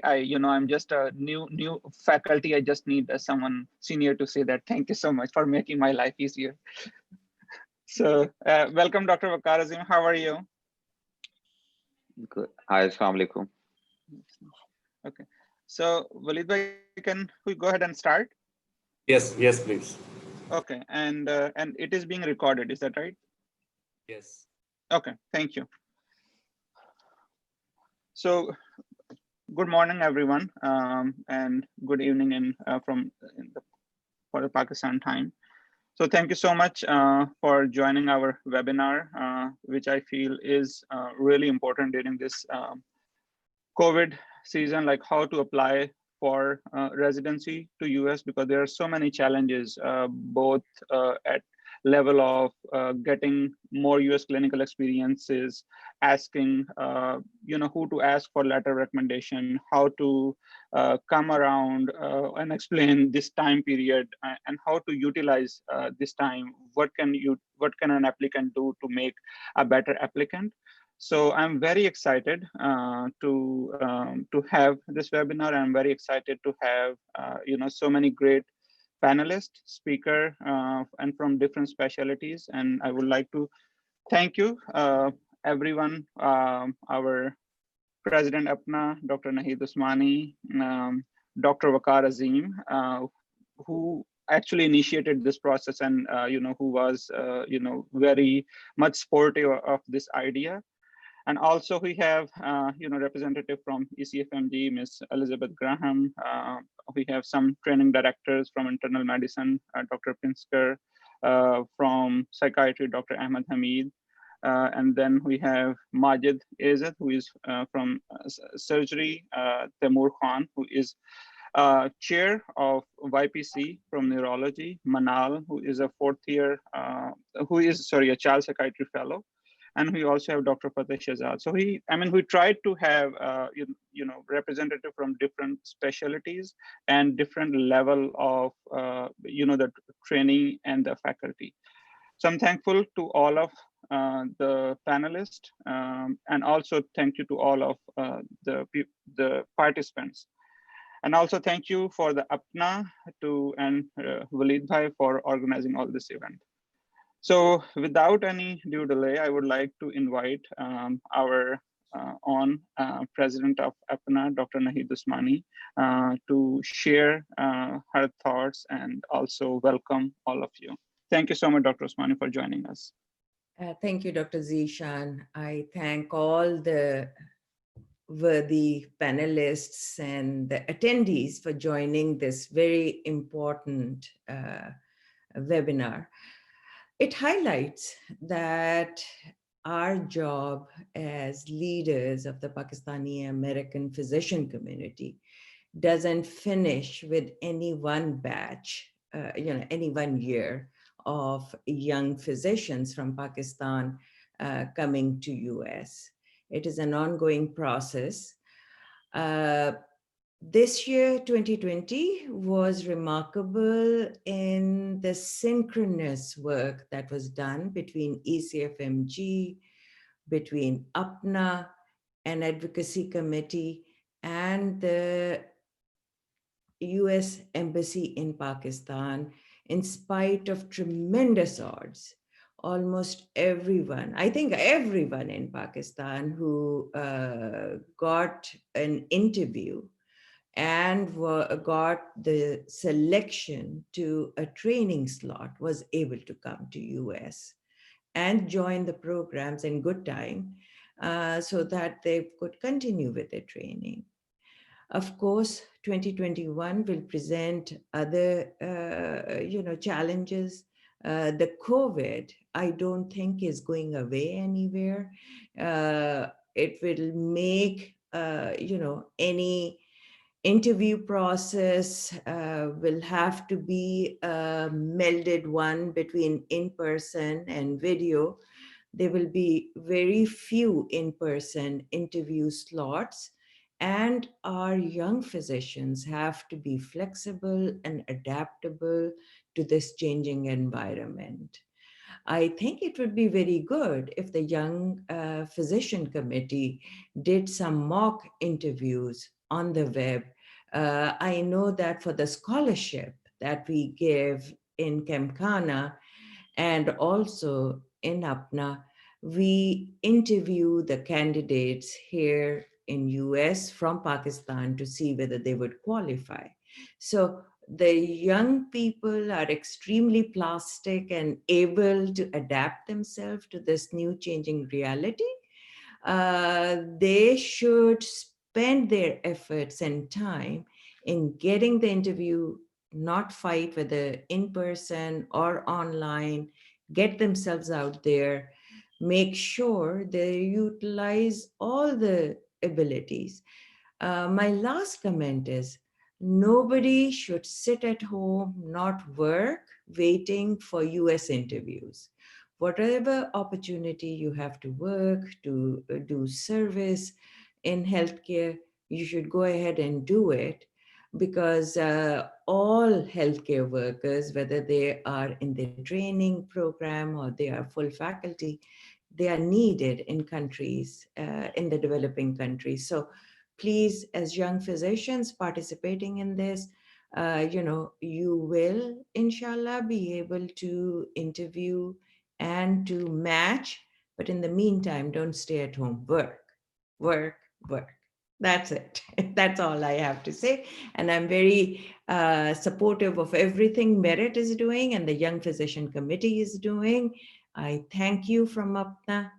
I'm just a new faculty. I just need someone senior to say that. Thank you so much for making my life easier. So welcome, Dr. Waqar Azeem. How are you? Good. Hi, assalamu alaikum. Okay. So Walid bhai, can we go ahead and start? Yes, please. Okay, and it is being recorded. Is that right? Yes. Okay, thank you. So good morning, everyone, and good evening for the Pakistan time. So thank you so much for joining our webinar, which I feel is really important during this COVID season, like how to apply for residency to US, because there are so many challenges, both at level of getting more US clinical experiences, asking, who to ask for letter recommendation, how to come around and explain this time period, and how to utilize this time. What can an applicant do to make a better applicant? So I'm very excited to have this webinar. I'm very excited to have so many great panelists, speaker, and from different specialties. And I would like to thank you, everyone, our President APPNA, Dr. Naheed Usmani, Dr. Waqar Azeem, who actually initiated this process and who was very much supportive of this idea. And also we have, representative from ECFMG, Ms. Elizabeth Graham. We have some training directors from internal medicine, Dr. Pinsker, from psychiatry, Dr. Ahmed Hameed. And then we have Majid Azad, who is from surgery, Temur Khan, who is chair of YPC from neurology, Manal, who is a a child psychiatry fellow. And we also have Dr. Fateh Shahzad. So we tried to have, representative from different specialties and different level of, the training and the faculty. So I'm thankful to all of the panelists, and also thank you to all of the participants. And also thank you for the APPNA and Walid bhai for organizing all this event. So without any due delay, I would like to invite our President of APPNA, Dr. Naheed Usmani, to share her thoughts and also welcome all of you. Thank you so much, Dr. Usmani, for joining us. Thank you, Dr. Zeshan. I thank all the worthy panelists and the attendees for joining this very important webinar. It highlights that our job as leaders of the Pakistani American physician community doesn't finish with any one batch, any 1 year of young physicians from Pakistan coming to US. It is an ongoing process. This year, 2020, was remarkable in the synchronous work that was done between ECFMG, between APPNA, an advocacy committee, and the US Embassy in Pakistan, in spite of tremendous odds. Almost everyone, I think everyone in Pakistan who got an interview and got the selection to a training slot was able to come to US and join the programs in good time so that they could continue with their training. Of course, 2021 will present other challenges. The COVID, I don't think is going away anywhere. It will make, any interview process will have to be a melded one between in-person and video. There will be very few in-person interview slots, and our young physicians have to be flexible and adaptable to this changing environment. I think it would be very good if the young physician committee did some mock interviews on the web. I know that for the scholarship that we give in Kemkhana and also in APPNA, we interview the candidates here in US from Pakistan to see whether they would qualify. So the young people are extremely plastic and able to adapt themselves to this new changing reality. They should spend their efforts and time in getting the interview, not fight whether in person or online, get themselves out there, make sure they utilize all the abilities. My last comment is nobody should sit at home, not work, waiting for US interviews. Whatever opportunity you have to work, to do service in healthcare, you should go ahead and do it because all healthcare workers, whether they are in the training program or they are full faculty, they are needed in countries, in the developing countries. So please, as young physicians participating in this, you will, inshallah, be able to interview and to match. But in the meantime, don't stay at home. Work, work, work. That's it. That's all I have to say. And I'm very supportive of everything Merit is doing and the Young Physician Committee is doing. I thank you from APPNA.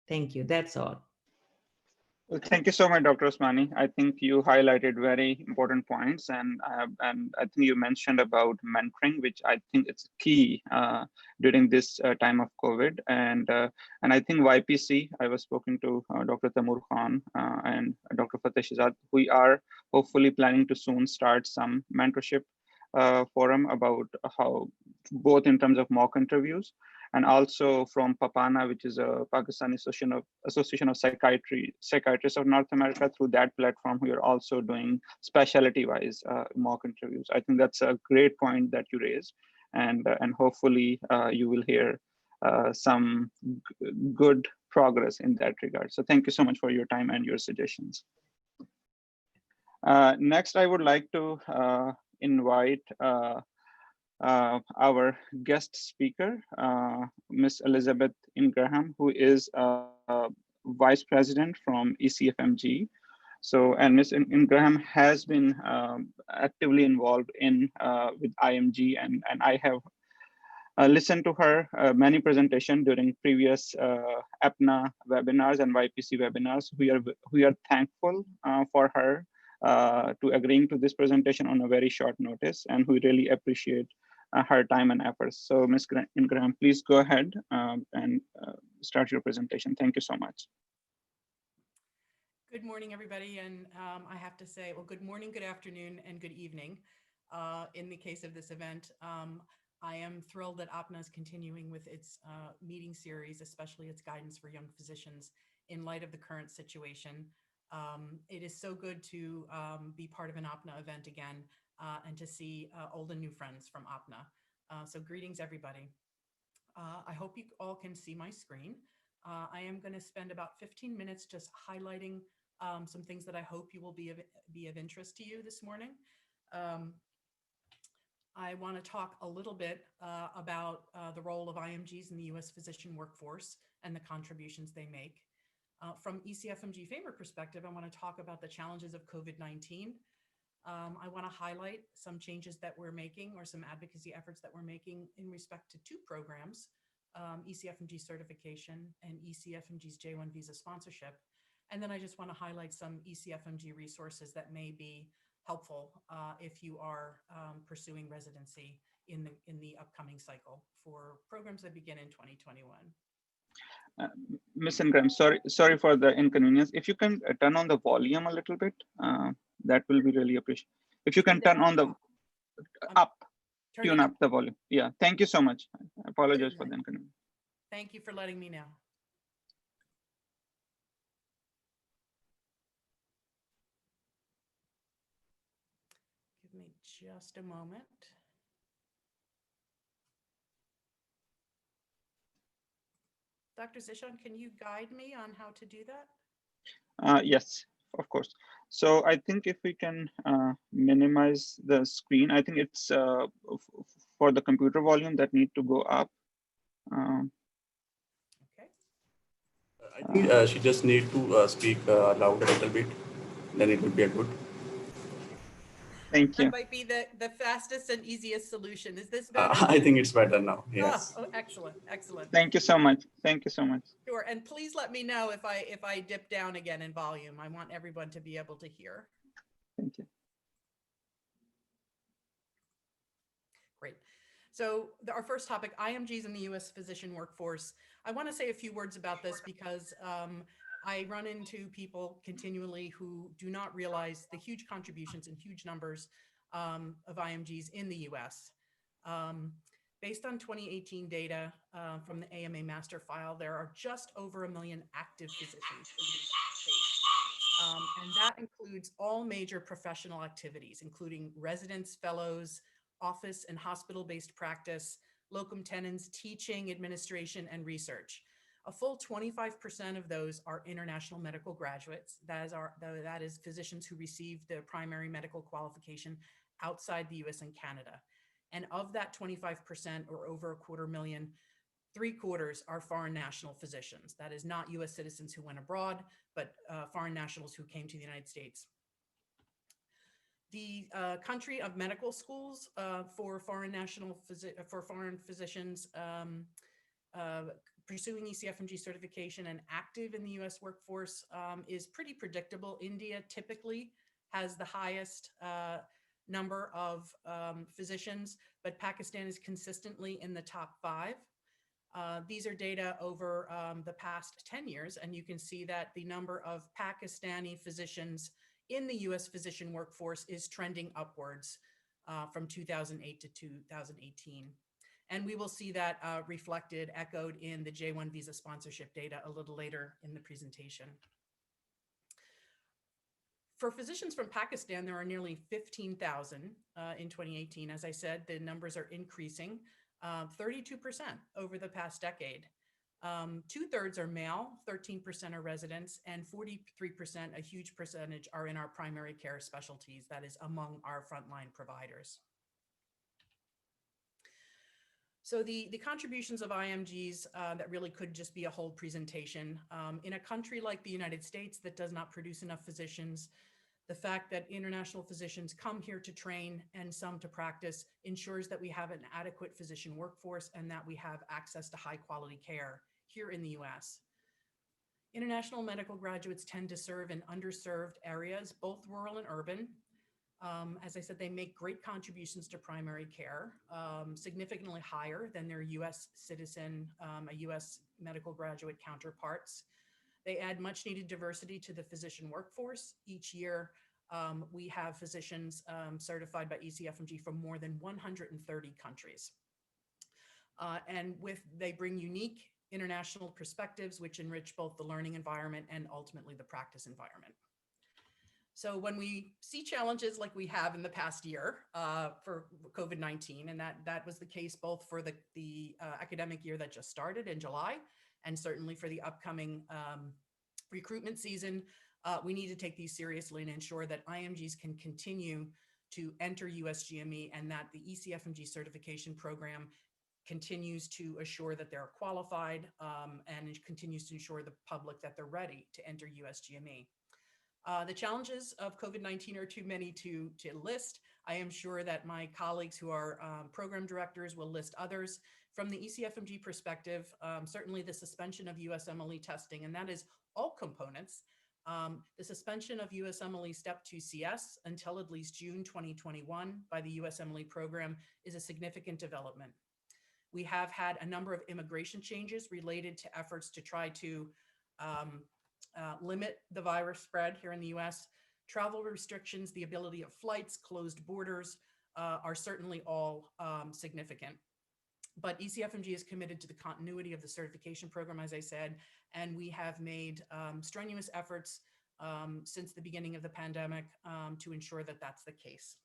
Thank you. That's all. Well, thank you so much, Dr. Usmani. I think you highlighted very important points, and I think you mentioned about mentoring, which I think it's key during this time of COVID. And I think YPC, I was speaking to Dr. Tamur Khan and Dr. Fateh Shahzad. We are hopefully planning to soon start some mentorship forum about how, both in terms of mock interviews, and also from PAPANA, which is a Pakistani Association of Psychiatrists of North America. Through that platform, we are also doing specialty-wise mock interviews. I think that's a great point that you raised, and hopefully you will hear some good progress in that regard. So thank you so much for your time and your suggestions. Next, I would like to invite our guest speaker, Ms. Elizabeth Ingraham, who is Vice President from ECFMG. So, and Ms. Ingraham has been actively involved in with IMG, and I have listened to her many presentations during previous APPNA webinars and YPC webinars. We are thankful for her to agreeing to this presentation on a very short notice, and we really appreciate her time and efforts. So Ms. Ingraham, please go ahead and start your presentation. Thank you so much. Good morning, everybody. And I have to say, well, good morning, good afternoon, and good evening. In the case of this event, I am thrilled that APPNA is continuing with its meeting series, especially its guidance for young physicians in light of the current situation. It is so good to be part of an APPNA event again and to see old and new friends from APPNA. So greetings, everybody. I hope you all can see my screen. I am going to spend about 15 minutes just highlighting some things that I hope you will be of interest to you this morning. I want to talk a little bit about the role of IMGs in the US physician workforce and the contributions they make. From ECFMG favor perspective, I want to talk about the challenges of COVID-19. I want to highlight some changes that we're making or some advocacy efforts that we're making in respect to two programs, ECFMG Certification and ECFMG's J1 Visa Sponsorship. And then I just want to highlight some ECFMG resources that may be helpful if you are pursuing residency in the upcoming cycle for programs that begin in 2021. Ms. Ingraham, sorry for the inconvenience. If you can turn on the volume a little bit, that will be really appreciated. If you can turn on the tune up the volume. Yeah, thank you so much. I apologize for the inconvenience. Thank you for letting me know. Give me just a moment. Dr. Zeshan, can you guide me on how to do that? Yes, of course. So I think if we can minimize the screen, I think it's for the computer volume that need to go up. Okay. I think she just need to speak loud a little bit, then it would be a good. Thank you. That might be the fastest and easiest solution. Is this better? I think it's better now. Yes. Oh, excellent, excellent. Thank you so much. Thank you so much. Sure, and please let me know if I dip down again in volume. I want everyone to be able to hear. Thank you. Great. So our first topic, IMGs in the U.S. physician workforce. I want to say a few words about this because I run into people continually who do not realize the huge contributions and huge numbers of IMGs in the U.S. Based on 2018 data from the AMA master file, there are just over 1 million active physicians in the United States. And that includes all major professional activities, including residents, fellows, office and hospital-based practice, locum tenens, teaching, administration, and research. A full 25% of those are international medical graduates. That is physicians who receive the primary medical qualification outside the US and Canada. And of that 25%, or over 250,000, 3/4 are foreign national physicians. That is not US citizens who went abroad, but foreign nationals who came to the United States. The country of medical schools for foreign physicians pursuing ECFMG certification and active in the US workforce is pretty predictable. India typically has the highest number of physicians, but Pakistan is consistently in the top 5. These are data over the past 10 years, and you can see that the number of Pakistani physicians in the US physician workforce is trending upwards from 2008 to 2018. And we will see that reflected, echoed in the J1 visa sponsorship data a little later in the presentation. For physicians from Pakistan, there are nearly 15,000 in 2018. As I said, the numbers are increasing 32% over the past decade. 2/3 are male, 13% are residents, and 43%, a huge percentage, are in our primary care specialties. That is among our frontline providers. So the contributions of IMGs that really could just be a whole presentation. In a country like the United States that does not produce enough physicians, the fact that international physicians come here to train and some to practice ensures that we have an adequate physician workforce and that we have access to high quality care here in the US. International medical graduates tend to serve in underserved areas, both rural and urban. As I said, they make great contributions to primary care, significantly higher than their US citizen, US medical graduate counterparts. They add much needed diversity to the physician workforce. Each year, we have physicians certified by ECFMG from more than 130 countries. And they bring unique international perspectives, which enrich both the learning environment and ultimately the practice environment. So when we see challenges like we have in the past year for COVID-19, and that was the case both for the academic year that just started in July, and certainly for the upcoming recruitment season, we need to take these seriously and ensure that IMGs can continue to enter USGME and that the ECFMG certification program continues to assure that they're qualified and it continues to ensure the public that they're ready to enter USGME. The challenges of COVID-19 are too many to list. I am sure that my colleagues who are program directors will list others. From the ECFMG perspective, certainly the suspension of USMLE testing, and that is all components. The suspension of USMLE Step 2 CS until at least June 2021 by the USMLE program is a significant development. We have had a number of immigration changes related to efforts to try to limit the virus spread here in the US. Travel restrictions, the ability of flights, closed borders are certainly all significant. But ECFMG is committed to the continuity of the certification program, as I said, and we have made strenuous efforts since the beginning of the pandemic to ensure that that's the case.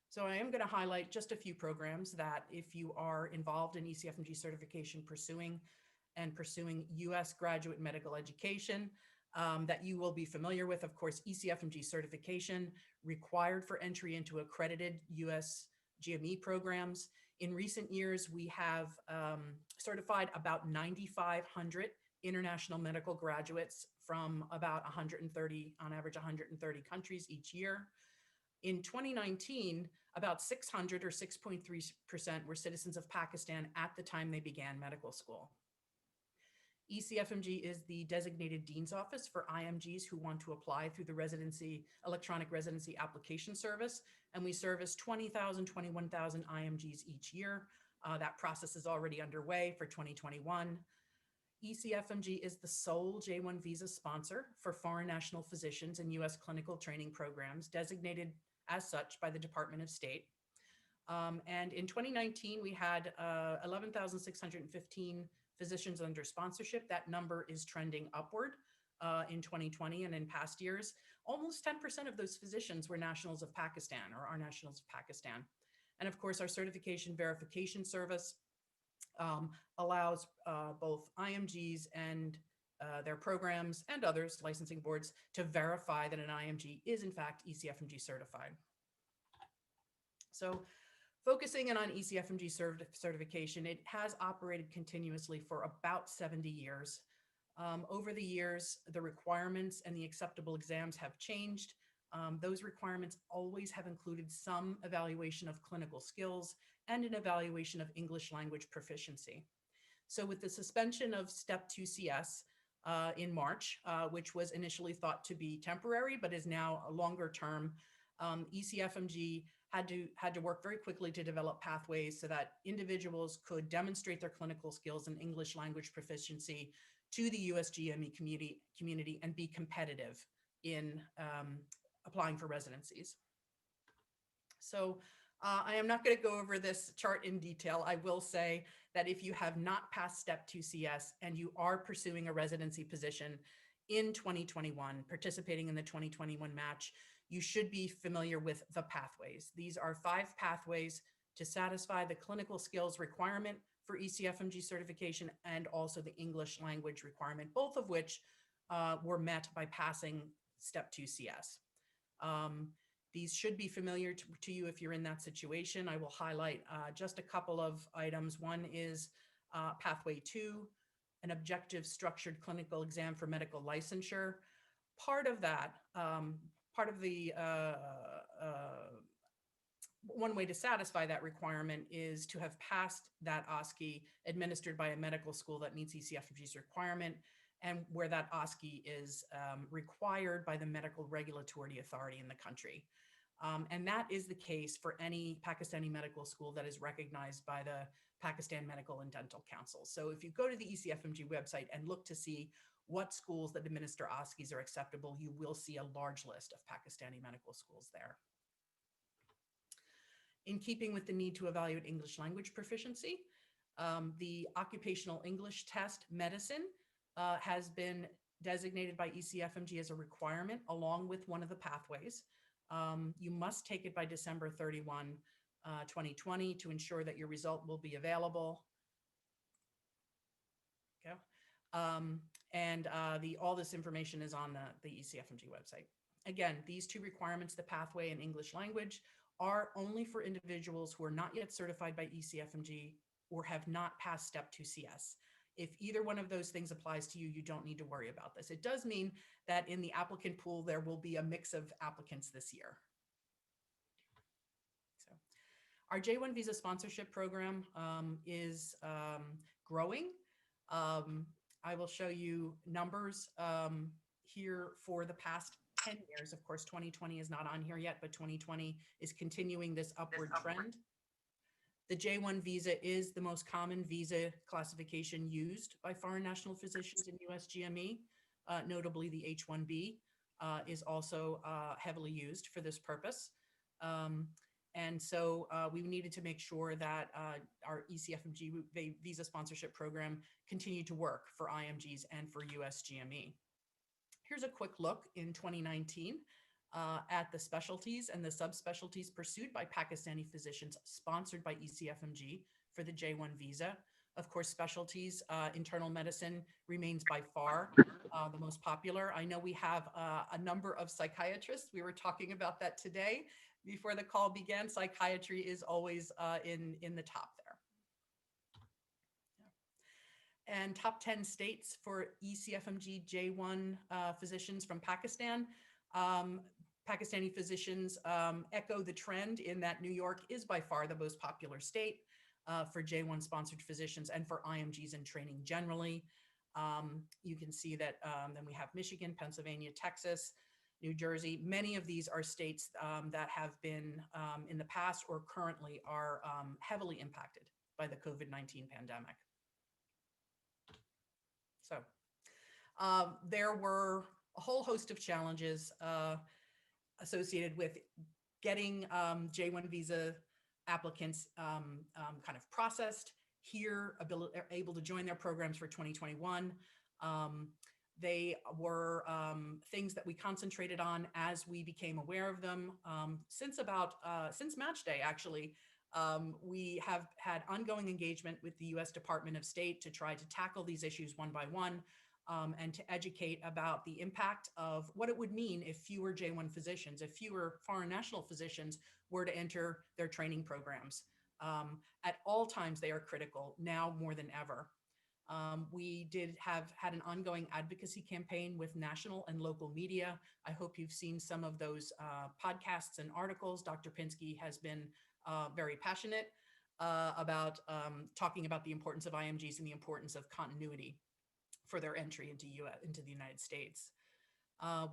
So I am going to highlight just a few programs that if you are involved in ECFMG certification pursuing US graduate medical education, that you will be familiar with. Of course, ECFMG certification required for entry into accredited US GME programs. In recent years, we have certified about 9,500 international medical graduates from about 130, on average 130 countries each year. In 2019, about 600 or 6.3% were citizens of Pakistan at the time they began medical school. ECFMG is the designated dean's office for IMGs who want to apply through the electronic residency application service, and we service 20,000, 21,000 IMGs each year. That process is already underway for 2021. ECFMG is the sole J1 visa sponsor for foreign national physicians in US clinical training programs, designated as such by the Department of State. And in 2019, we had 11,615 physicians under sponsorship. That number is trending upward in 2020 and in past years. Almost 10% of those physicians were nationals of Pakistan or are nationals of Pakistan. And of course, our certification verification service allows both IMGs and their programs and others, licensing boards, to verify that an IMG is in fact ECFMG certified. So focusing in on ECFMG certification, it has operated continuously for about 70 years. Over the years, the requirements and the acceptable exams have changed. Those requirements always have included some evaluation of clinical skills and an evaluation of English language proficiency. So with the suspension of Step 2 CS in March, which was initially thought to be temporary, but is now a longer term, ECFMG had to work very quickly to develop pathways so that individuals could demonstrate their clinical skills and English language proficiency to the US GME community and be competitive in applying for residencies. So I am not going to go over this chart in detail. I will say that if you have not passed Step 2 CS and you are pursuing a residency position in 2021, participating in the 2021 match, you should be familiar with the pathways. These are 5 pathways to satisfy the clinical skills requirement for ECFMG certification and also the English language requirement, both of which were met by passing Step 2 CS. These should be familiar to you if you're in that situation. I will highlight just a couple of items. One is Pathway 2, an objective structured clinical exam for medical licensure. Part of that, one way to satisfy that requirement is to have passed that OSCE administered by a medical school that meets ECFMG's requirement, and where that OSCE is required by the medical regulatory authority in the country. And that is the case for any Pakistani medical school that is recognized by the Pakistan Medical and Dental Council. So if you go to the ECFMG website and look to see what schools that administer OSCEs are acceptable, you will see a large list of Pakistani medical schools there. In keeping with the need to evaluate English language proficiency, the Occupational English Test Medicine has been designated by ECFMG as a requirement along with one of the pathways. You must take it by December 31, 2020 to ensure that your result will be available. Okay. All this information is on the ECFMG website. Again, these 2 requirements, the pathway and English language, are only for individuals who are not yet certified by ECFMG or have not passed Step 2 CS. If either one of those things applies to you, you don't need to worry about this. It does mean that in the applicant pool, there will be a mix of applicants this year. So our J1 visa sponsorship program is growing. I will show you numbers here for the past 10 years. Of course, 2020 is not on here yet, but 2020 is continuing this upward trend. The J1 visa is the most common visa classification used by foreign national physicians in US GME. Notably, the H-1B is also heavily used for this purpose. And so we needed to make sure that our ECFMG visa sponsorship program continued to work for IMGs and for US GME. Here's a quick look in 2019 at the specialties and the subspecialties pursued by Pakistani physicians sponsored by ECFMG for the J1 visa. Of course, specialties, internal medicine remains by far the most popular. I know we have a number of psychiatrists. We were talking about that today before the call began. Psychiatry is always in the top there. And top 10 states for ECFMG J1 physicians from Pakistan. Pakistani physicians echo the trend in that New York is by far the most popular state for J1 sponsored physicians and for IMGs in training generally. You can see that then we have Michigan, Pennsylvania, Texas, New Jersey. Many of these are states that have been in the past or currently are heavily impacted by the COVID-19 pandemic. So there were a whole host of challenges associated with getting J1 visa applicants kind of processed here, able to join their programs for 2021. They were things that we concentrated on as we became aware of them. Since Match Day, actually, we have had ongoing engagement with the US Department of State to try to tackle these issues one by one and to educate about the impact of what it would mean if fewer J1 physicians, if fewer foreign national physicians were to enter their training programs. At all times, they are critical, now more than ever. We had an ongoing advocacy campaign with national and local media. I hope you've seen some of those podcasts and articles. Dr. Pinsker has been very passionate about talking about the importance of IMGs and the importance of continuity for their entry into the United States.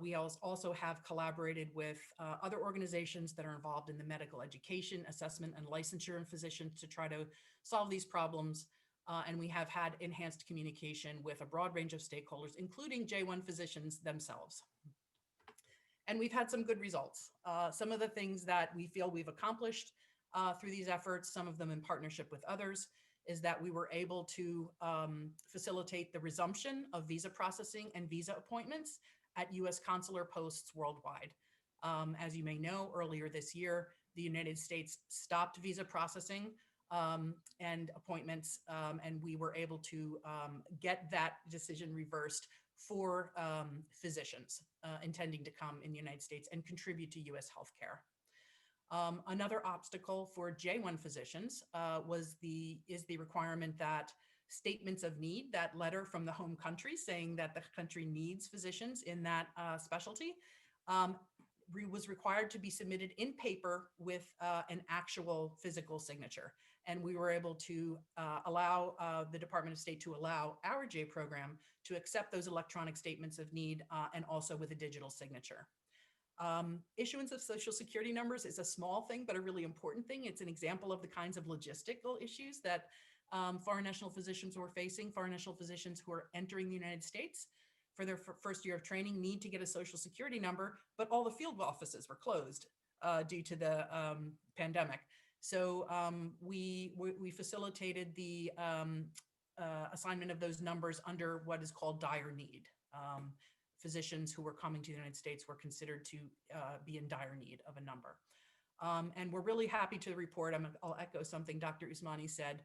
We also have collaborated with other organizations that are involved in the medical education, assessment, and licensure in physicians to try to solve these problems. And we have had enhanced communication with a broad range of stakeholders, including J1 physicians themselves. And we've had some good results. Some of the things that we feel we've accomplished through these efforts, some of them in partnership with others, is that we were able to facilitate the resumption of visa processing and visa appointments at US consular posts worldwide. As you may know, earlier this year, the United States stopped visa processing and appointments, and we were able to get that decision reversed for physicians intending to come in the United States and contribute to US healthcare. Another obstacle for J1 physicians is the requirement that statements of need, that letter from the home country saying that the country needs physicians in that specialty, was required to be submitted in paper with an actual physical signature. And we were able to allow the Department of State to allow our J program to accept those electronic statements of need and also with a digital signature. Issuance of social security numbers is a small thing, but a really important thing. It's an example of the kinds of logistical issues that foreign national physicians were facing. Foreign national physicians who are entering the United States for their first year of training need to get a social security number, but all the field offices were closed due to the pandemic. So we facilitated the assignment of those numbers under what is called dire need. Physicians who were coming to the United States were considered to be in dire need of a number. And we're really happy to report, I'll echo something Dr. Usmani said,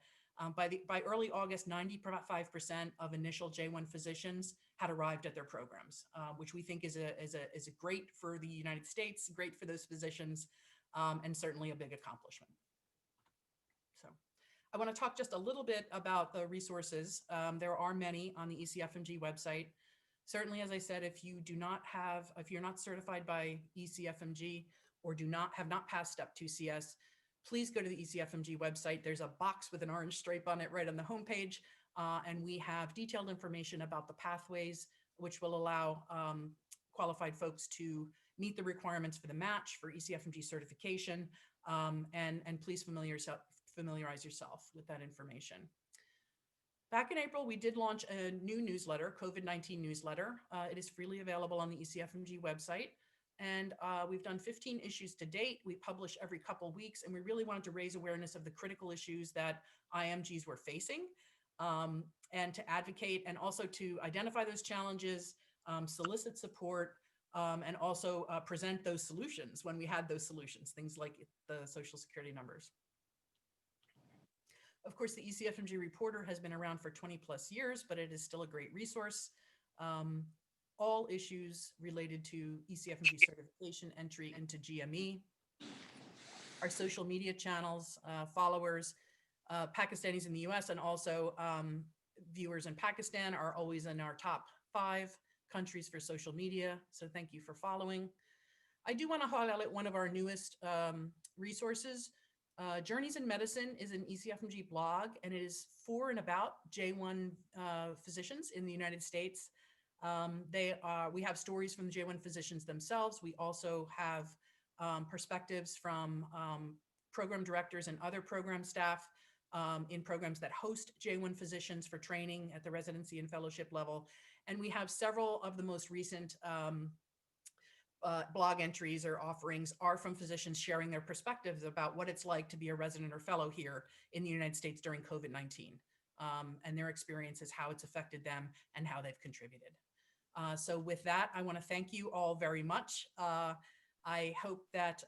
by early August, 95% of initial J1 physicians had arrived at their programs, which we think is a great for the United States, great for those physicians, and certainly a big accomplishment. So I want to talk just a little bit about the resources. There are many on the ECFMG website. Certainly, as I said, if you're not certified by ECFMG or have not passed Step 2 CS, please go to the ECFMG website. There's a box with an orange stripe on it right on the homepage, and we have detailed information about the pathways, which will allow qualified folks to meet the requirements for the match for ECFMG certification, and please familiarize yourself with that information. Back in April, we did launch a new newsletter, COVID-19 newsletter. It is freely available on the ECFMG website. And we've done 15 issues to date. We publish every couple weeks, and we really wanted to raise awareness of the critical issues that IMGs were facing and to advocate and also to identify those challenges, solicit support, and also present those solutions when we had those solutions, things like the social security numbers. Of course, the ECFMG Reporter has been around for 20 plus years, but it is still a great resource. All issues related to ECFMG certification entry into GME. Our social media channels, followers, Pakistanis in the US and also viewers in Pakistan are always in our top 5 countries for social media. So thank you for following. I do want to highlight one of our newest resources. Journeys in Medicine is an ECFMG blog, and it is for and about J1 physicians in the United States. We have stories from the J1 physicians themselves. We also have perspectives from program directors and other program staff in programs that host J1 physicians for training at the residency and fellowship level. And we have several of the most recent blog entries or offerings are from physicians sharing their perspectives about what it's like to be a resident or fellow here in the United States during COVID-19 and their experiences, how it's affected them and how they've contributed. So with that, I want to thank you all very much. I hope that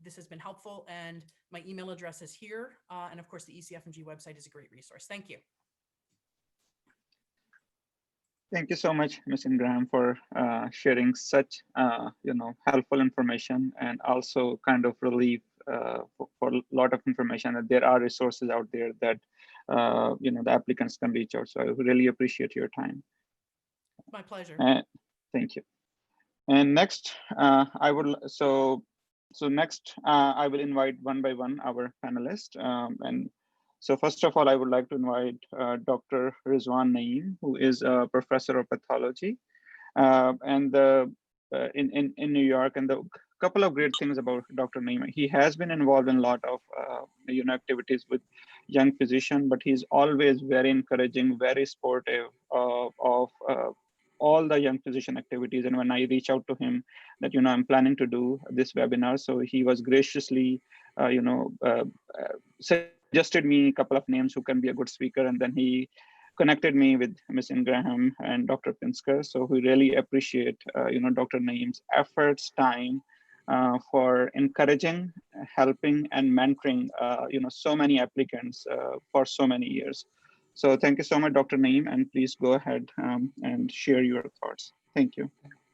this has been helpful, and my email address is here. And of course, the ECFMG website is a great resource. Thank you. Thank you so much, Ms. Ingraham, for sharing such helpful information, and also kind of relief for a lot of information that there are resources out there that the applicants can reach out. So I really appreciate your time. My pleasure. Thank you. And next, I will invite one by one our panelists. And so first of all, I would like to invite Dr. Rizwan Naeem, who is a professor of pathology in New York. And the couple of great things about Dr. Naeem, he has been involved in a lot of activities with young physicians, but he's always very encouraging, very supportive of all the young physician activities. And when I reach out to him that, I'm planning to do this webinar, so he was graciously, suggested me a couple of names who can be a good speaker. And then he connected me with Ms. Ingraham and Dr. Pinsker. So we really appreciate, Dr. Naeem's efforts, time for encouraging, helping, and mentoring, so many applicants for so many years. So thank you so much, Dr. Naeem, and please go ahead and share your thoughts. Thank you.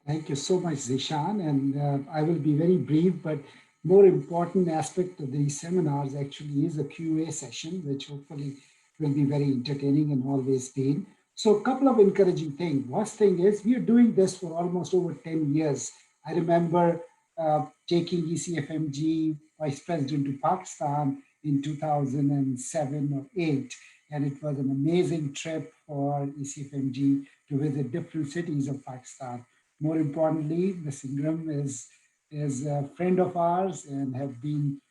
Thank you so much, Zeshan. And I will be very brief, but more important aspect of these seminars actually is a QA session, which hopefully will be very entertaining and always been. So a couple of encouraging things. First thing is we are doing this for almost over 10 years. I remember taking ECFMG Vice President to Pakistan in 2007 or 8. And it was an amazing trip for ECFMG to visit different cities of Pakistan. More importantly, Ms. Ingraham is a friend of ours and have been,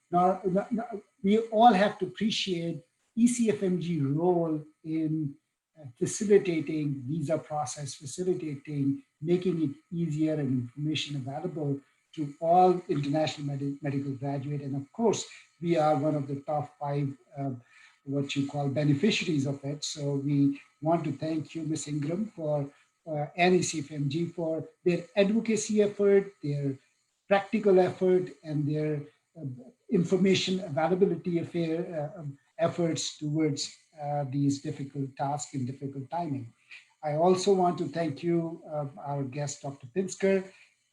we all have to appreciate ECFMG role in facilitating visa process, facilitating, making it easier and information available to all international medical graduate. And of course, we are one of the top 5 what you call beneficiaries of it. So we want to thank you, Ms. Ingraham, and ECFMG for their advocacy effort, their practical effort, and their information availability efforts towards these difficult tasks in difficult timing. I also want to thank you, our guest, Dr. Pinsker,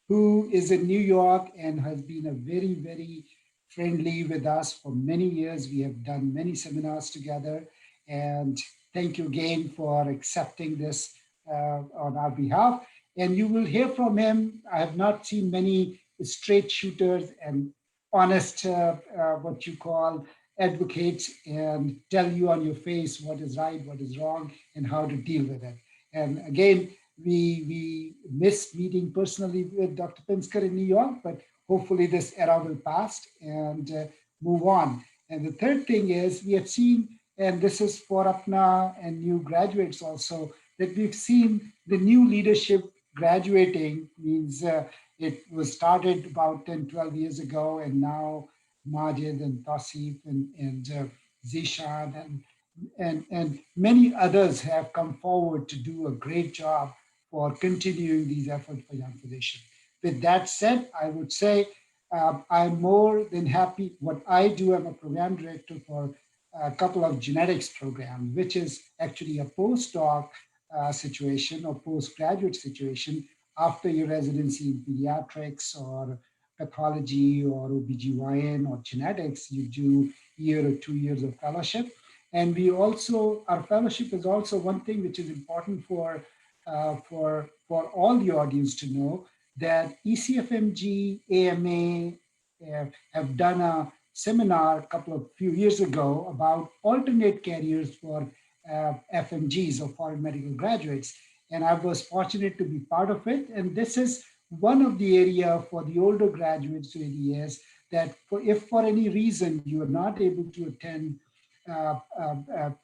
who is in New York and has been a very, very friendly with us for many years. We have done many seminars together, and thank you again for accepting this on our behalf. And you will hear from him. I have not seen many straight shooters and honest, what you call advocates, and tell you on your face what is right, what is wrong, and how to deal with it. And again, we missed meeting personally with Dr. Pinsker in New York, but hopefully this era will pass and move on. And the third thing is we have seen, and this is for APPNA and new graduates also, that we've seen the new leadership graduating. Means it was started about 10, 12 years ago, and now Majid and Tasif and Zeshan and many others have come forward to do a great job for continuing these efforts for young physicians. With that said, I would say I'm more than happy. What I do, I'm a program director for a couple of genetics programs, which is actually a postdoc situation or postgraduate situation after your residency in pediatrics or pathology or OBGYN or genetics. You do year or 2 years of fellowship. And we also, our fellowship is also one thing which is important for all the audience to know, that ECFMG AMA have done a seminar few years ago about alternate careers for FMGs or foreign medical graduates. And I was fortunate to be part of it. And this is one of the area for the older graduates really is that if for any reason you are not able to attend,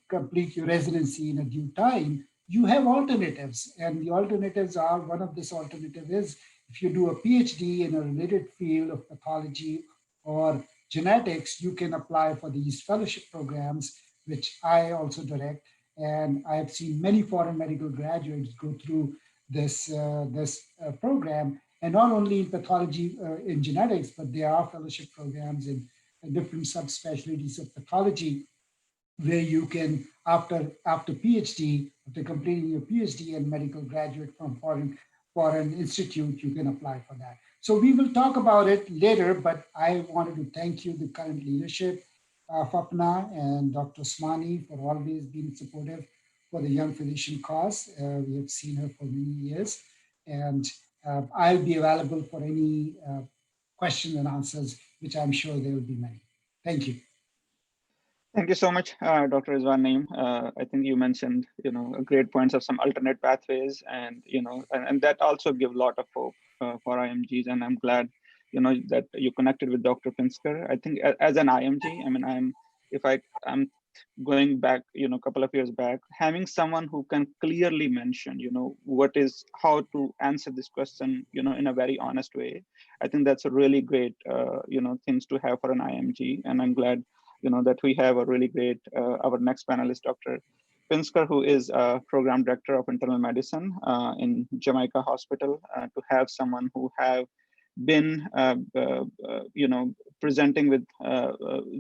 complete your residency in a due time, you have alternatives. And the alternatives are, one of this alternative is, if you do a PhD in a related field of pathology or genetics, you can apply for these fellowship programs, which I also direct. And I have seen many foreign medical graduates go through this program, and not only in pathology, in genetics, but there are fellowship programs in different subspecialties of pathology, where you can, after PhD, after completing your PhD and medical graduate from foreign institute, you can apply for that. So we will talk about it later, but I wanted to thank you, the current leadership of APPNA and Dr. Usmani, for always being supportive for the young physician cause. We have seen her for many years, and I'll be available for any questions and answers, which I'm sure there will be many. Thank you. Thank you so much, Dr. Usmani. I think you mentioned, great points of some alternate pathways, and and that also give a lot of hope for IMGs. And I'm glad, that you connected with Dr. Pinsker. I think as an IMG, I mean, I'm going back, a couple of years back, having someone who can clearly mention, how to answer this question, in a very honest way. I think that's a really great, things to have for an IMG, and I'm glad that we have a really great, our next panelist, Dr. Pinsker, who is a program director of internal medicine in Jamaica Hospital, to have someone who have been, presenting with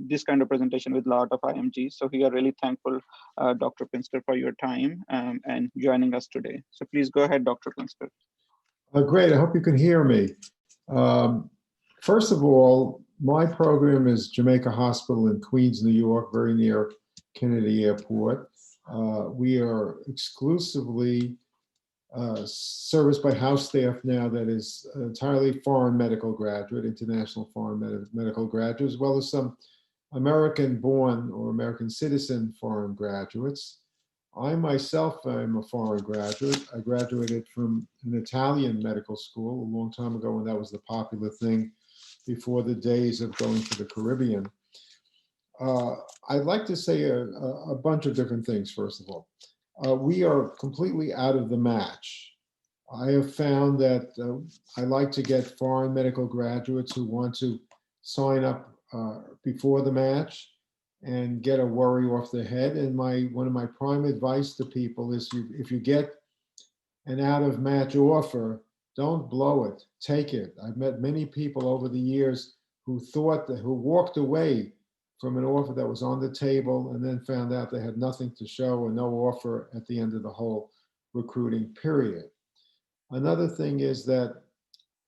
this kind of presentation with a lot of IMGs. So we are really thankful, Dr. Pinsker, for your time and joining us today. So please go ahead, Dr. Pinsker. Great, I hope you can hear me. First of all, my program is Jamaica Hospital in Queens, New York, very near Kennedy Airport. We are exclusively serviced by house staff now that is entirely foreign medical graduate, international foreign medical graduate, as well as some American-born or American citizen foreign graduates. I myself am a foreign graduate. I graduated from an Italian medical school a long time ago when that was the popular thing, before the days of going to the Caribbean. I'd like to say a bunch of different things, first of all. We are completely out of the match. I have found that I like to get foreign medical graduates who want to sign up before the match and get a worry off their head. And one of my prime advice to people is if you get an out of match offer, don't blow it, take it. I've met many people over the years who walked away from an offer that was on the table and then found out they had nothing to show or no offer at the end of the whole recruiting period. Another thing is that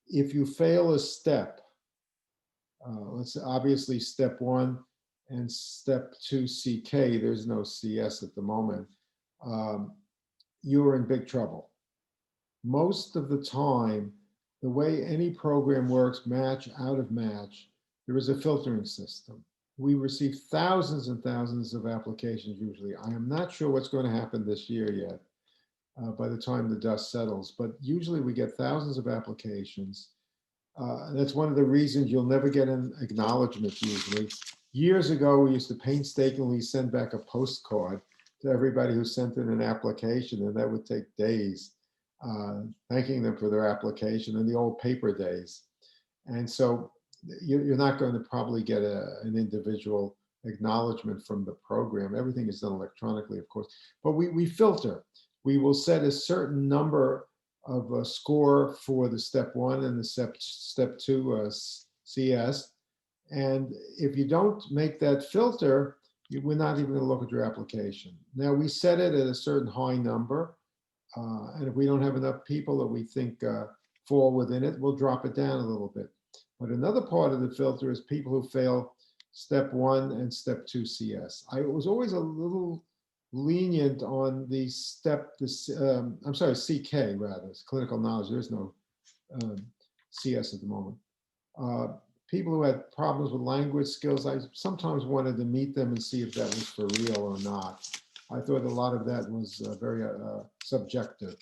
if you fail a step, let's obviously step 1 and step 2 CK, there's no CS at the moment, you're in big trouble. Most of the time, the way any program works, match, out of match, there is a filtering system. We receive thousands and thousands of applications usually. I am not sure what's going to happen this year yet, by the time the dust settles, but usually we get thousands of applications. That's one of the reasons you'll never get an acknowledgement usually. Years ago, we used to painstakingly send back a postcard to everybody who sent in an application, and that would take days. Thanking them for their application in the old paper days. And so you're not going to probably get an individual acknowledgement from the program. Everything is done electronically, of course, but we filter. We will set a certain number of a score for the step 1 and the step 2 CS. And if you don't make that filter, we're not even going to look at your application. Now, we set it at a certain high number. And if we don't have enough people that we think fall within it, we'll drop it down a little bit. But another part of the filter is people who fail step 1 and step 2 CS. I was always a little lenient on the I'm sorry, CK rather, it's clinical knowledge. There's no CS at the moment. People who had problems with language skills, I sometimes wanted to meet them and see if that was for real or not. I thought a lot of that was very subjective.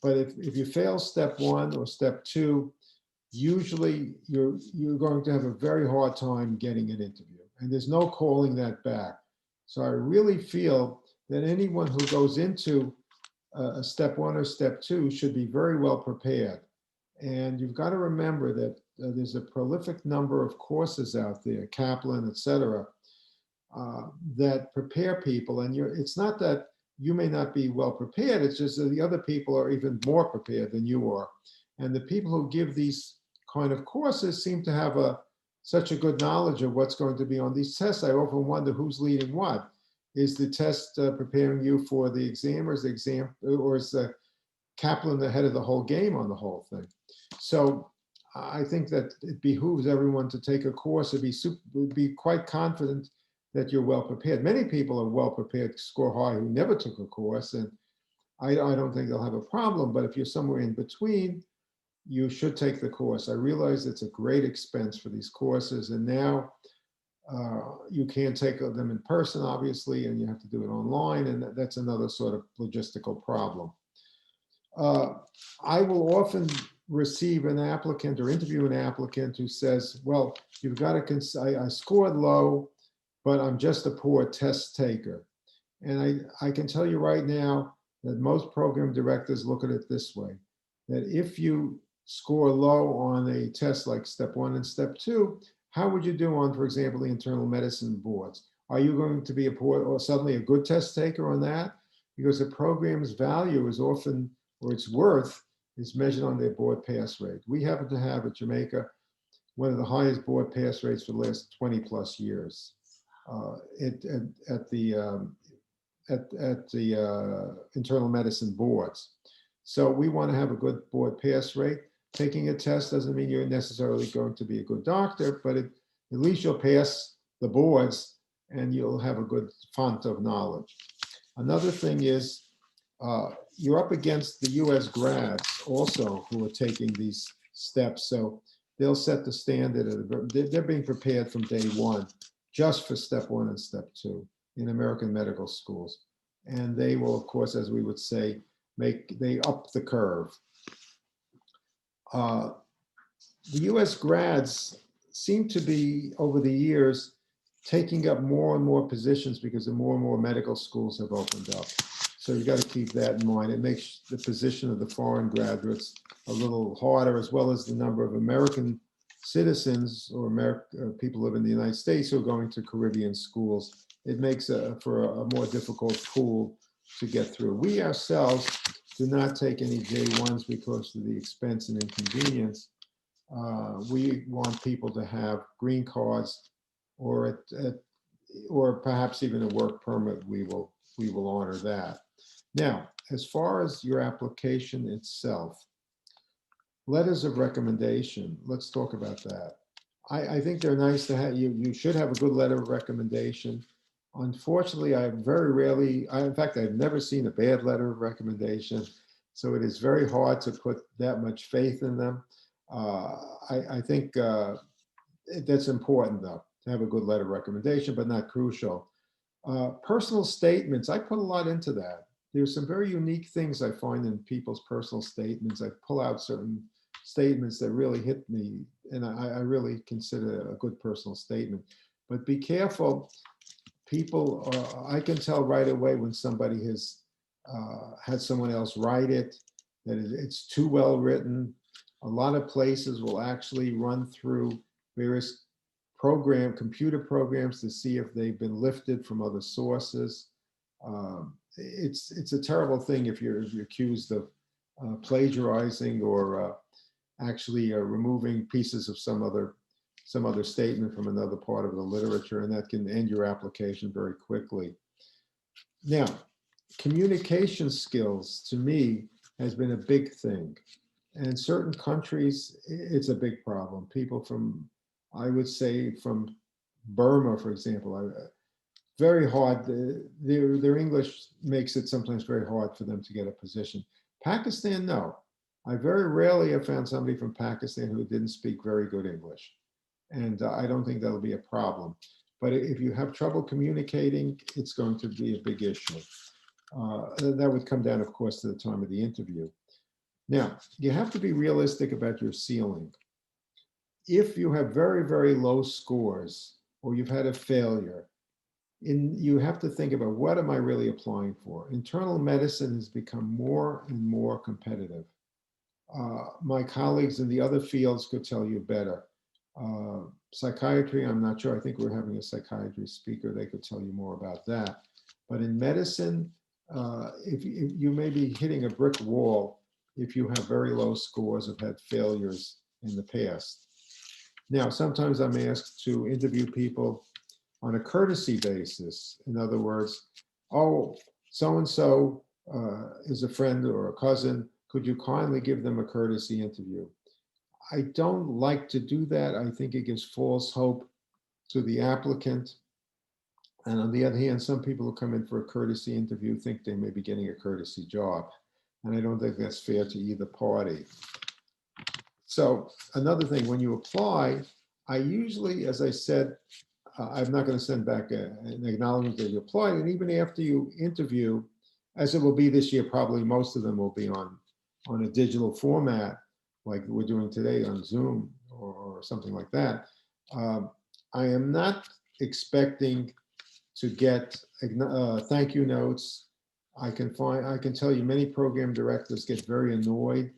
But if you fail step 1 or step 2, usually you're going to have a very hard time getting an interview. And there's no calling that back. So I really feel that anyone who goes into a step 1 or step 2 should be very well prepared. And you've got to remember that there's a prolific number of courses out there, Kaplan, et cetera, that prepare people. And it's not that you may not be well prepared, it's just that the other people are even more prepared than you are. And the people who give these kind of courses seem to have such a good knowledge of what's going to be on these tests. I often wonder who's leading what. Is the test preparing you for the exam, or is the Kaplan the head of the whole game on the whole thing? So I think that it behooves everyone to take a course and be quite confident that you're well prepared. Many people are well prepared, score high, who never took a course, and I don't think they'll have a problem. But if you're somewhere in between, you should take the course. I realize it's a great expense for these courses, and now you can't take them in person, obviously, and you have to do it online, and that's another sort of logistical problem. I will often receive an applicant or interview an applicant who says, well, you've got to, I scored low, but I'm just a poor test taker. And I can tell you right now that most program directors look at it this way, that if you score low on a test like step 1 and step 2, how would you do on, for example, the internal medicine boards? Are you going to be a poor or suddenly a good test taker on that? Because the program's value is often, or its worth, is measured on their board pass rate. We happen to have at Jamaica one of the highest board pass rates for the last 20 plus years at the internal medicine boards. So we want to have a good board pass rate. Taking a test doesn't mean you're necessarily going to be a good doctor, but at least you'll pass the boards and you'll have a good font of knowledge. Another thing is you're up against the US grads also who are taking these steps. So they'll set the standard. They're being prepared from day 1 just for step 1 and step 2 in American medical schools. And they will, of course, as we would say, they up the curve. The US grads seem to be, over the years, taking up more and more positions because more and more medical schools have opened up. So you've got to keep that in mind. It makes the position of the foreign graduates a little harder, as well as the number of American citizens or people who live in the United States who are going to Caribbean schools. It makes for a more difficult pool to get through. We ourselves do not take any J1s because of the expense and inconvenience. We want people to have green cards or perhaps even a work permit. We will honor that. Now, as far as your application itself, letters of recommendation, let's talk about that. I think they're nice to have. You should have a good letter of recommendation. Unfortunately, I very rarely, in fact, I've never seen a bad letter of recommendation. So it is very hard to put that much faith in them. I think that's important, though, to have a good letter of recommendation, but not crucial. Personal statements, I put a lot into that. There's some very unique things I find in people's personal statements. I pull out certain statements that really hit me, and I really consider a good personal statement. But be careful. People, I can tell right away when somebody has had someone else write it, that it's too well written. A lot of places will actually run through various computer programs to see if they've been lifted from other sources. It's a terrible thing if you're accused of plagiarizing or actually removing pieces of some other some other statement from another part of the literature, and that can end your application very quickly. Now, communication skills, to me, has been a big thing. And in certain countries, it's a big problem. People from, I would say, from Burma, for example, very hard. Their English makes it sometimes very hard for them to get a position. Pakistan, no. I very rarely have found somebody from Pakistan who didn't speak very good English. And I don't think that'll be a problem. But if you have trouble communicating, it's going to be a big issue. That would come down, of course, to the time of the interview. Now, you have to be realistic about your ceiling. If you have very, very low scores, or you've had a failure, you have to think about, what am I really applying for? Internal medicine has become more and more competitive. My colleagues in the other fields could tell you better. Psychiatry, I'm not sure. I think we're having a psychiatry speaker. They could tell you more about that. But in medicine, if you may be hitting a brick wall if you have very low scores, have had failures in the past. Now, sometimes I'm asked to interview people on a courtesy basis. In other words, oh, so-and-so is a friend or a cousin. Could you kindly give them a courtesy interview? I don't like to do that. I think it gives false hope to the applicant. And on the other hand, some people who come in for a courtesy interview think they may be getting a courtesy job. And I don't think that's fair to either party. So another thing, when you apply, I usually, as I said, I'm not going to send back an acknowledgement that you applied. And even after you interview, as it will be this year, probably most of them will be on a digital format, like we're doing today on Zoom or something like that. I am not expecting to get thank you notes. I can tell you many program directors get very annoyed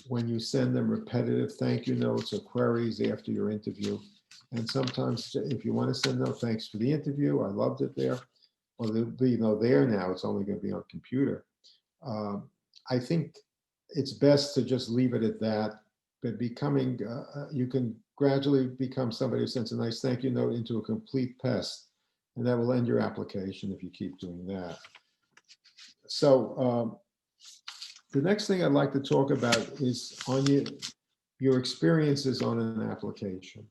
when you send them repetitive thank you notes or queries after your interview. And sometimes if you want to send no thanks for the interview, I loved it there, or there'll be no there now, it's only going to be on computer. I think it's best to just leave it at that, but becoming, you can gradually become somebody who sends a nice thank you note into a complete pest, and that will end your application if you keep doing that. So the next thing I'd like to talk about is on your experiences on an application.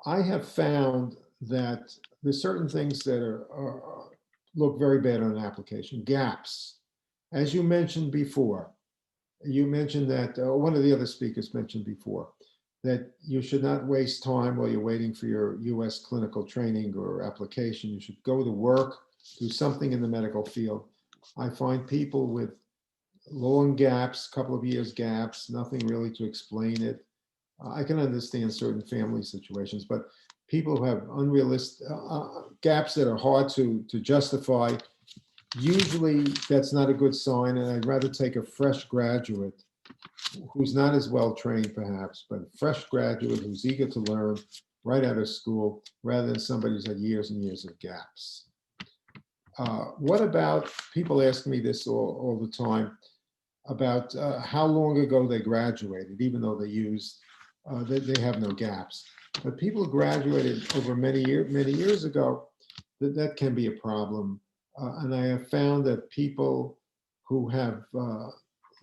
I have found that there's certain things that look very bad on an application. Gaps. As you mentioned before, you mentioned that, one of the other speakers mentioned before, that you should not waste time while you're waiting for your US clinical training or application. You should go to work, do something in the medical field. I find people with long gaps, couple of years gaps, nothing really to explain it. I can understand certain family situations, but people who have unrealistic gaps that are hard to justify, usually that's not a good sign. And I'd rather take a fresh graduate who's not as well trained perhaps, but a fresh graduate who's eager to learn right out of school, rather than somebody who's had years and years of gaps. What about, people ask me this all the time, about how long ago they graduated, even though they have no gaps. But people who graduated over many years ago, that can be a problem. And I have found that people who have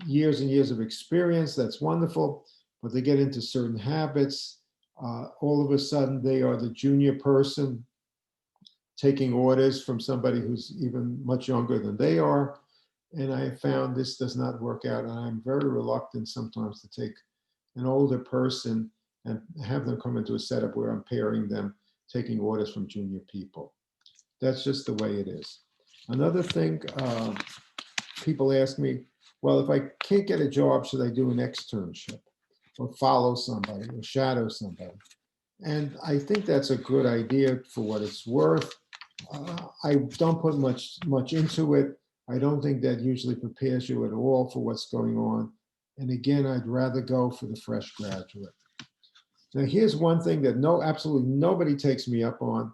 years and years of experience, that's wonderful, but they get into certain habits. All of a sudden, they are the junior person taking orders from somebody who's even much younger than they are. And I have found this does not work out. And I'm very reluctant sometimes to take an older person and have them come into a setup where I'm pairing them, taking orders from junior people. That's just the way it is. Another thing, people ask me, well, if I can't get a job, should I do an externship or follow somebody or shadow somebody? And I think that's a good idea for what it's worth. I don't put much into it. I don't think that usually prepares you at all for what's going on. And again, I'd rather go for the fresh graduate. Now, here's one thing that absolutely nobody takes me up on.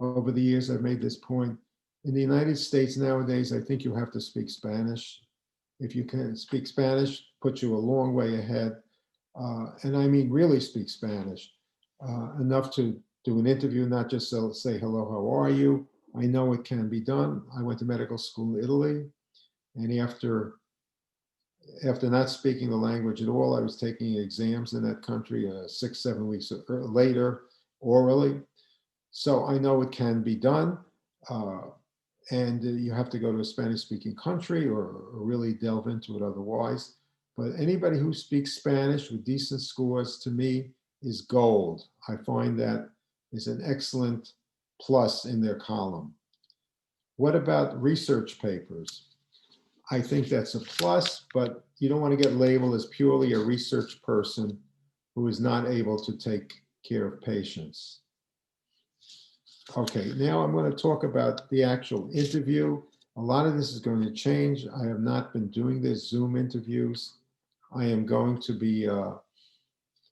Over the years, I've made this point. In the United States nowadays, I think you have to speak Spanish. If you can speak Spanish, puts you a long way ahead. And I mean, really speak Spanish. enough to do an interview, not just say, hello, how are you? I know it can be done. I went to medical school in Italy, and after not speaking the language at all, I was taking exams in that country 6-7 weeks later, orally. So I know it can be done. And you have to go to a Spanish-speaking country or really delve into it otherwise. But anybody who speaks Spanish with decent scores, to me, is gold. I find that is an excellent plus in their column. What about research papers? I think that's a plus, but you don't want to get labeled as purely a research person who is not able to take care of patients. Okay, now I'm going to talk about the actual interview. A lot of this is going to change. I have not been doing this Zoom interviews. I am going to be, for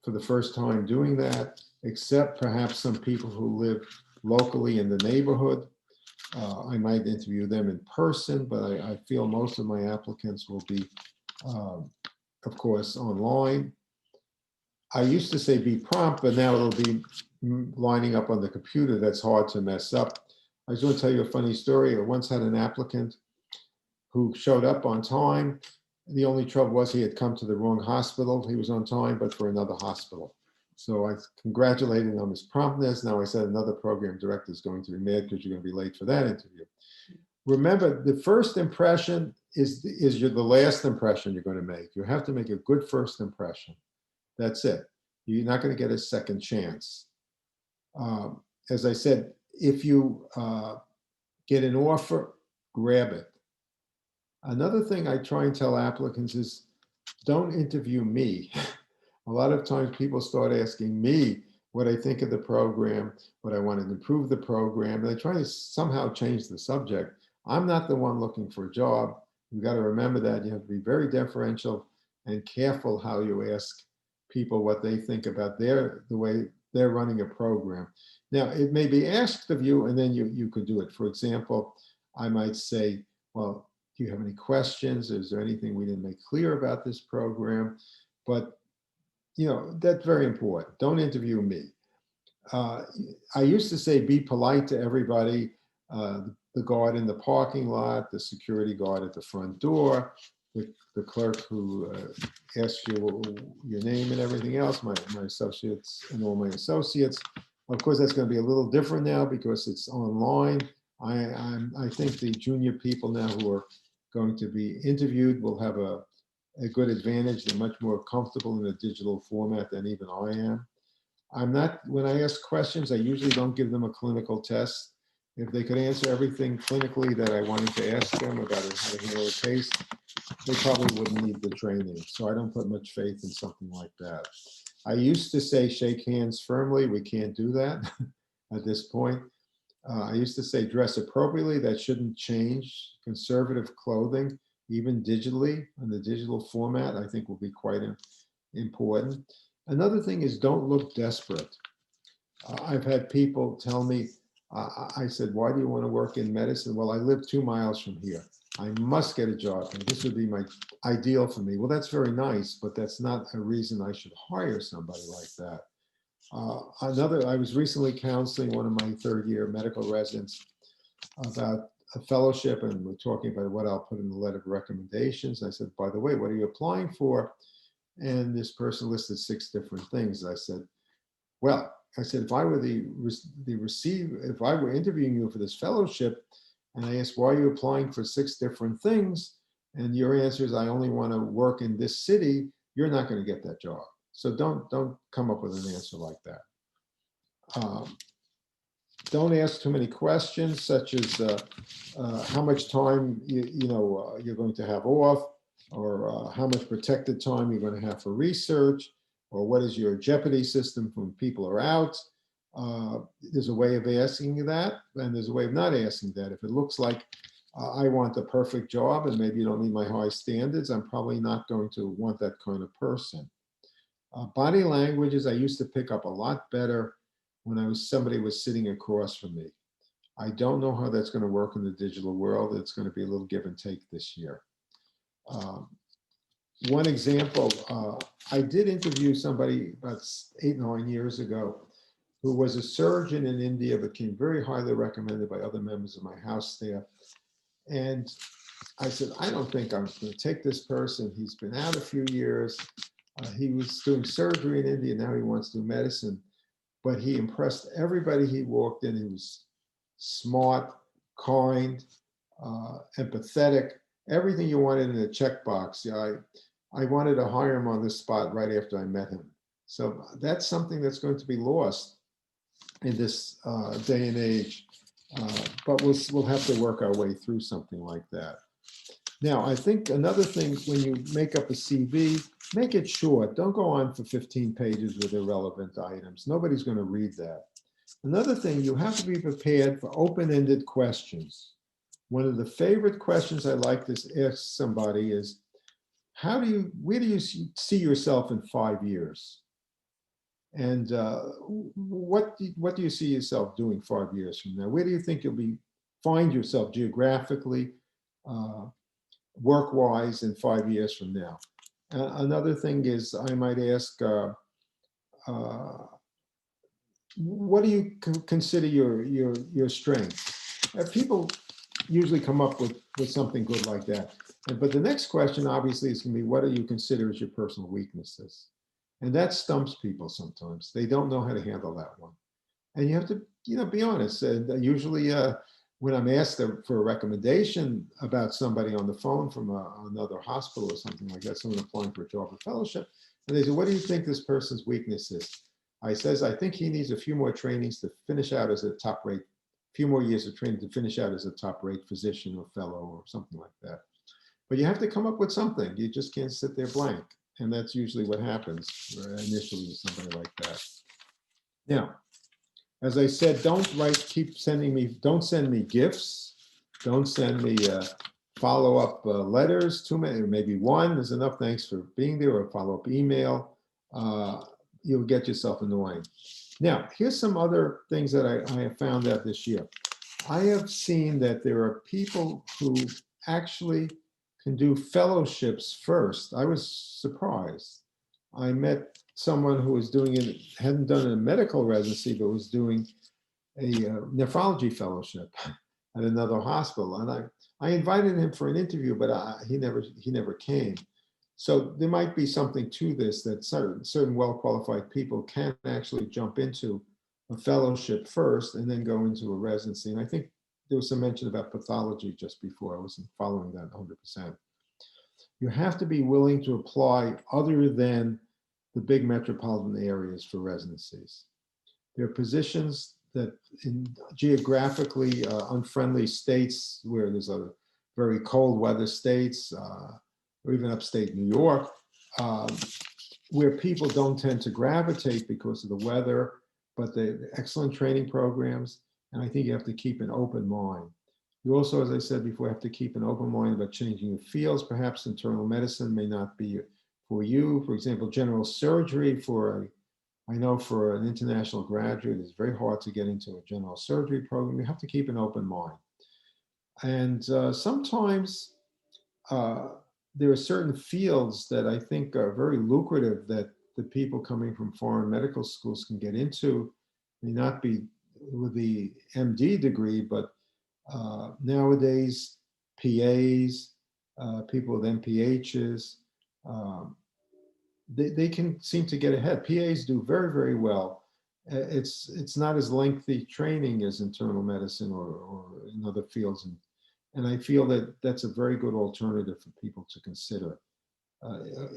the first time, doing that, except perhaps some people who live locally in the neighborhood. I might interview them in person, but I feel most of my applicants will be, of course, online. I used to say be prompt, but now it'll be lining up on the computer. That's hard to mess up. I just want to tell you a funny story. I once had an applicant who showed up on time. The only trouble was he had come to the wrong hospital. He was on time, but for another hospital. So I congratulated him on his promptness. Now I said another program director is going to be mad because you're going to be late for that interview. Remember, the first impression is the last impression you're going to make. You have to make a good first impression. That's it. You're not going to get a second chance. As I said, if you get an offer, grab it. Another thing I try and tell applicants is don't interview me. A lot of times people start asking me what I think of the program, what I want to improve the program, and they try to somehow change the subject. I'm not the one looking for a job. You've got to remember that. You have to be very deferential and careful how you ask people what they think about the way they're running a program. Now, it may be asked of you, and then you could do it. For example, I might say, well, do you have any questions? Is there anything we didn't make clear about this program? But, you know, that's very important. Don't interview me. I used to say, be polite to everybody, the guard in the parking lot, the security guard at the front door, the clerk who asks you your name and everything else, my associates and all my associates. Of course, that's going to be a little different now because it's online. I think the junior people now who are going to be interviewed will have a good advantage. They're much more comfortable in a digital format than even I am. When I ask questions, I usually don't give them a clinical test. If they could answer everything clinically that I wanted to ask them about how to handle a case, they probably wouldn't need the training. So I don't put much faith in something like that. I used to say, shake hands firmly. We can't do that at this point. I used to say, dress appropriately. That shouldn't change. Conservative clothing, even digitally, in the digital format, I think will be quite important. Another thing is don't look desperate. I've had people tell me, I said, why do you want to work in medicine? Well, I live 2 miles from here. I must get a job, and this would be my ideal for me. Well, that's very nice, but that's not a reason I should hire somebody like that. I was recently counseling one of my third-year medical residents about a fellowship, and we're talking about what I'll put in the letter of recommendations. I said, by the way, what are you applying for? And this person listed 6 different things. I said, well, if I were if I were interviewing you for this fellowship, and I asked, why are you applying for 6 different things? And your answer is, I only want to work in this city, you're not going to get that job. So don't come up with an answer like that. Don't ask too many questions, such as how much time you're going to have off, or how much protected time you're going to have for research, or what is your jeopardy system when people are out. There's a way of asking that, and there's a way of not asking that. If it looks like I want the perfect job and maybe you don't meet my high standards, I'm probably not going to want that kind of person. Body languages, I used to pick up a lot better when somebody was sitting across from me. I don't know how that's going to work in the digital world. It's going to be a little give and take this year. One example, I did interview somebody about 8-9 years ago who was a surgeon in India, became very highly recommended by other members of my house staff. And I said, I don't think I'm going to take this person. He's been out a few years. He was doing surgery in India. Now he wants to do medicine. But he impressed everybody he walked in. He was smart, kind, empathetic, everything you wanted in a checkbox. Yeah, I wanted to hire him on the spot right after I met him. So that's something that's going to be lost in this day and age. But we'll have to work our way through something like that. Now, I think another thing, when you make up a CV, make it short. Don't go on for 15 pages with irrelevant items. Nobody's going to read that. Another thing, you have to be prepared for open-ended questions. One of the favorite questions I like to ask somebody is, where do you see yourself in 5 years? And what do you see yourself doing 5 years from now? Where do you think you'll find yourself geographically, work-wise in 5 years from now? Another thing is, I might ask, what do you consider your strengths? People usually come up with something good like that. But the next question obviously is going to be, what do you consider as your personal weaknesses? And that stumps people sometimes. They don't know how to handle that one. And you have to, be honest. And usually when I'm asked for a recommendation about somebody on the phone from another hospital or something like that, someone applying for a job or fellowship, and they say, what do you think this person's weakness is? I think he needs a few more trainings to finish out as a top-rate, few more years of training to finish out as a top-rate physician or fellow or something like that. But you have to come up with something. You just can't sit there blank. And that's usually what happens initially with somebody like that. Now, as I said, don't send me gifts. Don't send me follow-up letters. Too many, maybe one is enough. Thanks for being there, or a follow-up email. You'll get yourself annoying. Now, here's some other things that I have found out this year. I have seen that there are people who actually can do fellowships first. I was surprised. I met someone who was doing it, hadn't done a medical residency, but was doing a nephrology fellowship at another hospital. And I invited him for an interview, but he never came. So there might be something to this, that certain well-qualified people can actually jump into a fellowship first and then go into a residency. And I think there was some mention about pathology just before. I wasn't following that 100%. You have to be willing to apply other than the big metropolitan areas for residencies. There are positions that in geographically unfriendly states where there's a very cold weather states, or even upstate New York, where people don't tend to gravitate because of the weather, but the excellent training programs. And I think you have to keep an open mind. You also, as I said before, have to keep an open mind about changing your fields. Perhaps internal medicine may not be for you. For example, general surgery I know for an international graduate, it's very hard to get into a general surgery program. You have to keep an open mind. And sometimes there are certain fields that I think are very lucrative that the people coming from foreign medical schools can get into. May not be with the MD degree, but nowadays, PAs, people with MPHs, they can seem to get ahead. PAs do very, very well. It's not as lengthy training as internal medicine or in other fields. And I feel that that's a very good alternative for people to consider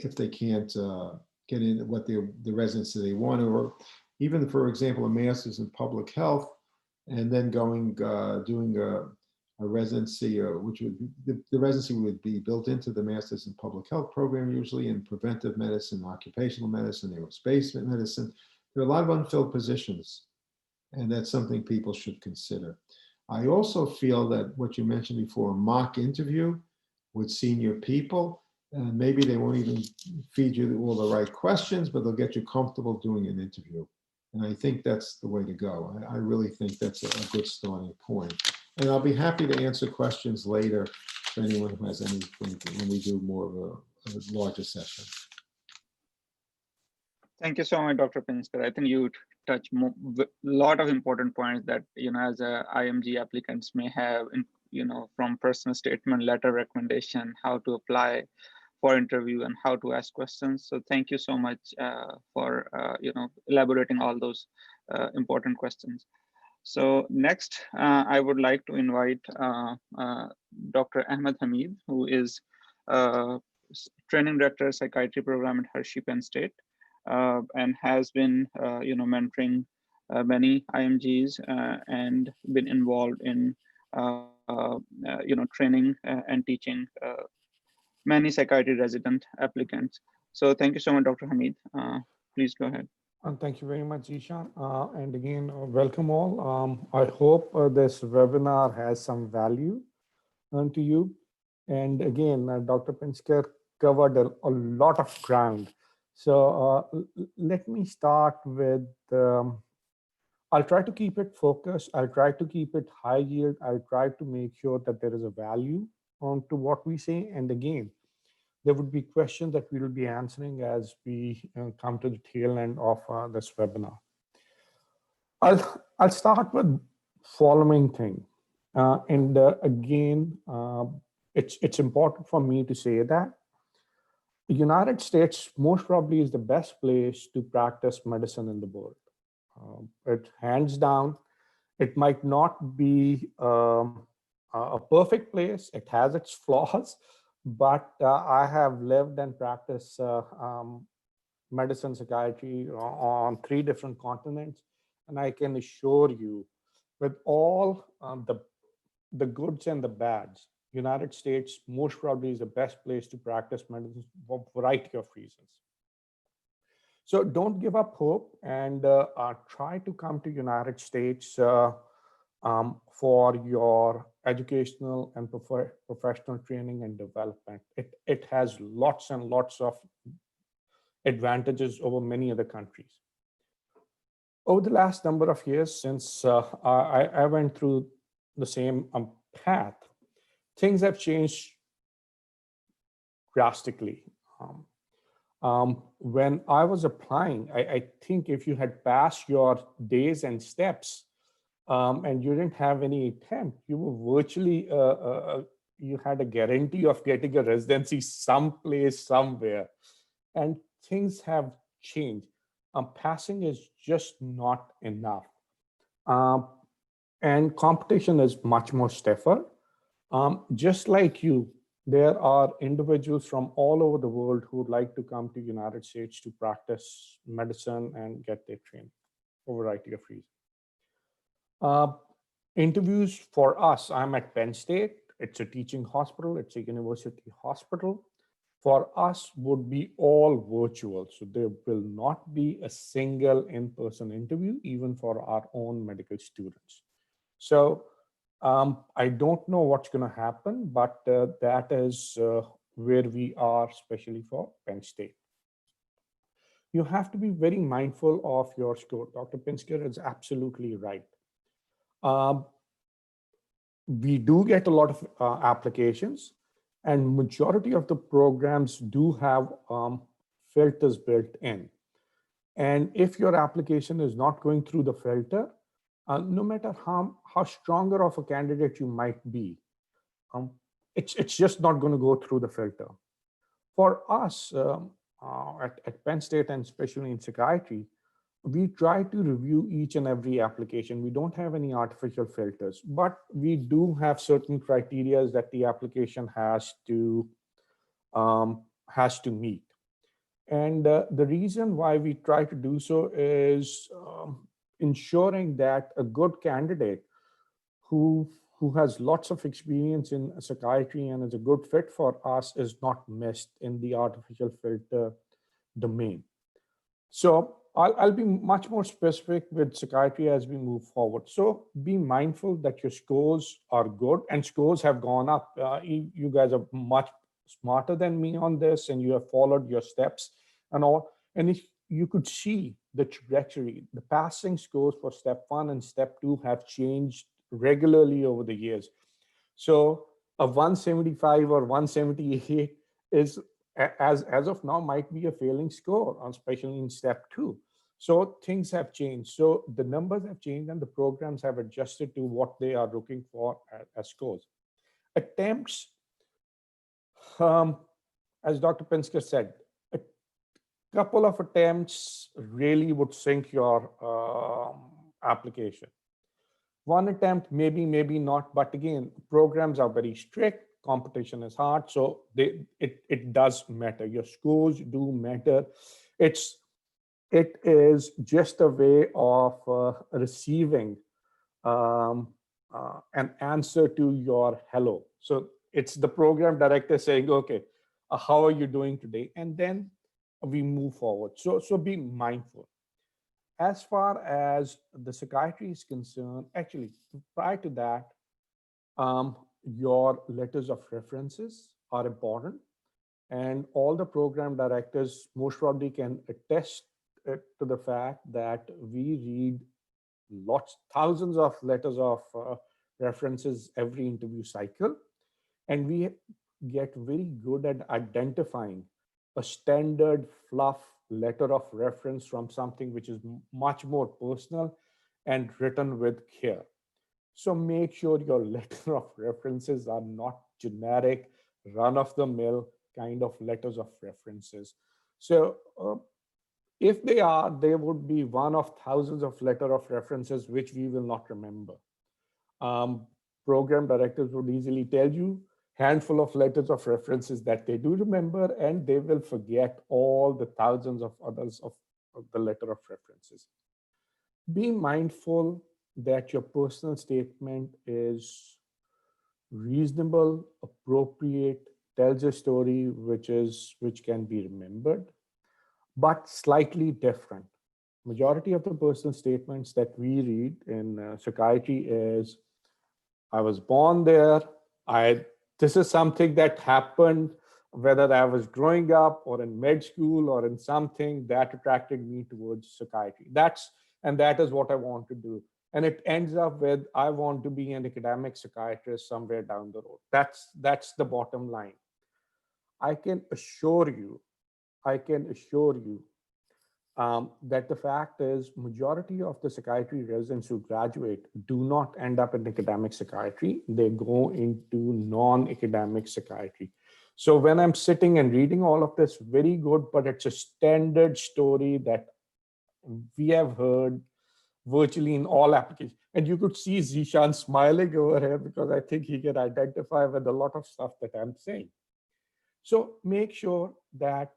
if they can't get in what the residency they want, or even, for example, a master's in public health, and then doing a residency, which would be, the residency would be built into the master's in public health program, usually in preventive medicine, occupational medicine, aerospace medicine. There are a lot of unfilled positions, and that's something people should consider. I also feel that what you mentioned before, a mock interview with senior people, and maybe they won't even feed you all the right questions, but they'll get you comfortable doing an interview. And I think that's the way to go. I really think that's a good starting point. And I'll be happy to answer questions later for anyone who has anything when we do more of a larger session. Thank you so much, Dr. Pinsker. I think you touch a lot of important points that, as a IMG applicants may have, from personal statement, letter recommendation, how to apply for interview and how to ask questions. So thank you so much for, elaborating all those important questions. So next, I would like to invite Dr. Ahmed Hamid, who is Training Director, Psychiatry Program at Hershey Penn State, and has been, mentoring many IMGs and been involved in, training and teaching many psychiatry resident applicants. So thank you so much, Dr. Hamid. Please go ahead. Thank you very much, Zeshan. And again, welcome all. I hope this webinar has some value to you. And again, Dr. Pinsker covered a lot of ground. So let me start with, I'll try to keep it focused. I'll try to keep it high yield. I'll try to make sure that there is a value to what we say. And again, there would be questions that we will be answering as we come to the tail end of this webinar. I'll start with following thing. Again, it's important for me to say that the United States most probably is the best place to practice medicine in the world. It hands down, it might not be a perfect place. It has its flaws, but I have lived and practiced medicine, psychiatry on 3 different continents. And I can assure you, with all the goods and the bads, United States most probably is the best place to practice medicine for a variety of reasons. So don't give up hope and try to come to United States for your educational and professional training and development. It has lots and lots of advantages over many other countries. Over the last number of years, since I went through the same path, things have changed drastically. When I was applying, I think if you had passed your days and steps and you didn't have any attempt, you were virtually, you had a guarantee of getting a residency someplace, somewhere. And things have changed. Passing is just not enough. And competition is much more stiffer. Just like you, there are individuals from all over the world who would like to come to United States to practice medicine and get their training for a variety of reasons. Interviews for us, I'm at Penn State. It's a teaching hospital. It's a university hospital. For us would be all virtual. So there will not be a single in-person interview, even for our own medical students. So I don't know what's going to happen, but that is where we are, especially for Penn State. You have to be very mindful of your score. Dr. Pinsker is absolutely right. We do get a lot of applications, and majority of the programs do have filters built in. And if your application is not going through the filter, no matter how stronger of a candidate you might be, it's just not going to go through the filter. For us at Penn State, and especially in psychiatry, we try to review each and every application. We don't have any artificial filters, but we do have certain criteria that the application has to meet. And the reason why we try to do so is ensuring that a good candidate who has lots of experience in psychiatry and is a good fit for us is not missed in the artificial filter domain. So I'll be much more specific with psychiatry as we move forward. So be mindful that your scores are good, and scores have gone up. You guys are much smarter than me on this, and you have followed your steps and all. And if you could see the trajectory, the passing scores for step 1 and step 2 have changed regularly over the years. So a 175 or 178 is as of now might be a failing score, especially in step 2. So things have changed. So the numbers have changed and the programs have adjusted to what they are looking for as scores. Attempts, as Dr. Pinsker said, a couple of attempts really would sink your application. One attempt, maybe not, but again, programs are very strict, competition is hard, so it does matter. Your scores do matter. It is just a way of receiving an answer to your hello. So it's the program director saying, okay, how are you doing today? And then we move forward. So be mindful. As far as the psychiatry is concerned, actually, prior to that, your letters of references are important. And all the program directors most probably can attest to the fact that we read thousands of letters of references every interview cycle. And we get very good at identifying a standard fluff letter of reference from something which is much more personal and written with care. So make sure your letter of references are not generic, run-of-the-mill kind of letters of references. So if they are, they would be one of thousands of letter of references which we will not remember. Program directors would easily tell you handful of letters of references that they do remember, and they will forget all the thousands of others of the letter of references. Be mindful that your personal statement is reasonable, appropriate, tells a story which can be remembered, but slightly different. Majority of the personal statements that we read in psychiatry is, I was born there, this is something that happened, whether I was growing up or in med school or in something that attracted me towards psychiatry. That is what I want to do. And it ends up with, I want to be an academic psychiatrist somewhere down the road. That's the bottom line. I can assure you that the fact is majority of the psychiatry residents who graduate do not end up in academic psychiatry. They go into non-academic psychiatry. So when I'm sitting and reading all of this, very good, but it's a standard story that we have heard virtually in all applications. And you could see Zeshan smiling over here because I think he can identify with a lot of stuff that I'm saying. So make sure that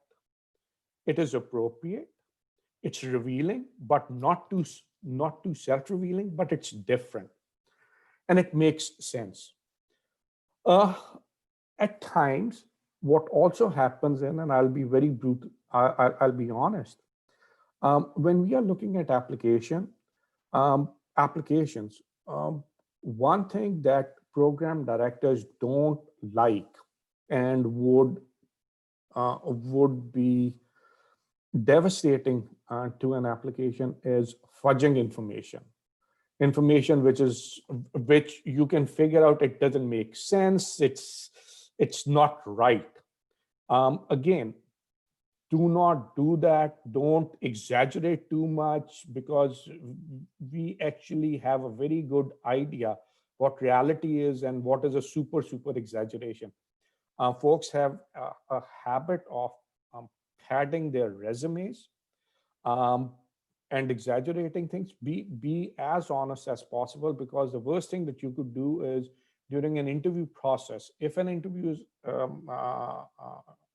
it is appropriate, it's revealing, but not too self-revealing, but it's different. And it makes sense. At times, what also happens and I'll be very brutal, I'll be honest, when we are looking at applications, one thing that program directors don't like and would be devastating to an application is fudging information which you can figure out it doesn't make sense, it's not right. Again, do not do that. Don't exaggerate too much, because we actually have a very good idea what reality is and what is a super exaggeration. Folks have a habit of padding their resumes and exaggerating things. Be as honest as possible, because the worst thing that you could do is during an interview process, if an interview is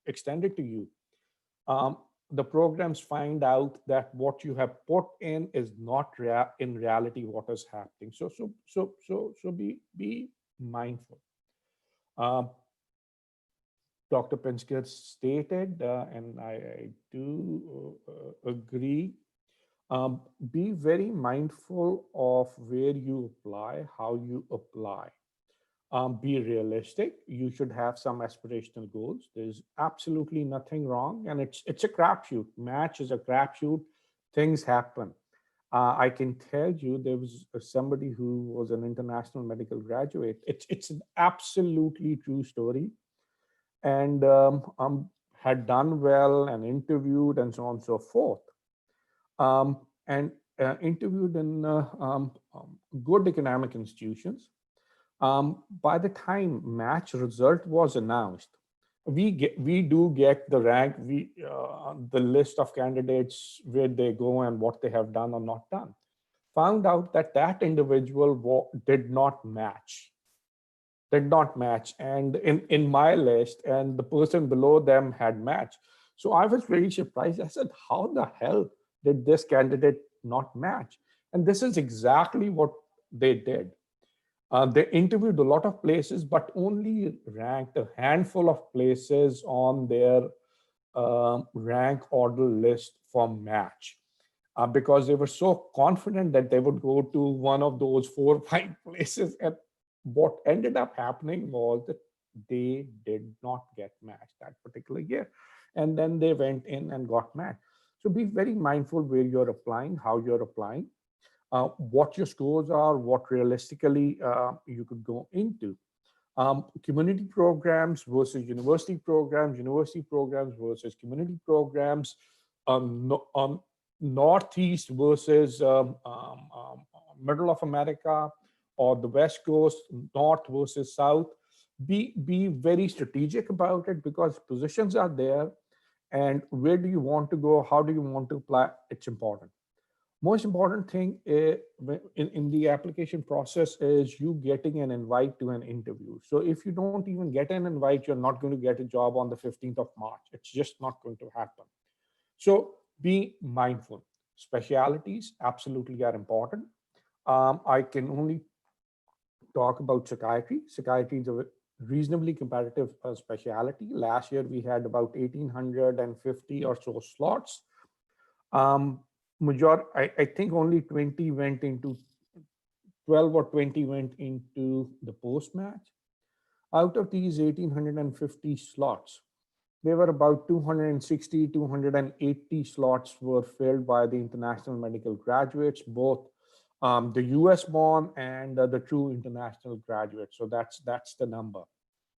extended to you, the programs find out that what you have put in is not in reality what is happening. So be mindful. Dr. Pinsker stated, and I do agree, be very mindful of where you apply, how you apply. Be realistic. You should have some aspirational goals. There's absolutely nothing wrong, and it's a crapshoot. Match is a crapshoot. Things happen. I can tell you there was somebody who was an international medical graduate. It's an absolutely true story, and had done well and interviewed and so on and so forth, and interviewed in good academic institutions. By the time match result was announced, we do get the rank, the list of candidates, where they go and what they have done or not done. Found out that that individual did not match, and in my list, and the person below them had matched. So I was very surprised. I said, how the hell did this candidate not match? And this is exactly what they did. They interviewed a lot of places, but only ranked a handful of places on their rank order list for match, because they were so confident that they would go to one of those 4 or 5 places. And what ended up happening was that they did not get matched that particular year. And then they went in and got matched. So be very mindful where you're applying, how you're applying, what your scores are, what realistically you could go into. Community programs versus university programs versus community programs, Northeast versus middle of America, or the West Coast, North versus South. Be very strategic about it, because positions are there, and where do you want to go? How do you want to apply? It's important. Most important thing in the application process is you getting an invite to an interview. So if you don't even get an invite, you're not going to get a job on the 15th of March. It's just not going to happen. So be mindful. Specialities absolutely are important. I can only talk about psychiatry. Psychiatry is a reasonably competitive specialty. Last year, we had about 1,850 or so slots. I think only 20 went into 12 or 20 went into the post-match. Out of these 1,850 slots, there were about 260, 280 slots were filled by the international medical graduates, both the US born and the true international graduates. So that's the number.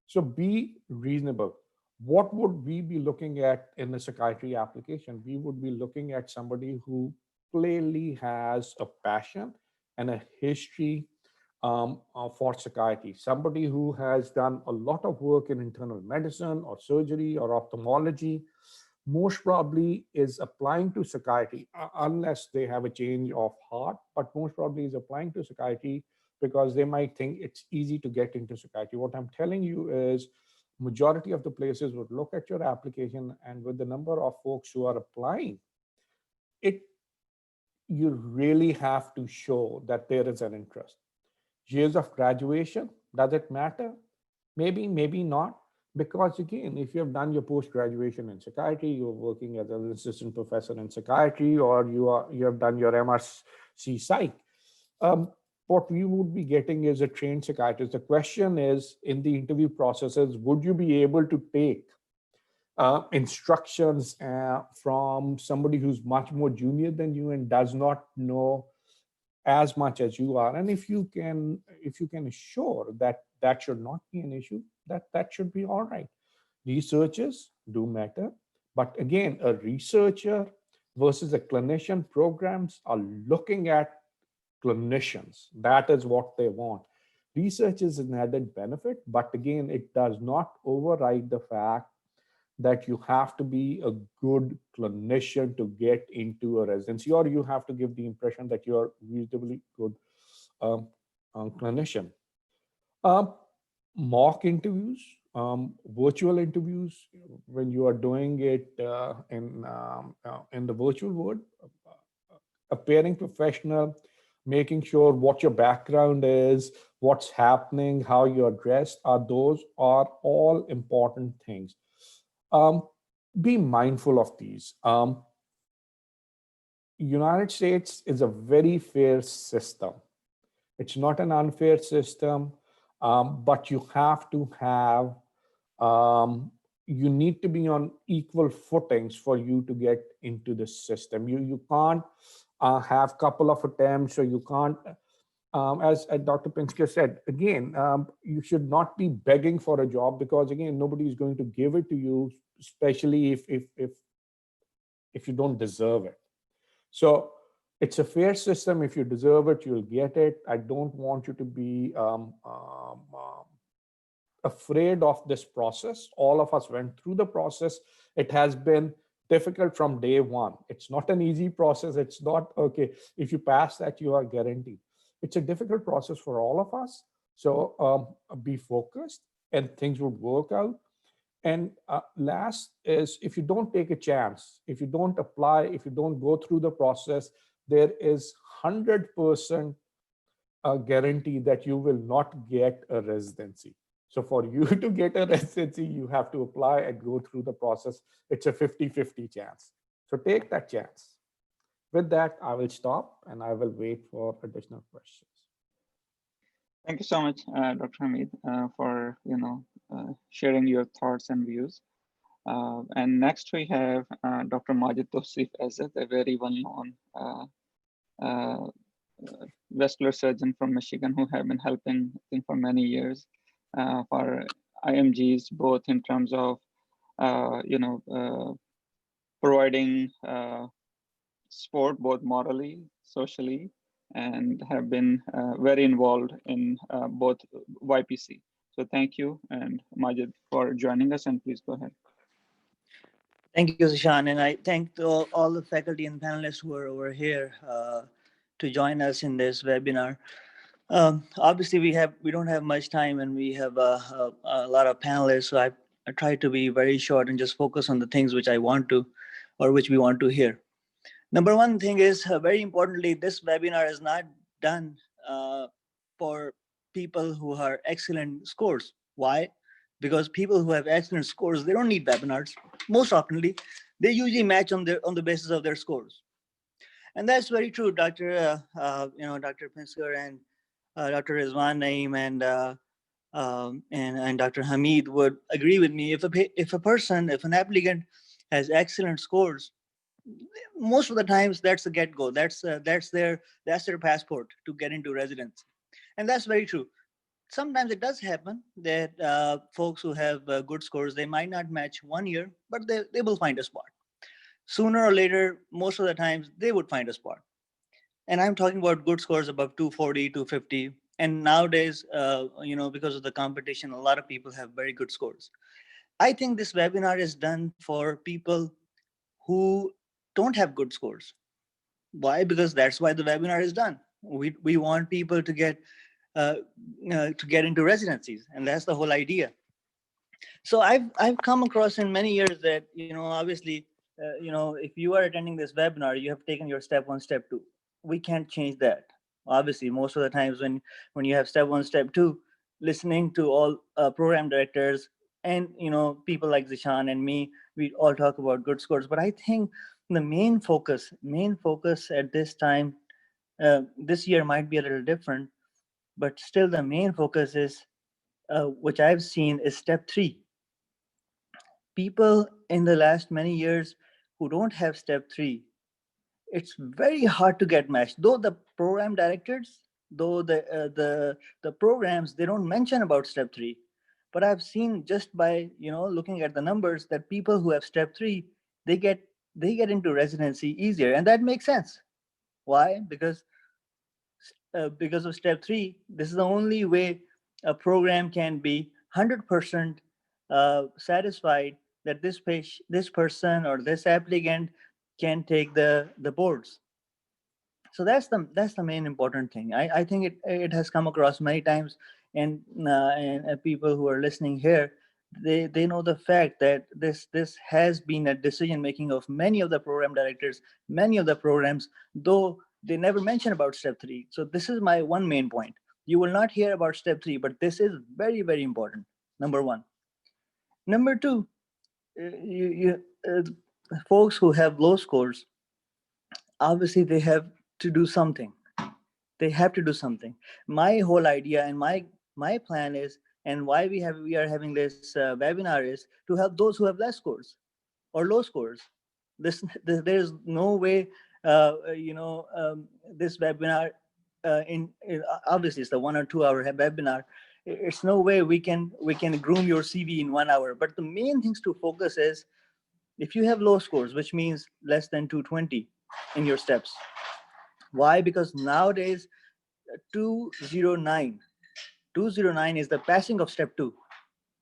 So be reasonable. What would we be looking at in the psychiatry application? We would be looking at somebody who clearly has a passion and a history for psychiatry. Somebody who has done a lot of work in internal medicine or surgery or ophthalmology, most probably is applying to psychiatry, unless they have a change of heart, but most probably is applying to psychiatry because they might think it's easy to get into psychiatry. What I'm telling you is, majority of the places would look at your application, and with the number of folks who are applying, you really have to show that there is an interest. Years of graduation, does it matter? Maybe, maybe not. Because again, if you have done your post-graduation in psychiatry, you're working as an assistant professor in psychiatry, or you have done your MRC psych, what we would be getting is a trained psychiatrist. The question is, in the interview processes, would you be able to take instructions from somebody who's much more junior than you and does not know as much as you are? And if you can assure that that should not be an issue, that should be all right. Researchers do matter, but again, a researcher versus a clinician, programs are looking at clinicians. That is what they want. Research is an added benefit, but again, it does not override the fact that you have to be a good clinician to get into a residency, or you have to give the impression that you're reasonably good clinician. Mock interviews, virtual interviews, when you are doing it in the virtual world, appearing professional, making sure what your background is, what's happening, how you're dressed, those are all important things. Be mindful of these. United States is a very fair system. It's not an unfair system, but you have to have, you need to be on equal footings for you to get into the system. You can't have a couple of attempts, or you can't, as Dr. Pinsker said, again, you should not be begging for a job, because again, nobody is going to give it to you especially if you don't deserve it. So it's a fair system. If you deserve it, you'll get it. I don't want you to be afraid of this process. All of us went through the process. It has been difficult from day one. It's not an easy process. It's not, okay, if you pass that, you are guaranteed. It's a difficult process for all of us. So be focused and things will work out. And last is, if you don't take a chance, if you don't apply, if you don't go through the process, there is 100% guarantee that you will not get a residency. So for you to get a residency, you have to apply and go through the process. It's a 50-50 chance. So take that chance. With that, I will stop and I will wait for additional questions. Thank you so much, Dr. Hameed, for sharing your thoughts and views. And next we have Dr. Majid Tawseef Azad, a very well-known vascular surgeon from Michigan who have been helping, I think, for many years for IMGs, both in terms of providing support both morally, socially, and have been very involved in both YPC. So thank you, and Majid, for joining us, and please go ahead. Thank you, Zeshan, and I thank all the faculty and panelists who are over here to join us in this webinar. Obviously, we don't have much time, and we have a lot of panelists, so I try to be very short and just focus on the things which I want to, or which we want to hear. Number one thing is, very importantly, this webinar is not done for people who have excellent scores. Why? Because people who have excellent scores, they don't need webinars. Most oftenly, they usually match on the basis of their scores. And that's very true, Dr. Dr. Pinsker and Dr. Rizwan Naeem and Dr. Hameed would agree with me. If an applicant has excellent scores, most of the times that's the get-go. That's their passport to get into residency, and that's very true. Sometimes it does happen that folks who have good scores, they might not match 1 year, but they will find a spot. Sooner or later, most of the times they would find a spot. And I'm talking about good scores above 240, 250. And nowadays, because of the competition, a lot of people have very good scores. I think this webinar is done for people who don't have good scores. Why? Because that's why the webinar is done. We want people to get into residencies, and that's the whole idea. So I've come across in many years that obviously if you are attending this webinar, you have taken your step 1, step 2. We can't change that. Obviously, most of the times when you have step 1, step 2, listening to all program directors and people like Zeshan and me, we all talk about good scores. But I think the main focus at this time, this year might be a little different, but still the main focus is, which I've seen, is step 3. People in the last many years who don't have step 3, it's very hard to get matched. Though the program directors, though the programs, they don't mention about step 3, but I've seen just by looking at the numbers that people who have step 3, they get into residency easier, and that makes sense. Why? Because of step 3, this is the only way a program can be 100% satisfied that this person or this applicant can take the boards. So that's the main important thing. I think it has come across many times, and people who are listening here, they know the fact that this has been a decision making of many of the program directors, many of the programs, though they never mention about step 3. So this is my one main point. You will not hear about step 3, but this is very, very important. Number 1. Number 2, folks who have low scores, obviously they have to do something. They have to do something. My whole idea and my plan is, and why we are having this webinar, is to help those who have less scores or low scores. There's no way this webinar, obviously it's the 1 or 2 hour webinar. it's no way we can groom your CV in 1 hour. But the main things to focus is, if you have low scores, which means less than 220 in your steps. Why? Because nowadays 209 is the passing of step 2.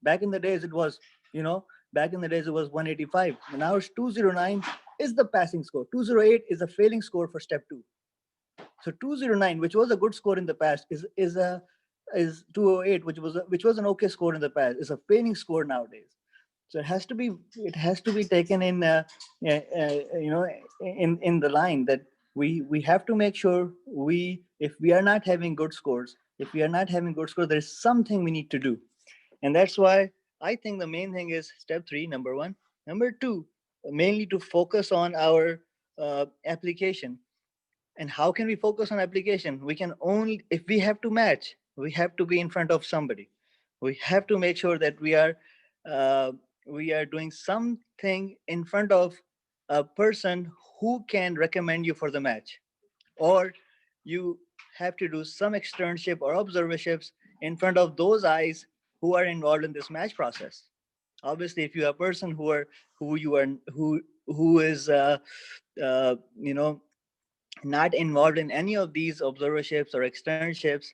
Back in the days it was, back in the days it was 185. Now it's 209 is the passing score. 208 is a failing score for step 2. So 209, which was a good score in the past, is 208, which was an okay score in the past, is a failing score nowadays. So it has to be taken in in the line that we have to make sure if we are not having good scores, there's something we need to do. And that's why I think the main thing is step 3, number 1. Number 2, mainly to focus on our application. And how can we focus on application? We can only, if we have to match, we have to be in front of somebody. We have to make sure that we are doing something in front of a person who can recommend you for the match. Or you have to do some externship or observerships in front of those eyes who are involved in this match process. Obviously, if you are a person who is not involved in any of these observerships or externships,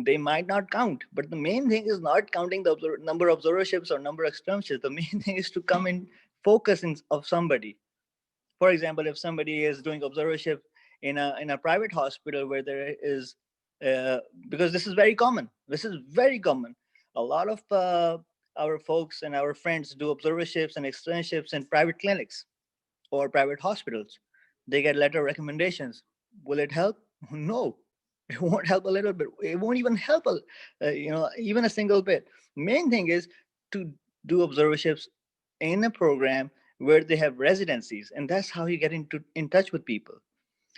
they might not count. But the main thing is not counting the number of observerships or number of externships. The main thing is to come in focus of somebody. For example, if somebody is doing observership in a private hospital where there is, because this is very common. A lot of our folks and our friends do observerships and externships in private clinics or private hospitals. They get letter recommendations. Will it help? No, it won't help a little bit. It won't even help even a single bit. Main thing is to do observerships in a program where they have residencies, and that's how you get in touch with people.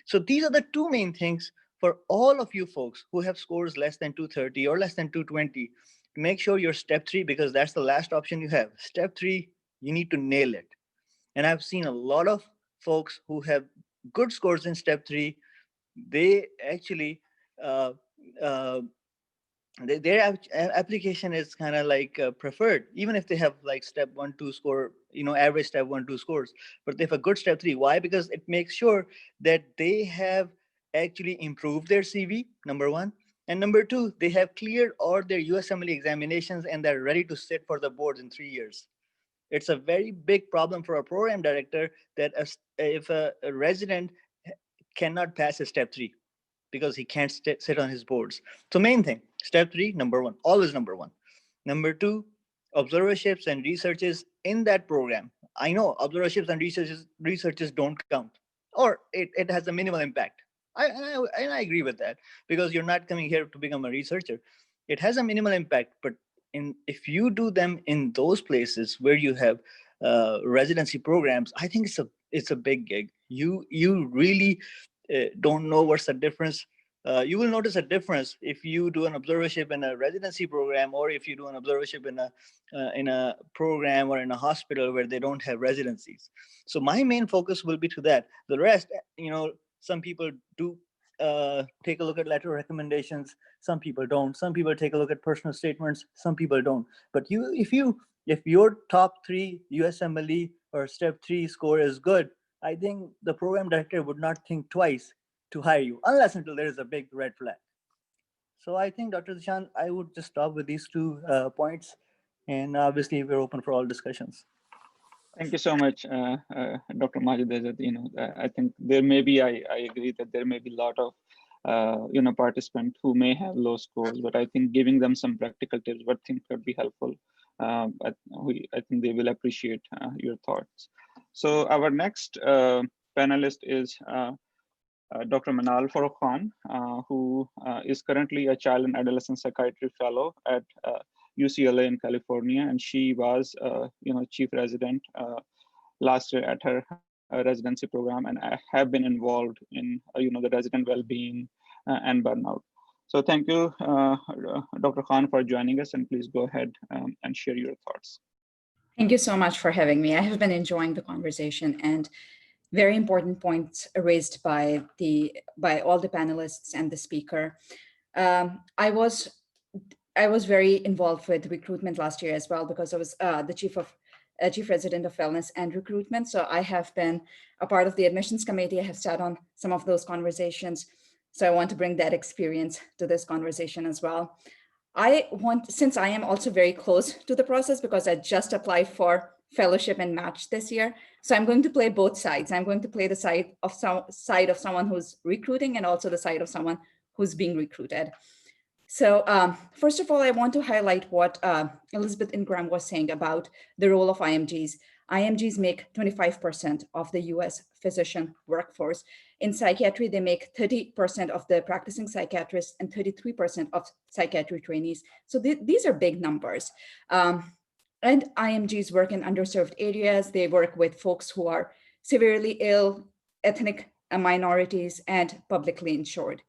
So these are the 2 main things for all of you folks who have scores less than 230 or less than 220. Make sure your step 3, because that's the last option you have. Step 3, you need to nail it. And I've seen a lot of folks who have good scores in step 3. They actually their application is kind of like preferred, even if they have like step 1-2 score, average step 1-2 scores, but they have a good step 3. Why? Because it makes sure that they have actually improved their CV, number 1, and number 2, they have cleared all their USMLE examinations and they're ready to sit for the boards in 3 years. It's a very big problem for a program director that if a resident cannot pass a step 3 because he can't sit on his boards. So main thing, step 3, number 1, always number 1. Number 2, observerships and researches in that program. I know observerships and researches don't count, or it has a minimal impact. I agree with that, because you're not coming here to become a researcher. It has a minimal impact, but if you do them in those places where you have residency programs, I think it's a big gig. You really don't know what's the difference. You will notice a difference if you do an observership in a residency program, or if you do an observership in a program or in a hospital where they don't have residencies. So my main focus will be to that. The rest, some people do take a look at letter recommendations. Some people don't. Some people take a look at personal statements. Some people don't. But if your top 3 USMLE or step 3 score is good, I think the program director would not think twice to hire you, unless until there is a big red flag. So I think, Dr. Zeshan, I would just stop with these 2 points, and obviously we're open for all discussions. Thank you so much, Dr. Majid. I think there may be, I agree that there may be a lot of, participants who may have low scores, but I think giving them some practical tips, what things could be helpful. I think they will appreciate your thoughts. So our next panelist is Dr. Manal Farooq Khan, who is currently a child and adolescent psychiatry fellow at UCLA in California, and she was, chief resident last year at her residency program, and I have been involved in, the resident well-being and burnout. So thank you, Dr. Khan, for joining us, and please go ahead and share your thoughts. Thank you so much for having me. I have been enjoying the conversation, and very important points raised by all the panelists and the speaker. I was very involved with recruitment last year as well, because I was the chief resident of wellness and recruitment. So I have been a part of the admissions committee. I have sat on some of those conversations. So I want to bring that experience to this conversation as well. Since I am also very close to the process, because I just applied for fellowship and match this year, so I'm going to play both sides. I'm going to play the side of someone who's recruiting and also the side of someone who's being recruited. So first of all, I want to highlight what Elizabeth Ingraham was saying about the role of IMGs. IMGs make 25% of the US physician workforce. In psychiatry, they make 30% of the practicing psychiatrists and 33% of psychiatry trainees. So these are big numbers. And IMGs work in underserved areas. They work with folks who are severely ill, ethnic minorities, and publicly insured.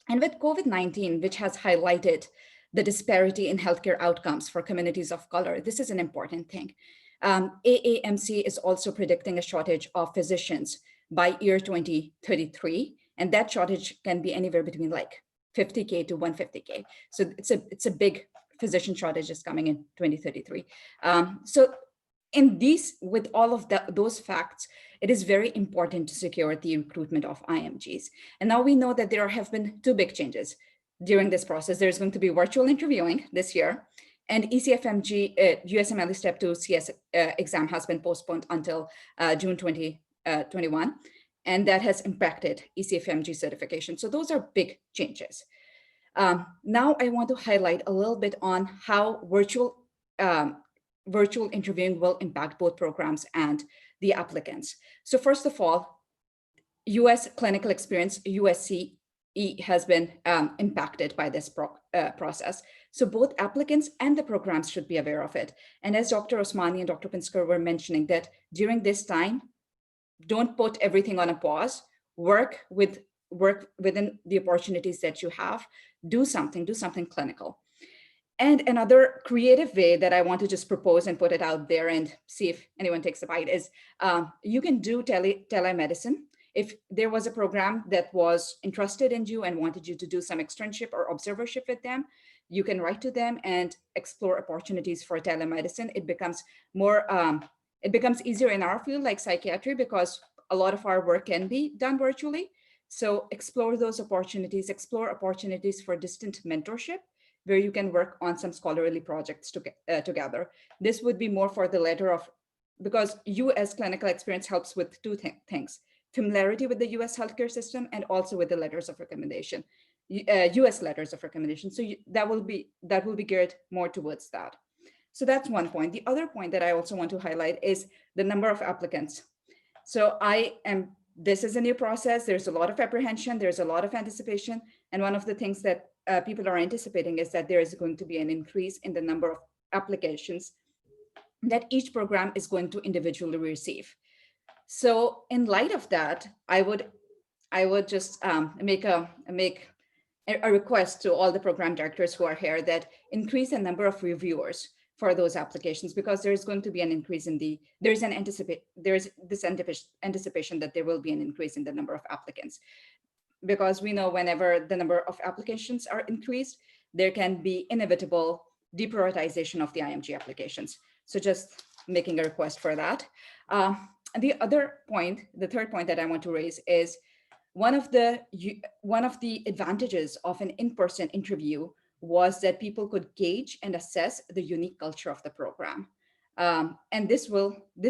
And with COVID-19, which has highlighted the disparity in healthcare outcomes for communities of color, this is an important thing. AAMC is also predicting a shortage of physicians by year 2033, and that shortage can be anywhere between like 50K to 150K. So it's a big physician shortage is coming in 2033. So with all of those facts, it is very important to secure the recruitment of IMGs. And now we know that there have been two big changes during this process. There's going to be virtual interviewing this year, and ECFMG USMLE Step 2 CS exam has been postponed until June 2021, and that has impacted ECFMG certification. So those are big changes. Now I want to highlight a little bit on how virtual interviewing will impact both programs and the applicants. So first of all, US clinical experience, USCE, has been impacted by this process. So both applicants and the programs should be aware of it. And as Dr. Usmani and Dr. Pinsker were mentioning, that during this time, don't put everything on a pause, work within the opportunities that you have, do something clinical. And another creative way that I want to just propose and put it out there and see if anyone takes a bite is you can do telemedicine. If there was a program that was interested in you and wanted you to do some externship or observership with them, you can write to them and explore opportunities for telemedicine. It becomes easier in our field like psychiatry, because a lot of our work can be done virtually. So explore those opportunities, explore opportunities for distant mentorship, where you can work on some scholarly projects together. This would be more for the letter of, because US clinical experience helps with two things: familiarity with the US healthcare system and also with the letters of recommendation, US letters of recommendation. So that will be geared more towards that. So that's one point. The other point that I also want to highlight is the number of applicants. So this is a new process. There's a lot of apprehension. There's a lot of anticipation. And one of the things that people are anticipating is that there is going to be an increase in the number of applications that each program is going to individually receive. So in light of that, I would just make a request to all the program directors who are here that increase the number of reviewers for those applications, because there is going to be an increase in there's this anticipation that there will be an increase in the number of applicants. Because we know whenever the number of applications are increased, there can be inevitable deprioritization of the IMG applications. So just making a request for that. The third point that I want to raise is one of the advantages of an in-person interview was that people could gauge and assess the unique culture of the program. And this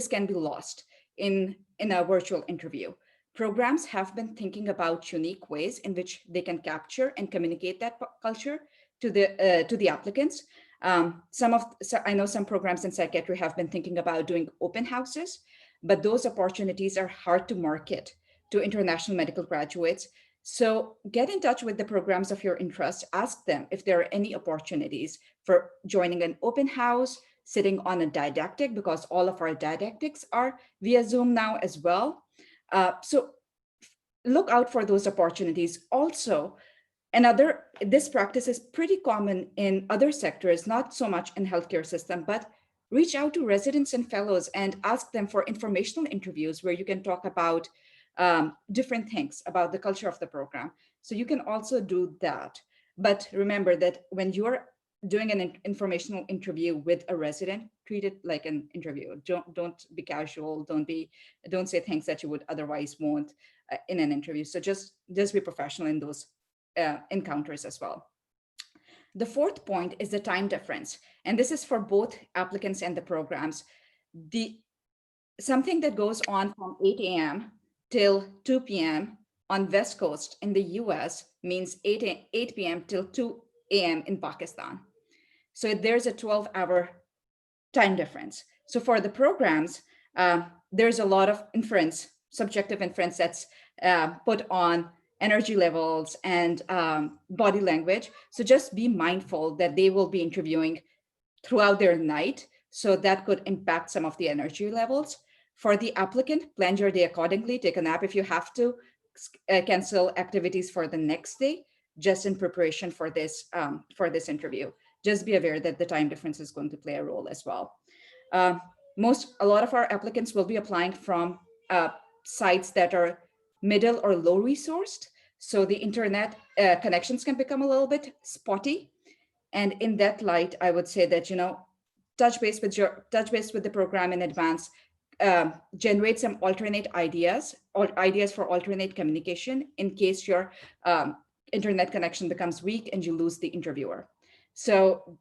can be lost in a virtual interview. Programs have been thinking about unique ways in which they can capture and communicate that culture to the applicants. I know some programs in psychiatry have been thinking about doing open houses, but those opportunities are hard to market to international medical graduates. So get in touch with the programs of your interest, ask them if there are any opportunities for joining an open house, sitting on a didactic, because all of our didactics are via Zoom now as well. So look out for those opportunities. Also, this practice is pretty common in other sectors, not so much in healthcare system, but reach out to residents and fellows and ask them for informational interviews where you can talk about different things about the culture of the program. So you can also do that. But remember that when you're doing an informational interview with a resident, treat it like an interview. Don't be casual. Don't say things that you would otherwise want in an interview. So just be professional in those encounters as well. The fourth point is the time difference, and this is for both applicants and the programs. Something that goes on from 8 a.m. till 2 p.m. on West Coast in the US means 8 p.m. till 2 a.m. in Pakistan. So there's a 12-hour time difference. So for the programs, there's a lot of inference, subjective inference that's put on energy levels and body language. So just be mindful that they will be interviewing throughout their night. So that could impact some of the energy levels. For the applicant, plan your day accordingly. Take a nap if you have to. Cancel activities for the next day, just in preparation for this interview. Just be aware that the time difference is going to play a role as well. A lot of our applicants will be applying from sites that are middle or low resourced. So the internet connections can become a little bit spotty. And in that light, I would say that, touch base with the program in advance, generate some alternate ideas or ideas for alternate communication in case your internet connection becomes weak and you lose the interviewer. So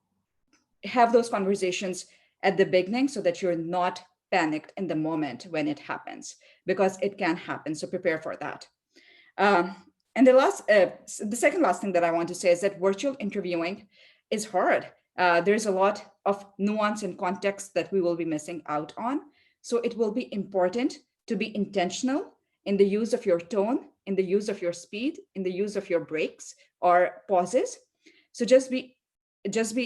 have those conversations at the beginning so that you're not panicked in the moment when it happens, because it can happen. So prepare for that. And the second last thing that I want to say is that virtual interviewing is hard. There's a lot of nuance and context that we will be missing out on. So it will be important to be intentional in the use of your tone, in the use of your speed, in the use of your breaks or pauses. So just be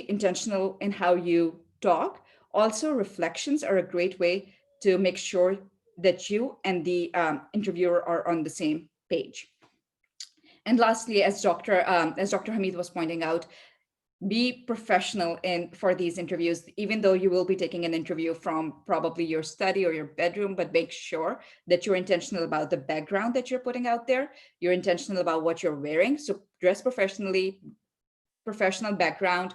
intentional in how you talk. Also, reflections are a great way to make sure that you and the interviewer are on the same page. And lastly, as Dr. Hamid was pointing out, be professional for these interviews, even though you will be taking an interview from probably your study or your bedroom, but make sure that you're intentional about the background that you're putting out there. You're intentional about what you're wearing. So dress professionally, professional background,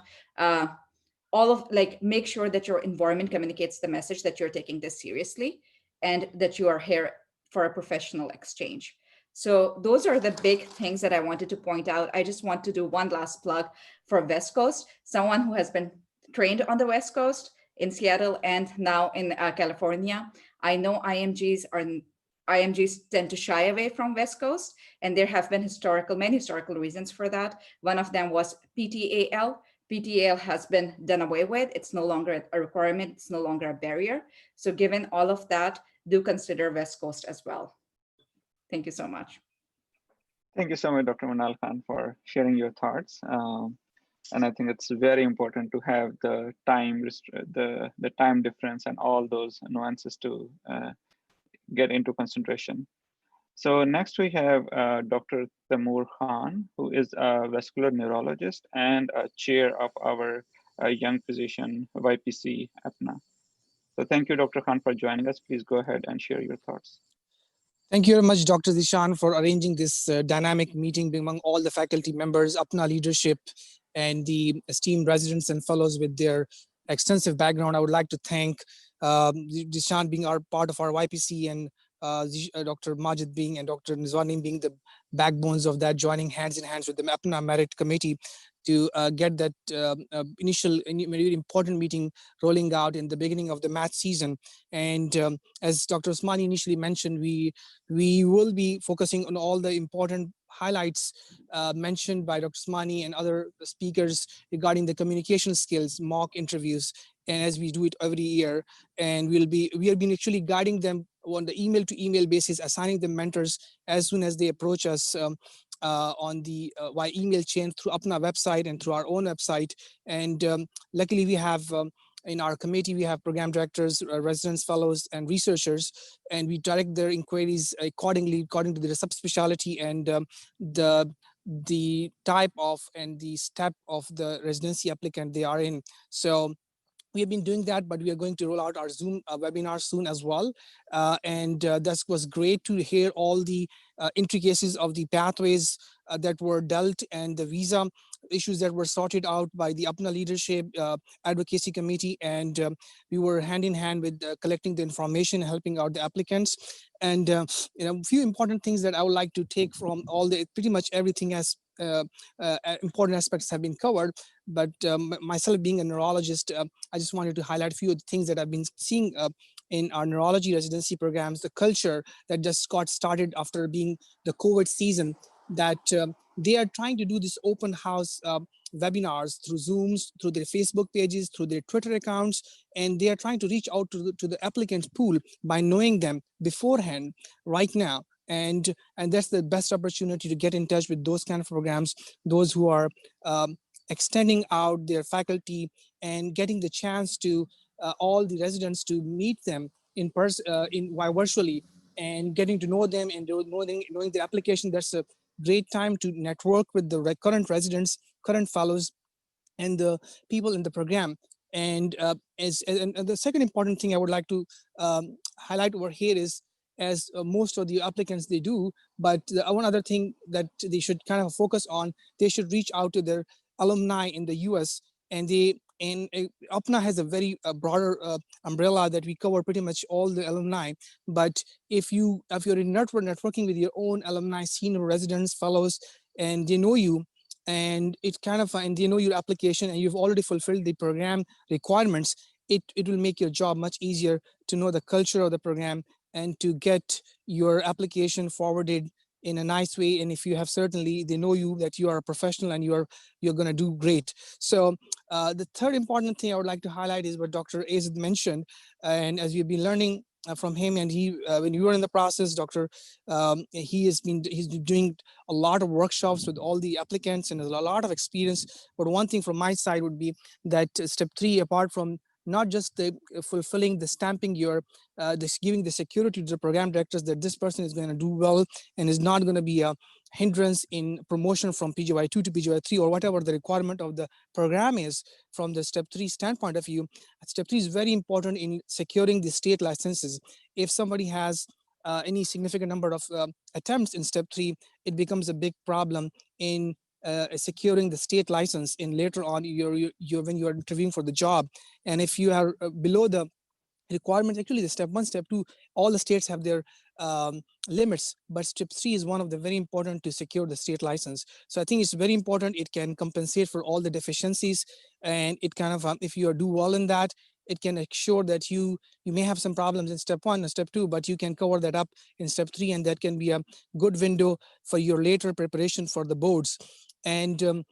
make sure that your environment communicates the message that you're taking this seriously and that you are here for a professional exchange. So those are the big things that I wanted to point out. I just want to do one last plug for West Coast, someone who has been trained on the West Coast in Seattle and now in California. I know IMGs tend to shy away from West Coast, and there have been many historical reasons for that. One of them was PTAL. PTAL has been done away with. It's no longer a requirement. It's no longer a barrier. So given all of that, do consider West Coast as well. Thank you so much. Thank you so much, Dr. Manal Khan, for sharing your thoughts. And I think it's very important to have the time difference and all those nuances to get into consideration. So next we have Dr. Taimur Khan, who is a vascular neurologist and a chair of our young physician YPC APPNA. So thank you, Dr. Khan, for joining us. Please go ahead and share your thoughts. Thank you very much, Dr. Zeshan, for arranging this dynamic meeting among all the faculty members, APPNA Leadership, and the esteemed residents and fellows with their extensive background. I would like to thank Zeshan being part of our YPC and Dr. Majid and Dr. Usmani being the backbones of that, joining hands in hands with the APPNA Merit Committee to get that initial very important meeting rolling out in the beginning of the match season. And as Dr. Usmani initially mentioned, we will be focusing on all the important highlights mentioned by Dr. Usmani and other speakers regarding the communication skills, mock interviews, and as we do it every year. And we have been actually guiding them on the email to email basis, assigning them mentors as soon as they approach us on the via email chain through APPNA website and through our own website. And luckily we have in our committee, we have program directors, residents, fellows, and researchers, and we direct their inquiries accordingly, according to the subspecialty and the type of and the step of the residency applicant they are in. So we have been doing that, but we are going to roll out our Zoom webinar soon as well. And that was great to hear all the intricacies of the pathways that were dealt and the visa issues that were sorted out by the APPNA Leadership Advocacy Committee, and we were hand in hand with collecting the information, helping out the applicants. And a few important things that I would like to take from all the, pretty much everything as important aspects have been covered. But myself being a neurologist, I just wanted to highlight a few of the things that I've been seeing in our neurology residency programs, the culture that just got started after being the COVID season, that they are trying to do this open house webinars through Zooms, through their Facebook pages, through their Twitter accounts, and they are trying to reach out to the applicant pool by knowing them beforehand right now. And that's the best opportunity to get in touch with those kind of programs, those who are extending out their faculty and getting the chance to all the residents to meet them in person, virtually, and getting to know them and knowing the application. That's a great time to network with the current residents, current fellows, and the people in the program. And and the second important thing I would like to highlight over here is, as most of the applicants they do, but one other thing that they should kind of focus on, they should reach out to their alumni in the US. And APPNA has a very broader umbrella that we cover pretty much all the alumni. But if you're in networking with your own alumni, senior residents, fellows, and they know you, and it kind of, and they know your application, and you've already fulfilled the program requirements, it will make your job much easier to know the culture of the program and to get your application forwarded in a nice way. And if you have, certainly they know you, that you are a professional and you're going to do great. So the third important thing I would like to highlight is what Dr. Azeem mentioned. And as we've been learning from him, and he, when you were in the process, Doctor, he's been doing a lot of workshops with all the applicants and a lot of experience. But one thing from my side would be that step 3, apart from not just the fulfilling the stamping your this giving the security to the program directors that this person is going to do well and is not going to be a hindrance in promotion from PGY2 to PGY3 or whatever the requirement of the program is from the step 3 standpoint of view. Step 3 is very important in securing the state licenses. If somebody has any significant number of attempts in step 3, it becomes a big problem in securing the state license in later on when you're interviewing for the job. And if you are below the requirements, actually the step 1, step 2, all the states have their limits, but step 3 is one of the very important to secure the state license. So I think it's very important. It can compensate for all the deficiencies, and it kind of if you do well in that, it can ensure that you may have some problems in step 1 and step 2, but you can cover that up in step 3, and that can be a good window for your later preparation for the boards. And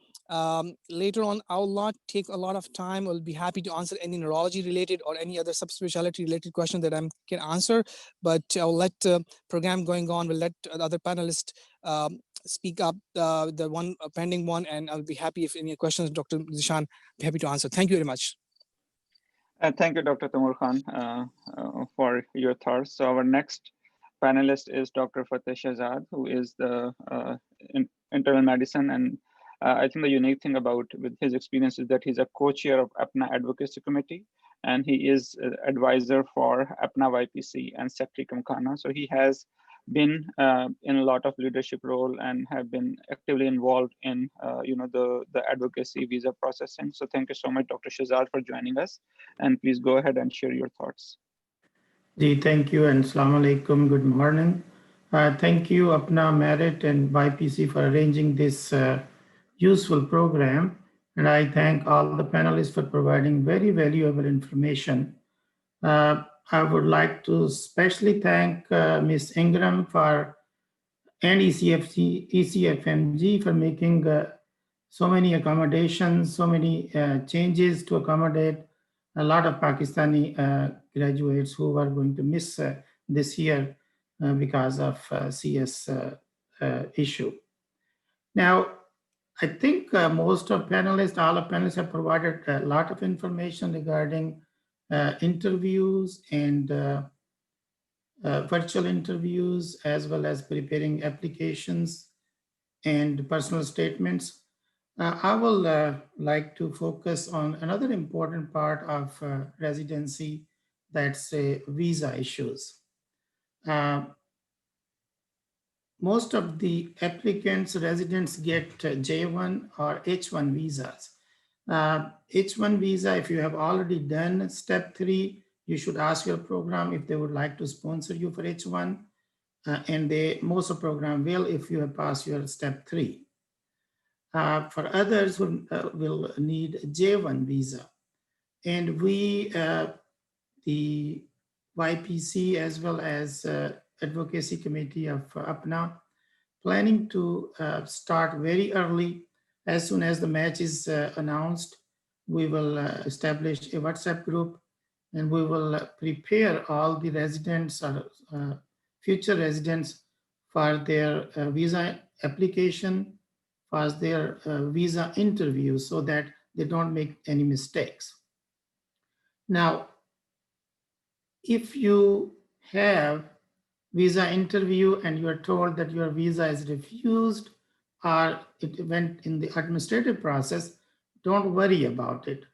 later on, I will not take a lot of time. I'll be happy to answer any neurology related or any other subspecialty related question that I can answer, but I'll let the program going on. We'll let the other panelists speak up, the one pending one, and I'll be happy if any questions, Dr. Zeshan, be happy to answer. Thank you very much. Thank you, Dr. Taimur Khan, for your thoughts. So our next panelist is Dr. Fateh Shahzad, who is the internal medicine, and I think the unique thing about with his experience is that he's a co-chair of APPNA Advocacy Committee, and he is advisor for APPNA YPC and Secretary Kamkhana. So he has been in a lot of leadership role and have been actively involved in the advocacy visa processing. So thank you so much, Dr. Shahzad, for joining us, and please go ahead and share your thoughts. Thank you, and Assalamu alaikum. Good morning. Thank you, APPNA Merit and YPC, for arranging this useful program. And I thank all the panelists for providing very valuable information. I would like to especially thank Ms. Ingraham and ECFMG for making so many accommodations, so many changes to accommodate a lot of Pakistani graduates who are going to miss this year because of CS issue. Now, I think most of panelists, all of panelists have provided a lot of information regarding interviews and virtual interviews, as well as preparing applications and personal statements. I will like to focus on another important part of residency, that's visa issues. most of the applicants, residents get J1 or H1 visas. H1 visa, if you have already done step 3, you should ask your program if they would like to sponsor you for H1. And most of the program will if you have passed your step 3. For others who will need J1 visa. And we, the YPC as well as Advocacy Committee of APPNA, planning to start very early. As soon as the match is announced, we will establish a WhatsApp group and we will prepare all the residents or future residents for their visa application, for their visa interview so that they don't make any mistakes. Now, if you have visa interview and you are told that your visa is refused or it went in the administrative process, don't worry about it.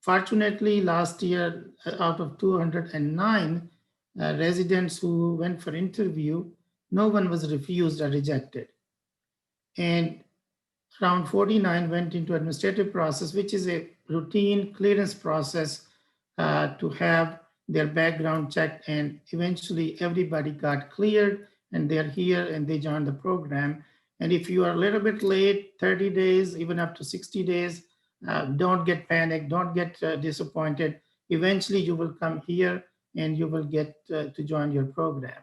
Fortunately, last year, out of 209 residents who went for interview, no one was refused or rejected. And around 49 went into administrative process, which is a routine clearance process to have their background checked, and eventually everybody got cleared and they're here and they joined the program. And if you are a little bit late, 30 days, even up to 60 days, don't get panicked, don't get disappointed. Eventually you will come here and you will get to join your program.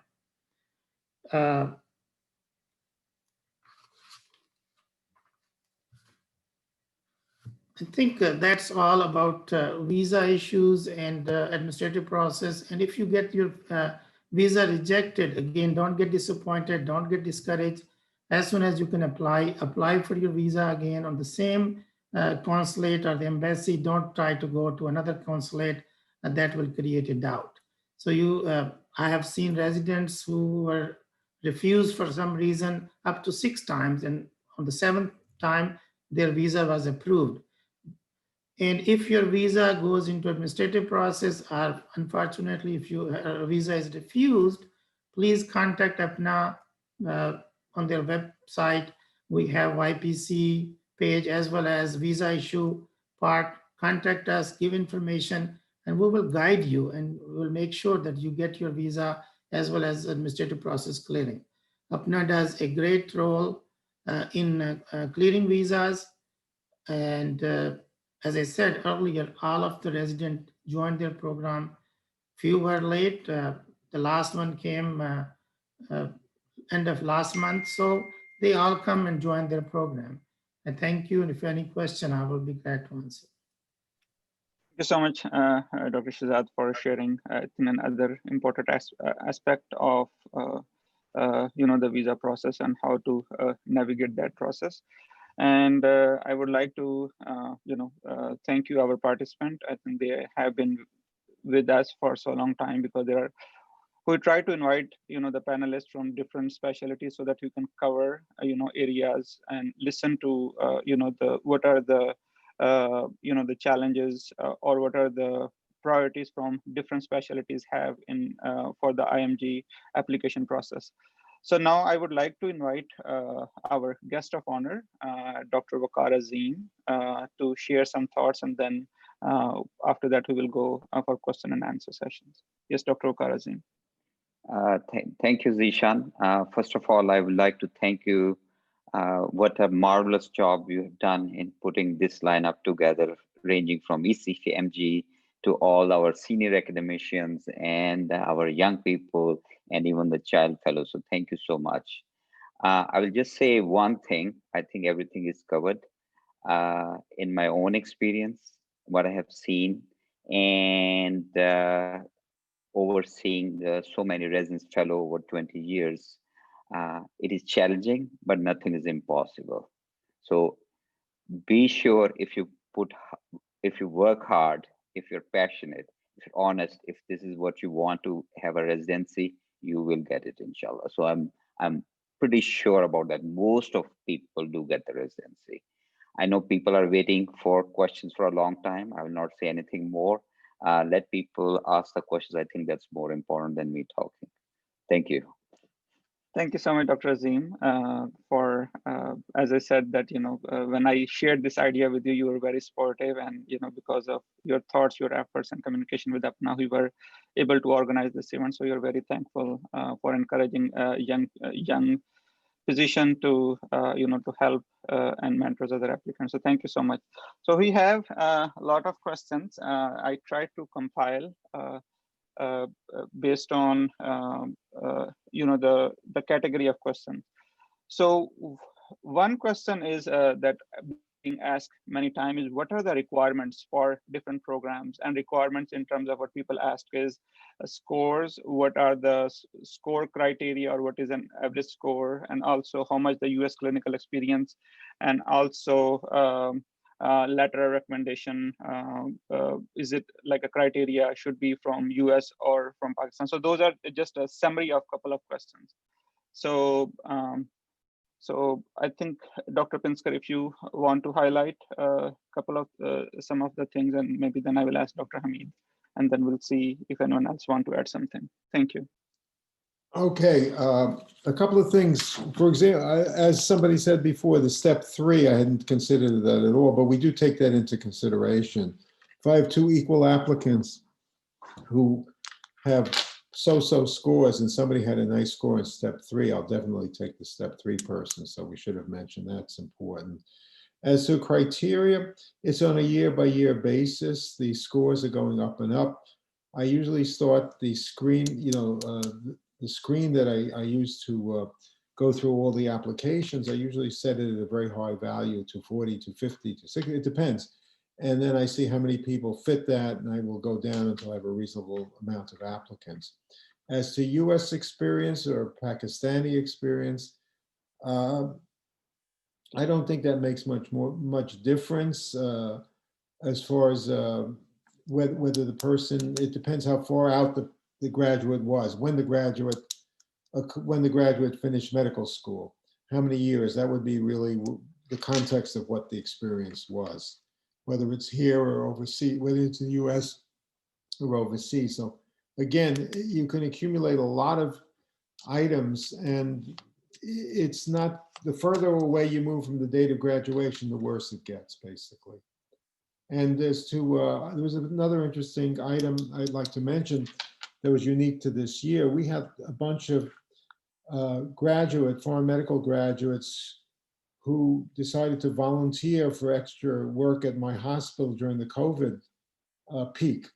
I think that's all about visa issues and administrative process. And if you get your visa rejected, again, don't get disappointed, don't get discouraged. As soon as you can apply for your visa again on the same consulate or the embassy. Don't try to go to another consulate, and that will create a doubt. So I have seen residents who were refused for some reason up to 6 times, and on the 7th time, their visa was approved. And if your visa goes into administrative process, or unfortunately, if your visa is refused, please contact APPNA on their website. We have YPC page as well as visa issue part. Contact us, give information, and we will guide you and we'll make sure that you get your visa as well as administrative process clearing. APPNA does a great role in clearing visas. And as I said earlier, all of the residents joined their program. Few were late. The last one came end of last month. So they all come and join their program. I thank you. And if you have any question, I will be glad to answer. Thank you so much, Dr. Shahid, for sharing another important aspect of the visa process and how to navigate that process. And I would like to thank you, our participant. I think they have been with us for so long time, because we try to invite the panelists from different specialties so that we can cover areas and listen to what are the the challenges or what are the priorities from different specialties have in for the IMG application process. So now I would like to invite our guest of honor, Dr. Waqar Azeem, to share some thoughts, and then after that we will go for question and answer sessions. Yes, Dr. Waqar Azeem. Thank you, Zeshan. First of all, I would like to thank you. What a marvelous job you have done in putting this lineup together, ranging from ECFMG to all our senior academicians and our young people and even the child fellows. So thank you so much. I will just say one thing. I think everything is covered. In my own experience, what I have seen, and overseeing so many residence fellow over 20 years, it is challenging, but nothing is impossible. So be sure if you work hard, if you're passionate, if you're honest, if this is what you want to have a residency, you will get it, inshallah. So I'm pretty sure about that. Most of people do get the residency. I know people are waiting for questions for a long time. I will not say anything more. Let people ask the questions. I think that's more important than me talking. Thank you. Thank you so much, Dr. Azeem, for, as I said, that, when I shared this idea with you, you were very supportive, and, because of your thoughts, your efforts, and communication with APPNA, we were able to organize this event. So you're very thankful for encouraging young physician to, to help and mentors other applicants. So thank you so much. So we have a lot of questions. I tried to compile based on the category of questions. So one question is that being asked many times is, what are the requirements for different programs? And requirements in terms of what people ask is scores, what are the score criteria, or what is an average score, and also how much the US clinical experience, and also letter of recommendation, is it like a criteria should be from US or from Pakistan? So those are just a summary of a couple of questions. So so I think, Dr. Pinsker, if you want to highlight a couple of some of the things, and maybe then I will ask Dr. Hameed, and then we'll see if anyone else want to add something. Thank you. Okay, a couple of things. For example, as somebody said before, the step 3, I hadn't considered that at all, but we do take that into consideration. If I have 2 equal applicants who have so-so scores and somebody had a nice score in step 3, I'll definitely take the step 3 person. So we should have mentioned that's important. As to criteria, it's on a year-by-year basis. The scores are going up and up. I usually start the screen, the screen that I use to go through all the applications, I usually set it at a very high value, to 40, to 50, to 60, it depends. And then I see how many people fit that, and I will go down until I have a reasonable amount of applicants. As to US experience or Pakistani experience, I don't think that makes much difference as far as whether the person, it depends how far out the graduate was, when the graduate finished medical school, how many years. That would be really the context of what the experience was, whether it's here or overseas, whether it's in the US or overseas. So again, you can accumulate a lot of items, and it's not, the further away you move from the date of graduation, the worse it gets, basically. And as to, there was another interesting item I'd like to mention that was unique to this year. We had a bunch of foreign medical graduates who decided to volunteer for extra work at my hospital during the COVID peak.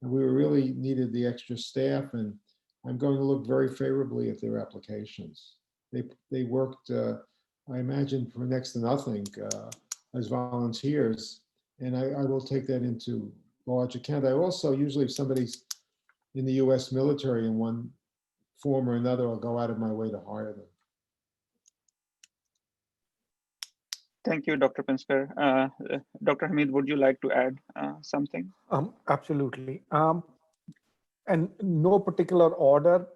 And we really needed the extra staff, and I'm going to look very favorably at their applications. They worked, I imagine, for next to nothing as volunteers, and I will take that into large account. I also, usually if somebody's in the US military in one form or another, I'll go out of my way to hire them. Thank you, Dr. Pinsker. Dr. Hameed, would you like to add something? Absolutely. And no particular order.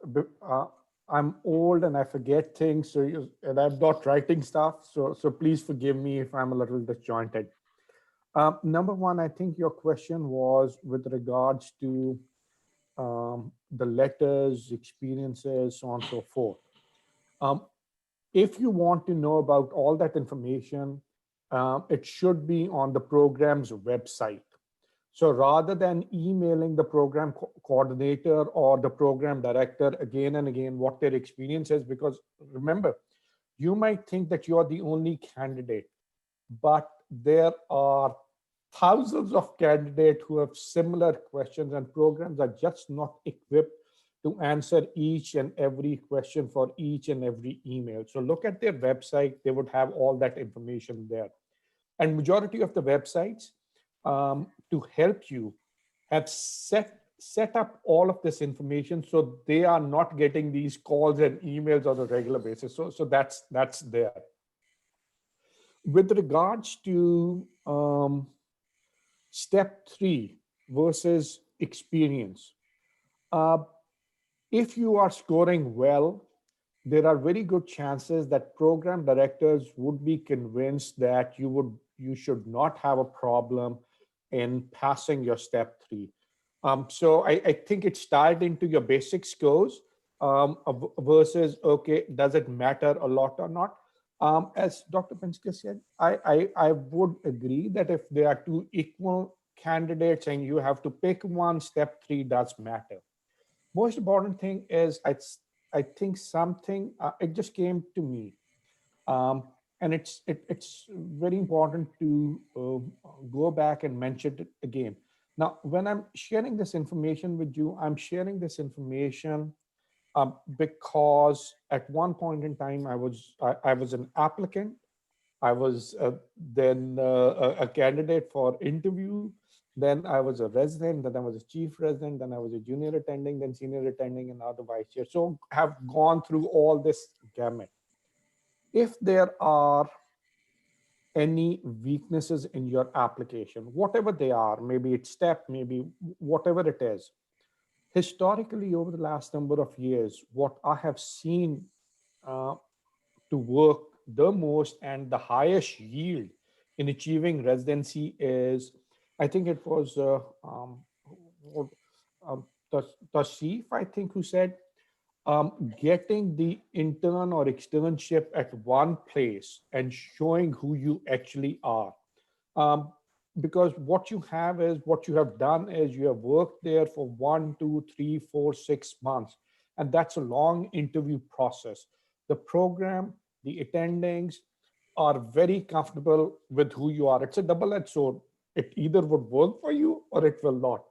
I'm old and I forget things, and I'm not writing stuff, so please forgive me if I'm a little disjointed. Number one, I think your question was with regards to the letters, experiences, so on and so forth. If you want to know about all that information, it should be on the program's website. So rather than emailing the program coordinator or the program director again and again what their experience is, because remember, you might think that you're the only candidate, but there are thousands of candidates who have similar questions, and programs are just not equipped to answer each and every question for each and every email. So look at their website, they would have all that information there. And majority of the websites to help you have set up all of this information so they are not getting these calls and emails on a regular basis. So that's there. With regards to step 3 versus experience, if you are scoring well, there are very good chances that program directors would be convinced that you should not have a problem in passing your step 3. So I think it's tied into your basic scores, versus, okay, does it matter a lot or not? As Dr. Pinsker said, I would agree that if there are two equal candidates and you have to pick one, step 3 does matter. Most important thing is, I think something, it just came to me. And it's very important to go back and mention it again. Now, when I'm sharing this information with you, I'm sharing this information because at one point in time, I was an applicant. I was then a candidate for interview. Then I was a resident. Then I was a chief resident. Then I was a junior attending, then senior attending, and now the vice chair. So have gone through all this gamut. If there are any weaknesses in your application, whatever they are, maybe it's step, maybe whatever it is, historically over the last number of years, what I have seen to work the most and the highest yield in achieving residency is, I think it was Tashif, I think, who said, getting the intern or externship at one place and showing who you actually are. Because what you have done is you have worked there for 1, 2, 3, 4, 6 months. And that's a long interview process. The program, the attendings are very comfortable with who you are. It's a double-edged sword. It either would work for you or it will not.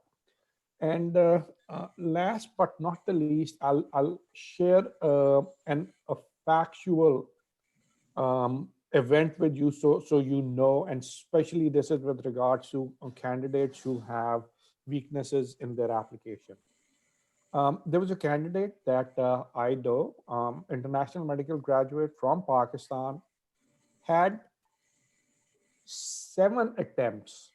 And last but not the least, I'll share a factual event with you, so you know, and especially this is with regards to candidates who have weaknesses in their application. There was a candidate that I know, international medical graduate from Pakistan, had 7 attempts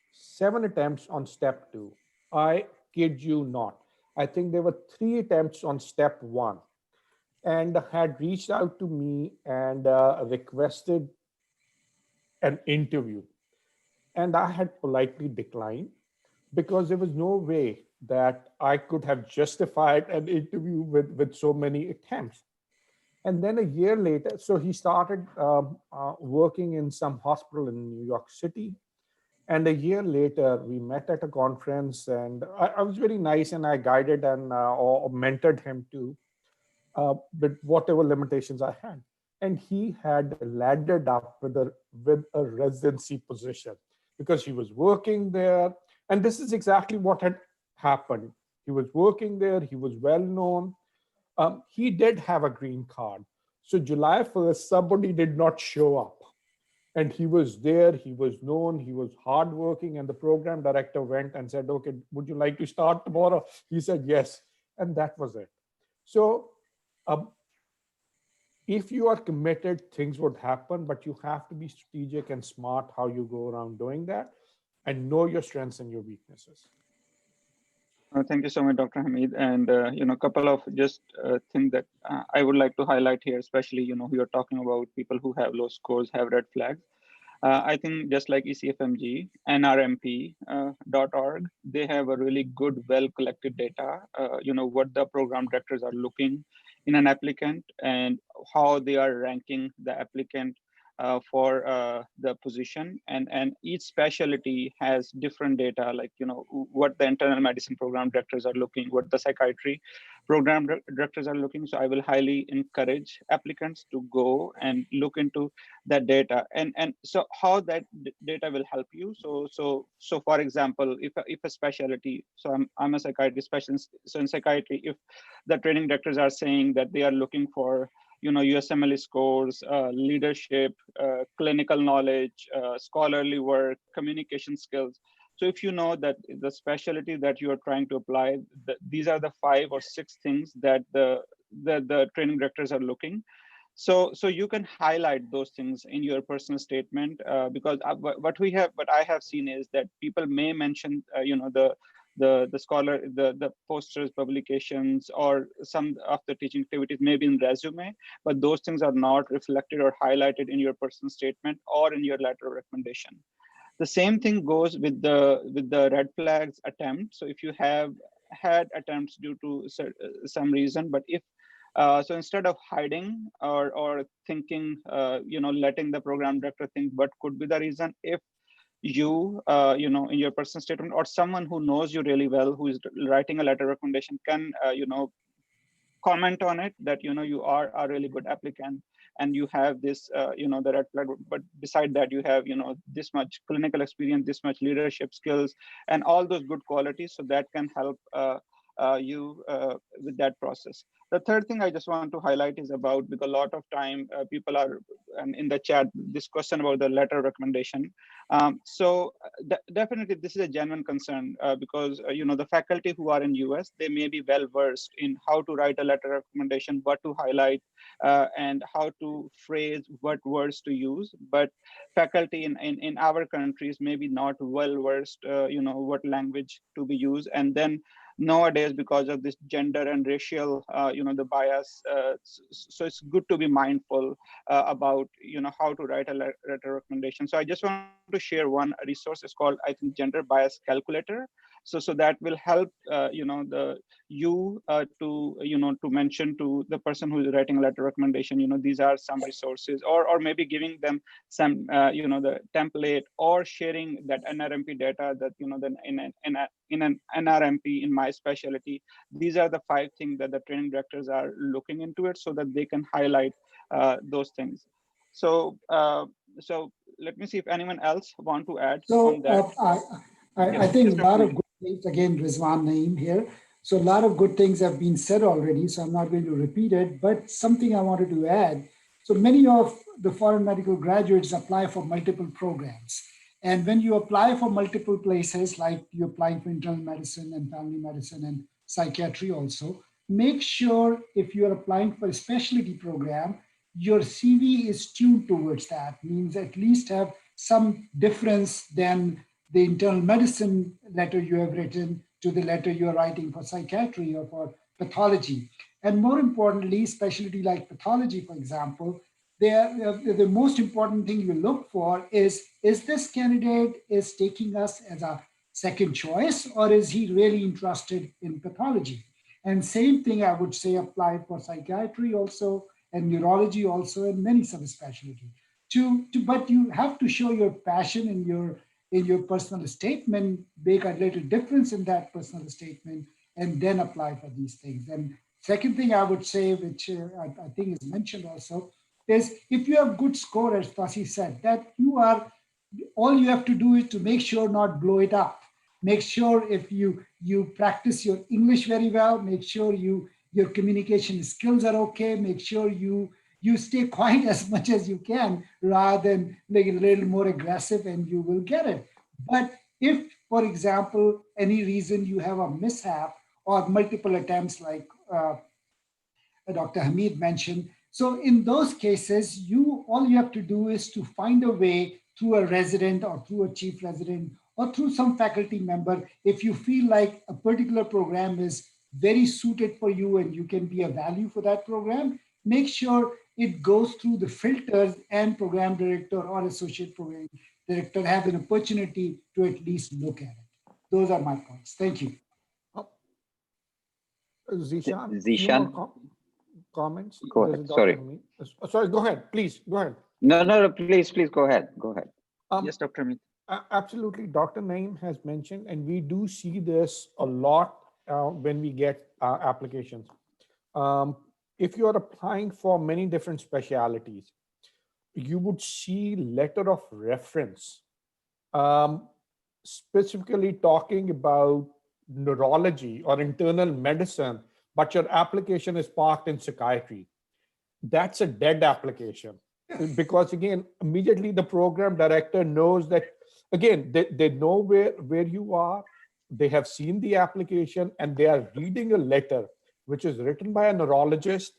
on step 2. I kid you not. I think there were 3 attempts on step 1, and had reached out to me and requested an interview. And I had politely declined because there was no way that I could have justified an interview with so many attempts. And then a year later, so he started working in some hospital in New York City. And a year later, we met at a conference, and I was very nice, and I guided and or mentored him too, with whatever limitations I had. And he had landed up with a residency position because he was working there. And this is exactly what had happened. He was working there. He was well known. He did have a green card. So July 1st, somebody did not show up. And he was there, he was known, he was hardworking, and the program director went and said, okay, would you like to start tomorrow? He said, yes. And that was it. So if you are committed, things would happen, but you have to be strategic and smart how you go around doing that and know your strengths and your weaknesses. Thank you so much, Dr. Hameed. And, a couple of just things that I would like to highlight here, especially, you're talking about people who have low scores, have red flags. I think just like ECFMG, nrmp.org, they have a really good, well-collected data, what the program directors are looking in an applicant and how they are ranking the applicant for the position, and each specialty has different data, like what the internal medicine program directors are looking, what the psychiatry program directors are looking. So I will highly encourage applicants to go and look into that data, and so how that data will help you. So for example, if a specialty, so I'm a psychiatry specialist, so in psychiatry, if the training directors are saying that they are looking for USMLE scores, leadership, clinical knowledge, scholarly work, communication skills. So if you know that the specialty that you are trying to apply, these are the 5 or 6 things that the training directors are looking. So you can highlight those things in your personal statement, because what I have seen is that people may mention, the scholar, the posters, publications, or some of the teaching activities maybe in resume, but those things are not reflected or highlighted in your personal statement or in your letter of recommendation. The same thing goes with the red flags attempt. So if you have had attempts due to some reason, but if So instead of hiding or thinking, letting the program director think what could be the reason, if you, in your personal statement, or someone who knows you really well, who is writing a letter of recommendation, can, comment on it, that, you are a really good applicant and you have this, the red flag, but beside that, you have, this much clinical experience, this much leadership skills, and all those good qualities. So that can help you with that process. The third thing I just want to highlight is about, because a lot of time people are, and in the chat, this question about the letter of recommendation. So definitely this is a genuine concern because, the faculty who are in US, they may be well versed in how to write a letter of recommendation, what to highlight, and how to phrase what words to use. But faculty in our countries may be not well versed, what language to be used. And then nowadays, because of this gender and racial, the bias, so it's good to be mindful about, how to write a letter recommendation. So I just want to share one resource. It's called, I think, Gender Bias Calculator. So that will help, to mention to the person who is writing a letter recommendation, these are some resources, or maybe giving them some, the template, or sharing that NRMP data that, then in an NRMP in my specialty. These are the 5 things that the training directors are looking into it, so that they can highlight those things. So, so let me see if anyone else want to add on that. I think a lot of good things, again, Rizwan Naeem here. So a lot of good things have been said already, so I'm not going to repeat it, but something I wanted to add. So many of the foreign medical graduates apply for multiple programs. And when you apply for multiple places, like you're applying for internal medicine and family medicine and psychiatry also, make sure if you're applying for a specialty program, your CV is tuned towards that, means at least have some difference than the internal medicine letter you have written to the letter you're writing for psychiatry or for pathology. And more importantly, specialty like pathology, for example, the most important thing you look for is this candidate is taking us as a second choice, or is he really interested in pathology? And same thing I would say apply for psychiatry also, and neurology also, and many subspecialty. But you have to show your passion in your personal statement, make a little difference in that personal statement, and then apply for these things. And second thing I would say, which I think is mentioned also, is if you have good score, as Tasi said, that all you have to do is to make sure not blow it up. Make sure if you practice your English very well, make sure your communication skills are okay, make sure you stay quiet as much as you can, rather than make it a little more aggressive, and you will get it. But if, for example, any reason you have a mishap or multiple attempts, like Dr. Hamid mentioned, so in those cases, all you have to do is to find a way through a resident or through a chief resident or through some faculty member, if you feel like a particular program is very suited for you and you can be a value for that program, make sure it goes through the filters, and program director or associate program director have an opportunity to at least look at it. Those are my points. Thank you. Zeshan, comments? Go ahead. Sorry. Sorry, go ahead. Please, go ahead. No, please go ahead. Go ahead. Yes, Dr. Hamid. Absolutely. Dr. Naeem has mentioned, and we do see this a lot when we get applications. If you are applying for many different specialities, you would see letter of reference, specifically talking about neurology or internal medicine, but your application is parked in psychiatry. That's a dead application. Because again, immediately the program director knows that, again, they know where you are, they have seen the application, and they are reading a letter which is written by a neurologist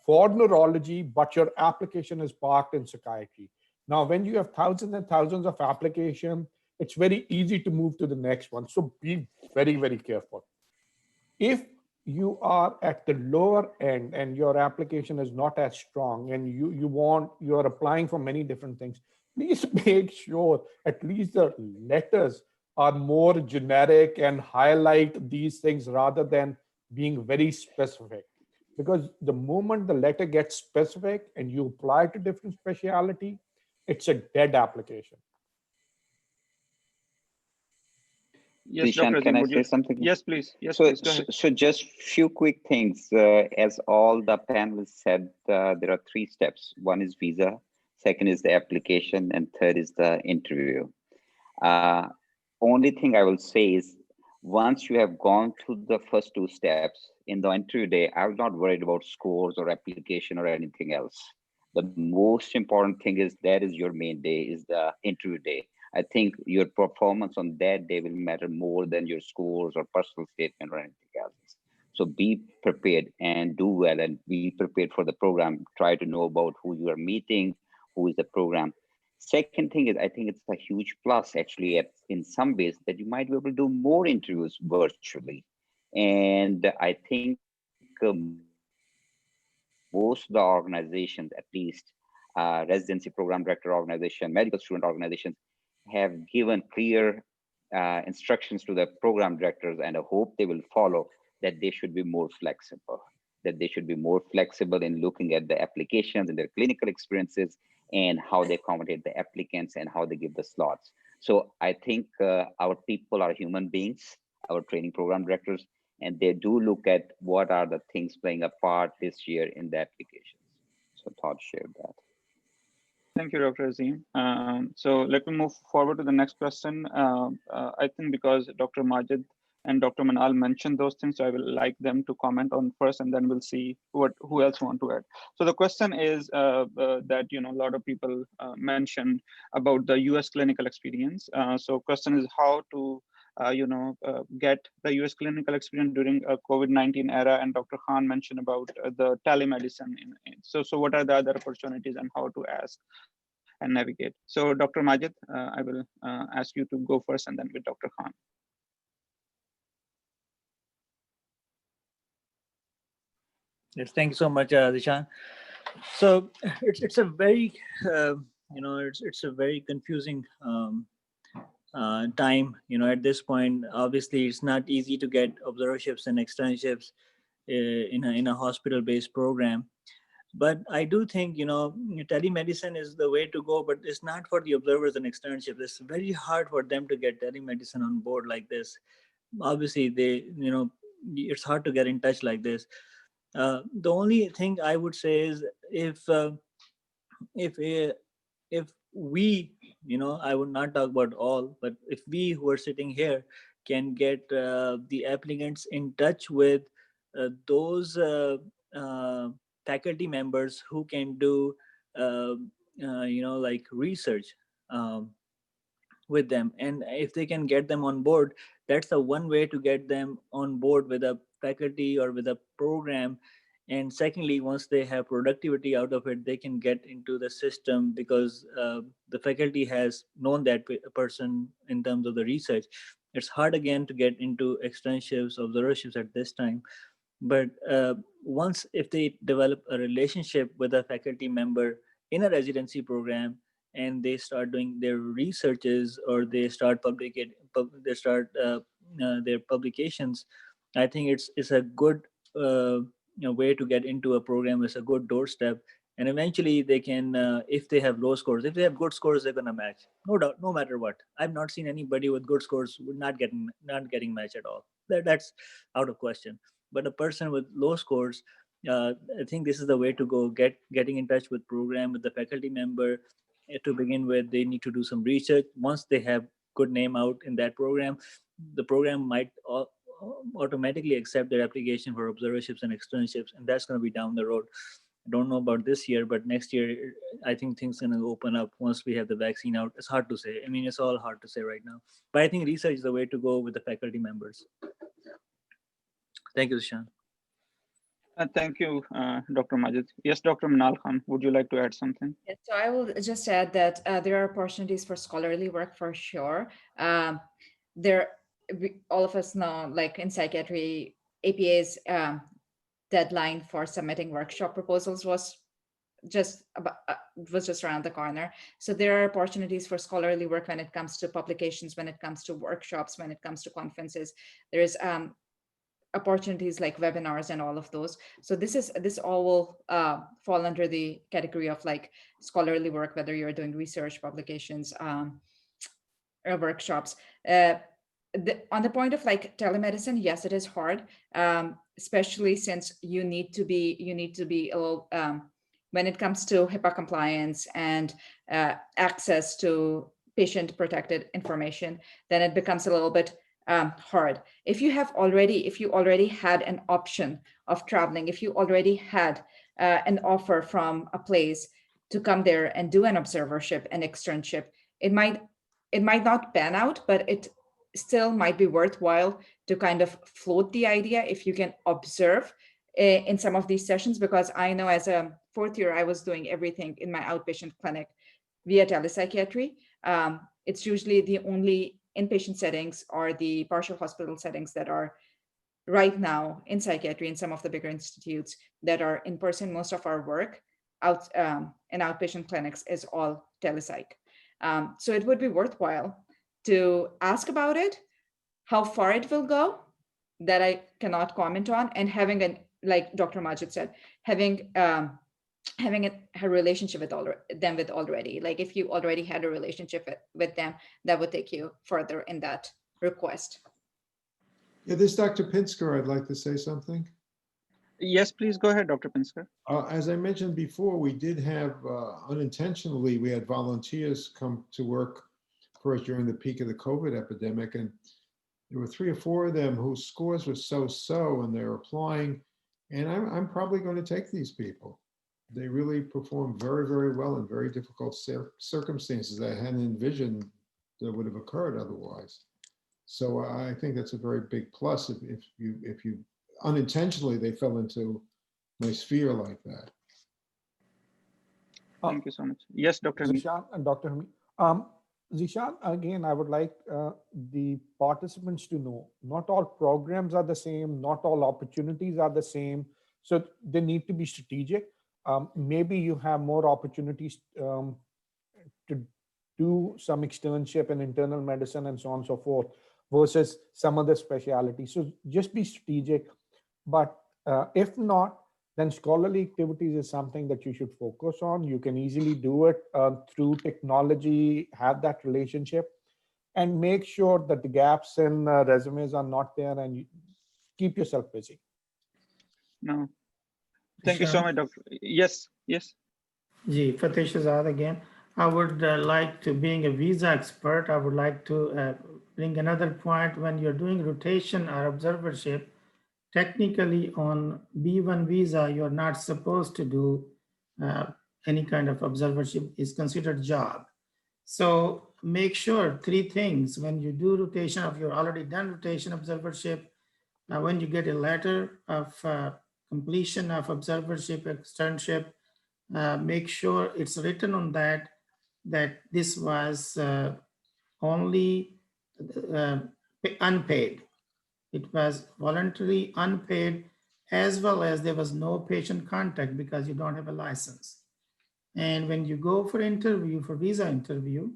for neurology, but your application is parked in psychiatry. Now, when you have thousands and thousands of applications, it's very easy to move to the next one. So be very, very careful. If you are at the lower end and your application is not as strong, and you're applying for many different things, please make sure at least the letters are more generic and highlight these things rather than being very specific. because the moment the letter gets specific and you apply to different specialty, it's a dead application. Yes, Zeshan, Dr. can Azeem, I would say you? something? Yes, please. Yes, So, please. Go ahead. so just few quick things. As all the panelists said, there are 3 steps. One is visa, second is the application, and third is the interview. Only thing I will say is, once you have gone through the first 2 steps in the interview day, I was not worried about scores or application or anything else. The most important thing is that is your main day, is the interview day. I think your performance on that day will matter more than your scores or personal statement or anything else. So be prepared and do well, and be prepared for the program. Try to know about who you are meeting, who is the program. Second thing is, I think it's a huge plus actually in some ways that you might be able to do more interviews virtually. And I think most of the organizations, at least residency program director organization, medical student organizations, have given clear instructions to the program directors, and I hope they will follow, that they should be more flexible, in looking at the applications and their clinical experiences and how they accommodate the applicants and how they give the slots. So I think our people are human beings, our training program directors, and they do look at what are the things playing a part this year in the applications. So thought share that. Thank you, Dr. Azeem. So let me move forward to the next question. I think because Dr. Majid and Dr. Manal mentioned those things, so I will like them to comment on first, and then we'll see who else want to add. So the question is that a lot of people mentioned about the US clinical experience. So question is how to get the US clinical experience during a COVID-19 era, and Dr. Khan mentioned about the telemedicine. So what are the other opportunities and how to ask and navigate? So Dr. Majid, I will ask you to go first, and then with Dr. Khan. Yes, thank you so much, Zeshan. So it's a very it's a very confusing time. At this point, obviously, it's not easy to get observerships and externships in a hospital-based program. But I do think telemedicine is the way to go. But it's not for the observers and externships. It's very hard for them to get telemedicine on board like this. Obviously, it's hard to get in touch like this. The only thing I would say is if we, I would not talk about all, but if we who are sitting here can get the applicants in touch with those faculty members who can do, like research with them, and if they can get them on board, that's the one way to get them on board with a faculty or with a program. And secondly, once they have productivity out of it, they can get into the system because the faculty has known that person in terms of the research. It's hard again to get into externships, observerships at this time. But once if they develop a relationship with a faculty member in a residency program, and they start doing their researches or they start their publications, I think it's a good way to get into a program. It's a good doorstep, and eventually they can, if they have low scores, if they have good scores, they're gonna match, no doubt, no matter what. I've not seen anybody with good scores not getting match at all. That's out of question. But a person with low scores, I think this is the way to go. Getting in touch with program, with the faculty member. To begin with, they need to do some research. Once they have good name out in that program, the program might automatically accept their application for observerships and externships, and that's going to be down the road. I don't know about this year, but next year, I think things are going to open up once we have the vaccine out. It's hard to say. I mean, it's all hard to say right now. But I think research is the way to go with the faculty members. Thank you, Zeshan. Thank you, Dr. Majid. Yes, Dr. Manal Khan, would you like to add something? Yes, so I will just add that there are opportunities for scholarly work for sure. All of us know, like in psychiatry, APA's deadline for submitting workshop proposals was just around the corner. So there are opportunities for scholarly work when it comes to publications, when it comes to workshops, when it comes to conferences. There's opportunities like webinars and all of those. So this all will fall under the category of like scholarly work, whether you're doing research, publications, or workshops. On the point of like telemedicine, yes, it is hard, especially since you need to be a little when it comes to HIPAA compliance and access to patient protected information, then it becomes a little bit hard. If you already had an option of traveling, if you already had an offer from a place to come there and do an observership and externship, it might not pan out, but it still might be worthwhile to kind of float the idea if you can observe in some of these sessions, because I know as a fourth year, I was doing everything in my outpatient clinic via telepsychiatry. It's usually the only inpatient settings or the partial hospital settings that are right now in psychiatry in some of the bigger institutes that are in person. Most of our work out in outpatient clinics is all telepsych. So it would be worthwhile to ask about it. How far it will go, that I cannot comment on, and having like Dr. Majid said, having a relationship with them already. Like if you already had a relationship with them, that would take you further in that request. Yeah, this is Dr. Pinsker. I'd like to say something. Yes, please go ahead, Dr. Pinsker. As I mentioned before, we did have unintentionally, we had volunteers come to work for us during the peak of the COVID epidemic, and there were 3 or 4 of them whose scores were so-so, and they're applying, and I'm probably going to take these people. They really performed very, very well in very difficult circumstances I hadn't envisioned that would have occurred otherwise. So I think that's a very big plus if you unintentionally they fell into my sphere like that. Thank you so much. Yes, Dr. Zeshan and Dr. Hamid. Zeshan, again, I would like the participants to know, not all programs are the same, not all opportunities are the same. So they need to be strategic. Maybe you have more opportunities to do some externship in internal medicine and so on and so forth versus some other specialties. So just be strategic. But if not, then scholarly activities is something that you should focus on. You can easily do it through technology, have that relationship, and make sure that the gaps in resumes are not there, and you keep yourself busy. No. Thank you so much, Doctor. Yes, yes. Ji, Fateh Shahzad again. I would like to, being a visa expert, I would like to bring another point. When you're doing rotation or observership, technically on B1 visa, you're not supposed to do any kind of observership. Is considered job. So make sure 3 things. When you do rotation, if you're already done rotation observership, when you get a letter of completion of observership, externship, make sure it's written on that this was only unpaid. It was voluntary, unpaid, as well as there was no patient contact because you don't have a license. And when you go for interview, for visa interview,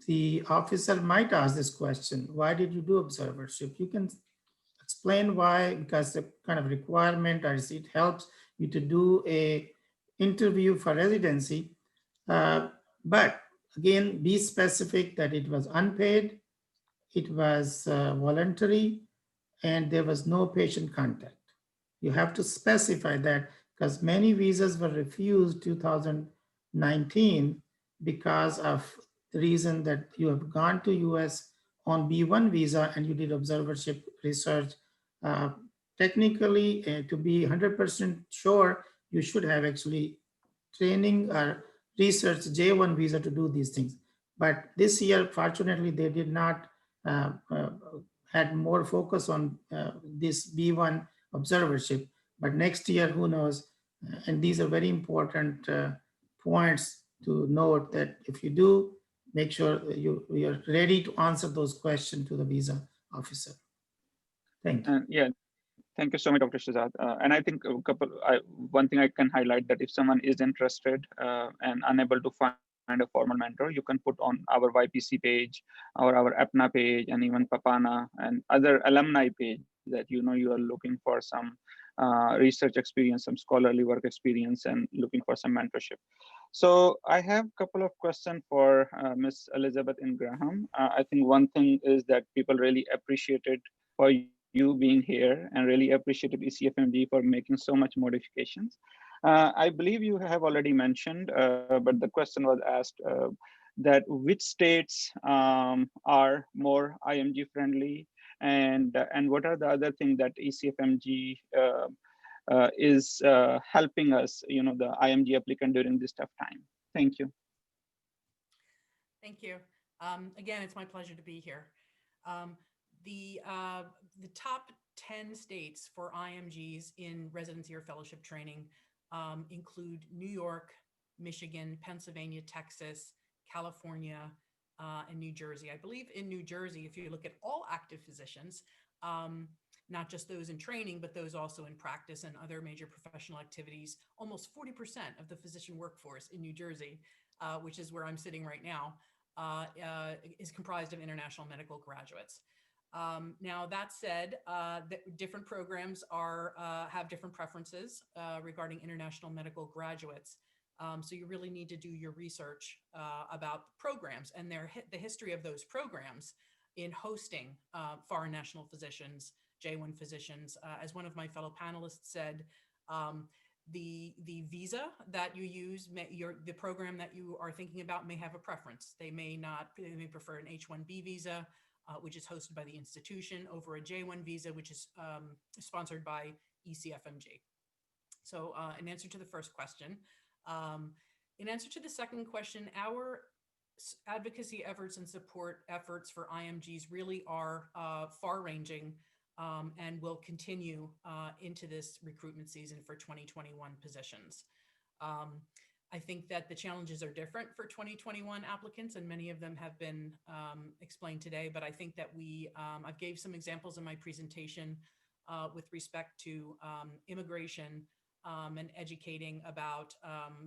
the officer might ask this question: why did you do observership? You can explain why, because the kind of requirement, or it helps you to do a interview for residency. But again, be specific that it was unpaid, it was voluntary, and there was no patient contact. You have to specify that, because many visas were refused 2019 because of the reason that you have gone to US on B1 visa and you did observership research. Technically, to be 100% sure, you should have actually training or research J1 visa to do these things. But this year, fortunately, they did not had more focus on this B1 observership. But next year, who knows? And these are very important points to note, that if you do, make sure you are ready to answer those questions to the visa officer. Thank you. Yeah, thank you so much, Dr. Shahzad. And I think one thing I can highlight, that if someone is interested and unable to find a formal mentor, you can put on our YPC page or our APPNA page and even PAPANA and other alumni page. that you are looking for some research experience, some scholarly work experience, and looking for some mentorship. So I have a couple of questions for Ms. Elizabeth Ingraham. I think one thing is that people really appreciated for you being here and really appreciated ECFMG for making so much modifications. I believe you have already mentioned, but the question was asked that which states are more IMG friendly, and what are the other things that ECFMG is helping us, the IMG applicant during this tough time. Thank you. Thank you. Again, it's my pleasure to be here. The top 10 states for IMGs in residency or fellowship training include New York, Michigan, Pennsylvania, Texas, California, and New Jersey. I believe in New Jersey, if you look at all active physicians, not just those in training, but those also in practice and other major professional activities, almost 40% of the physician workforce in New Jersey, which is where I'm sitting right now, is comprised of international medical graduates. Now, that said, different programs have different preferences regarding international medical graduates. So you really need to do your research about programs and the history of those programs in hosting foreign national physicians, J1 physicians. As one of my fellow panelists said, the visa that you use, the program that you are thinking about may have a preference. They may prefer an H-1B visa, which is hosted by the institution, over a J1 visa, which is sponsored by ECFMG. So in answer to the first question, in answer to the second question, our advocacy efforts and support efforts for IMGs really are far-ranging and will continue into this recruitment season for 2021 positions. I think that the challenges are different for 2021 applicants, and many of them have been explained today, but I think that I gave some examples in my presentation with respect to immigration and educating about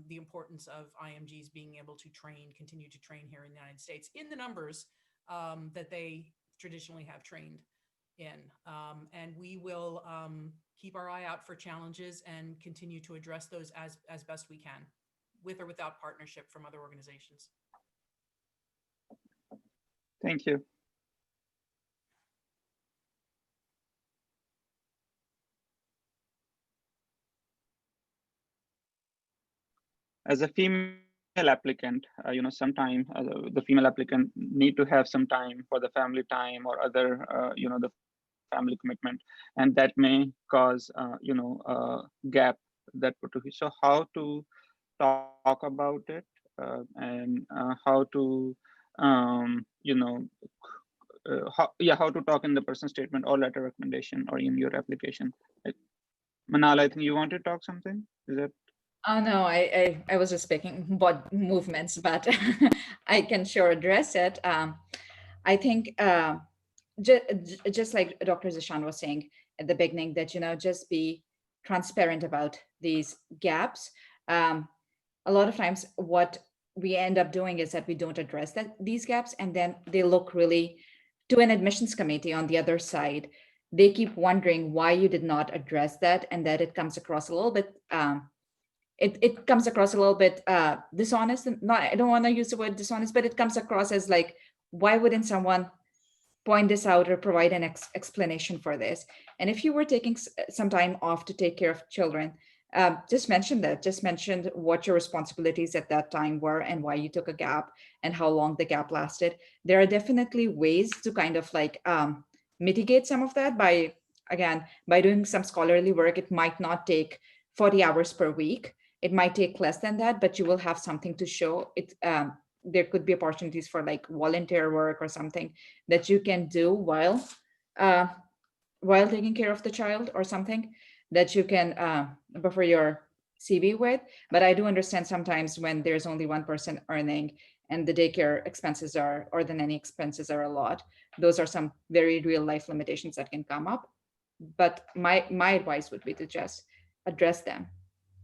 the importance of IMGs being able to continue to train here in the United States in the numbers that they traditionally have trained in. And we will keep our eye out for challenges and continue to address those as best we can, with or without partnership from other organizations. Thank you. As a female applicant, sometimes the female applicant need to have some time for the family time or other, the family commitment, and that may cause, a gap that put to. So how to talk about it and how to, how to talk in the person statement or letter recommendation or in your application. Manal, I think you want to talk something. Is that? Oh no, I was just speaking about movements, but I can sure address it. I think just like Dr. Zeshan was saying at the beginning, that just be transparent about these gaps. A lot of times, what we end up doing is that we don't address these gaps, and then they look really to an admissions committee on the other side. They keep wondering why you did not address that, and that it comes across a little bit. It comes across a little bit dishonest. I don't want to use the word dishonest, but it comes across as like, why wouldn't someone point this out or provide an explanation for this? And if you were taking some time off to take care of children, just mention that. Just mention what your responsibilities at that time were and why you took a gap and how long the gap lasted. There are definitely ways to kind of like mitigate some of that by doing some scholarly work. It might not take 40 hours per week. It might take less than that, but you will have something to show it. There could be opportunities for like volunteer work or something that you can do while taking care of the child, or something that you can buffer your CV with. But I do understand sometimes when there's only one person earning and the daycare expenses or the nanny expenses are a lot, those are some very real life limitations that can come up. But my advice would be to just address them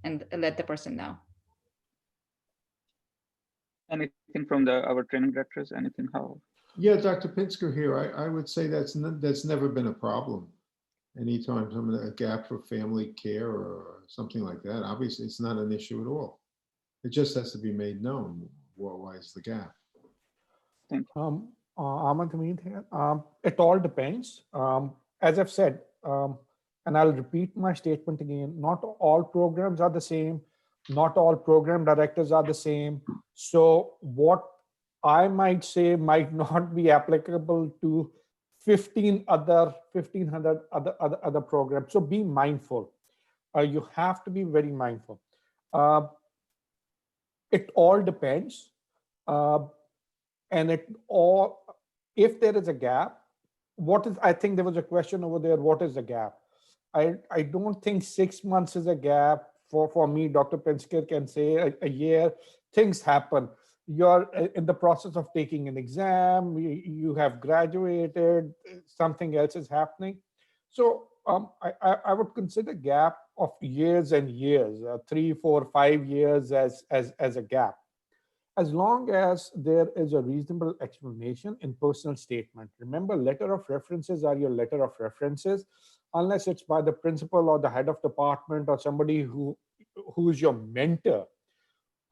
and let the person know. Anything from our training directors? Anything? How? Yeah, Dr. Pinsker here. I would say that's never been a problem. anytime a gap for family care or something like that, obviously it's not an issue at all. It just has to be made known. Why is the gap? Ahmad Hamid here. It all depends. As I've said, and I'll repeat my statement again, not all programs are the same. Not all program directors are the same. So what I might say might not be applicable to 1,500 other programs. So be mindful. You have to be very mindful. It all depends. And if there is a gap, I think there was a question over there, what is the gap? I don't think 6 months is a gap. For me, Dr. Pinsker can say a year, things happen. You're in the process of taking an exam, you have graduated, something else is happening. So I would consider gap of years and years, 3, 4, 5 years as a gap. As long as there is a reasonable explanation in personal statement. Remember, letter of references are your letter of references, unless it's by the principal or the head of department or somebody who is your mentor,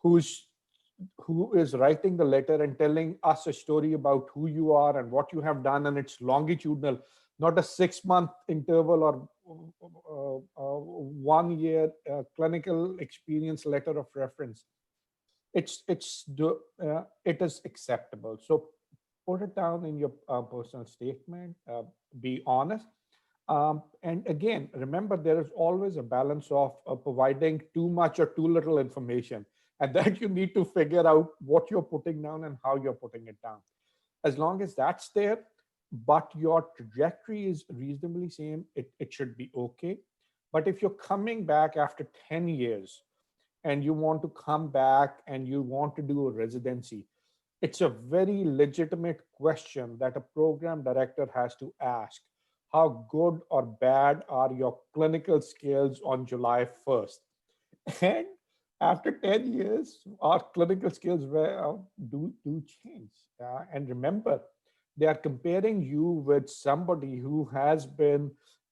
who is writing the letter and telling us a story about who you are and what you have done, and it's longitudinal, not a 6-month interval or 1 year clinical experience letter of reference. It is acceptable. So put it down in your personal statement, be honest. And again, remember, there is always a balance of providing too much or too little information, and that you need to figure out what you're putting down and how you're putting it down. As long as that's there, but your trajectory is reasonably same, it should be okay. But if you're coming back after 10 years, and you want to come back and you want to do a residency, it's a very legitimate question that a program director has to ask. How good or bad are your clinical skills on July 1st? And after 10 years, our clinical skills do change. And remember, they are comparing you with somebody who has been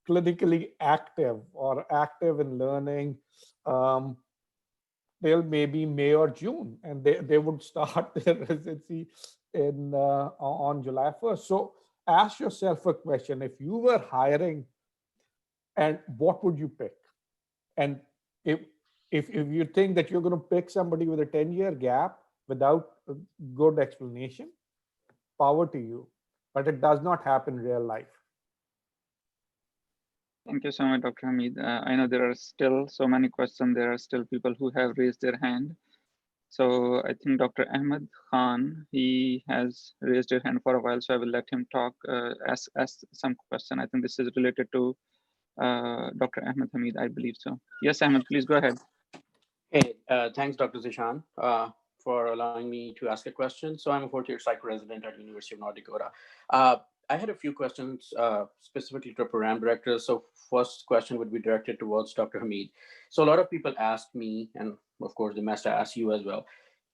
clinically active or active in learning till maybe May or June, and they would start their residency on July 1st. So ask yourself a question: if you were hiring, and what would you pick? And if you think that you're going to pick somebody with a 10-year gap without a good explanation, power to you. But it does not happen in real life. Thank you so much, Dr. Hamid. I know there are still so many questions. There are still people who have raised their hand. So I think Dr. Ahmed Khan, he has raised his hand for a while, so I will let him talk, ask some question. I think this is related to Dr. Ahmed Hamid, I believe so. Yes, Ahmed, please go ahead. Hey, thanks, Dr. Zeshan, for allowing me to ask a question. So I'm a fourth-year psych resident at University of North Dakota. I had a few questions specifically to program directors. So first question would be directed towards Dr. Hamid. So a lot of people asked me, and of course, they must ask you as well,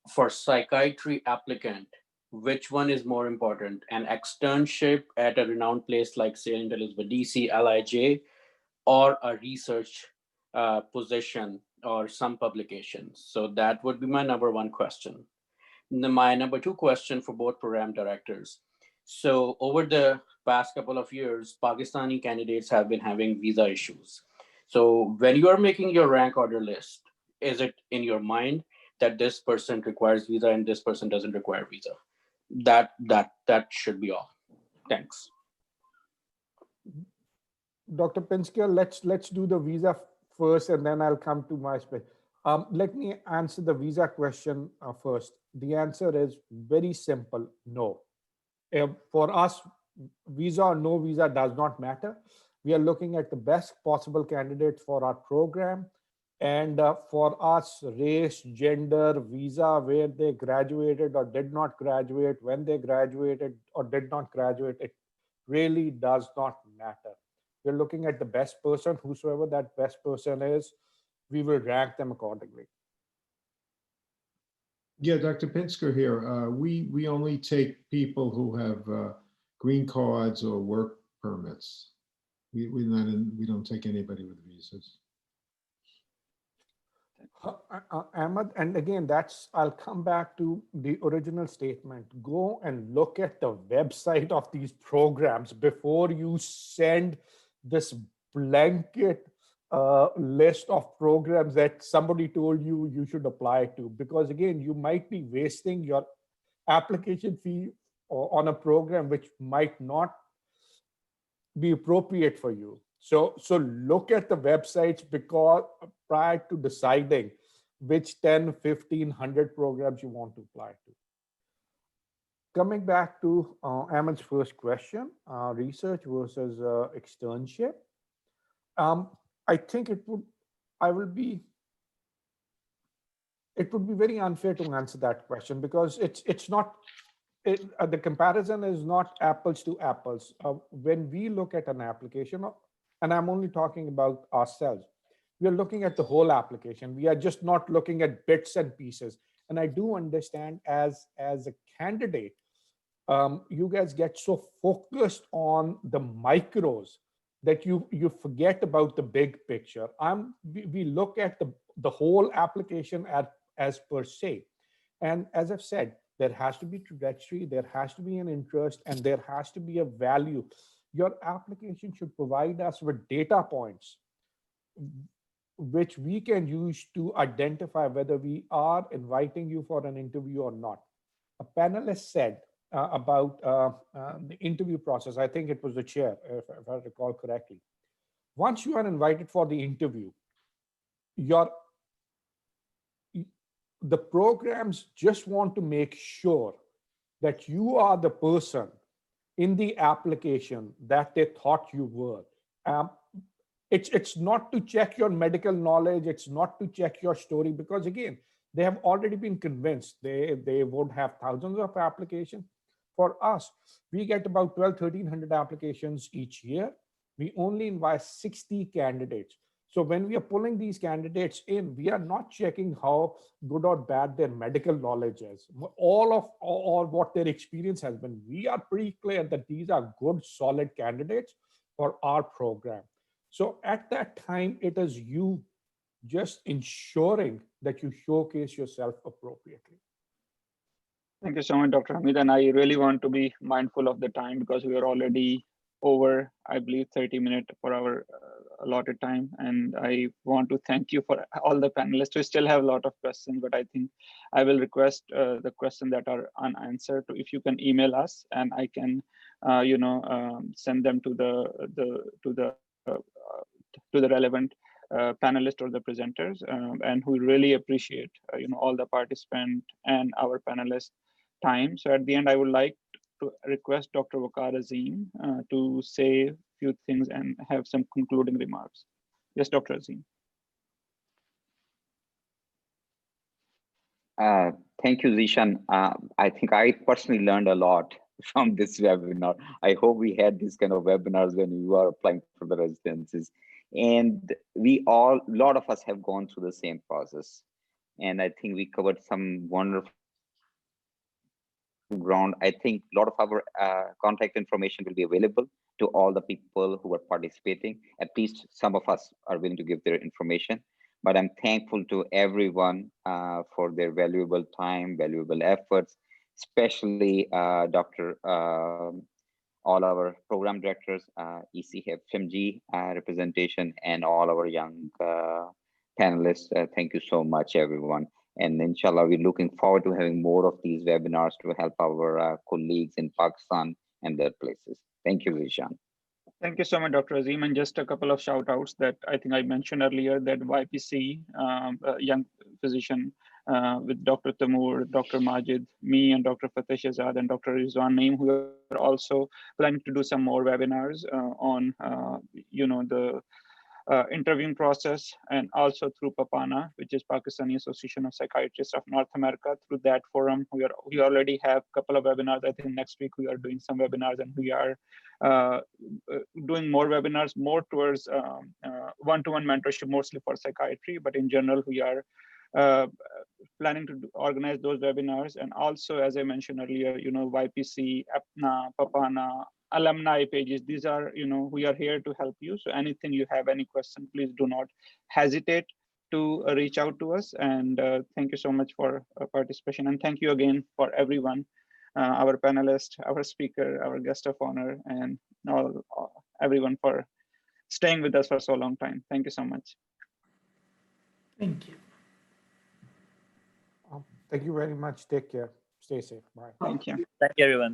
for psychiatry applicant, which one is more important? An externship at a renowned place like St. Elizabeth, DC, LIJ, or a research position or some publications? So that would be my number one question. My number two question for both program directors. So over the past couple of years, Pakistani candidates have been having visa issues. So when you are making your rank order list, is it in your mind that this person requires visa and this person doesn't require visa? That should be all. Thanks. Dr. Pinsker, let's do the visa first, and then I'll come to my space. Let me answer the visa question first. The answer is very simple: no. For us, visa or no visa does not matter. We are looking at the best possible candidates for our program. And for us, race, gender, visa, where they graduated or did not graduate, when they graduated or did not graduate, it really does not matter. We're looking at the best person, whosoever that best person is, we will rank them accordingly. Yeah, Dr. Pinsker here. We only take people who have green cards or work permits. We don't take anybody with visas. Ahmed, and again, I'll come back to the original statement. Go and look at the website of these programs before you send this blanket list of programs that somebody told you should apply to, because again, you might be wasting your application fee on a program which might not be appropriate for you. So look at the websites because prior to deciding which 10, 15, 100 programs you want to apply to. Coming back to Ahmed's first question, research versus externship. I think it would be very unfair to answer that question because it's not, the comparison is not apples to apples. When we look at an application, and I'm only talking about ourselves, we are looking at the whole application. We are just not looking at bits and pieces. And I do understand as a candidate, you guys get so focused on the micros that you forget about the big picture. We look at the whole application as per se. And as I've said, there has to be trajectory, there has to be an interest, and there has to be a value. Your application should provide us with data points which we can use to identify whether we are inviting you for an interview or not. A panelist said about the interview process, I think it was the chair, if I recall correctly. Once you are invited for the interview, the programs just want to make sure that you are the person in the application that they thought you were. It's not to check your medical knowledge, it's not to check your story, because again, they have already been convinced they would have thousands of applications. For us, we get about 1,200 applications each year. We only invite 60 candidates. So when we are pulling these candidates in, we are not checking how good or bad their medical knowledge is, or what their experience has been. We are pretty clear that these are good, solid candidates for our program. So at that time, it is you just ensuring that you showcase yourself appropriately. Thank you so much, Dr. Hamid. And I really want to be mindful of the time because we are already over, I believe, 30 minutes for our allotted time. And I want to thank you for all the panelists. We still have a lot of questions, but I think I will request the questions that are unanswered if you can email us, and I can, send them to the relevant panelists or the presenters, and who really appreciate all the participants and our panelists' time. So at the end, I would like to request Dr. Waqar Azeem to say a few things and have some concluding remarks. Yes, Dr. Azeem. Thank you, Zeshan. I think I personally learned a lot from this webinar. I hope we had these kind of webinars when you are applying for the residencies. And a lot of us have gone through the same process. And I think we covered some wonderful ground. I think a lot of our contact information will be available to all the people who are participating. At least some of us are willing to give their information. But I'm thankful to everyone for their valuable time, valuable efforts, especially all our program directors, ECFMG representation, and all our young panelists. Thank you so much, everyone. And inshallah, we're looking forward to having more of these webinars to help our colleagues in Pakistan and their places. Thank you, Zeshan. Thank you so much, Dr. Azeem. And just a couple of shout outs that I think I mentioned earlier, that YPC, young physician with Dr. Tamoor, Dr. Majid, me and Dr. Fateh Shahzad and Dr. Rizwan Naeem, who are also planning to do some more webinars on, the interviewing process, and also through APPNA, which is Pakistani Association of Psychiatrists of North America. Through that forum, we already have a couple of webinars. I think next week we are doing some webinars, and we are doing more webinars, more towards one-to-one mentorship, mostly for psychiatry. But in general, we are planning to organize those webinars. And also, as I mentioned earlier, YPC, APPNA, APPNA, alumni pages. These are, we are here to help you. So anything you have, any question, please do not hesitate to reach out to us. And thank you so much for participation. And thank you again for everyone, our panelists, our speaker, our guest of honor, and everyone for staying with us for so long time. Thank you so much. Thank you. Thank you very much. Take care. Stay safe. Bye. Thank you. Thank you, everyone.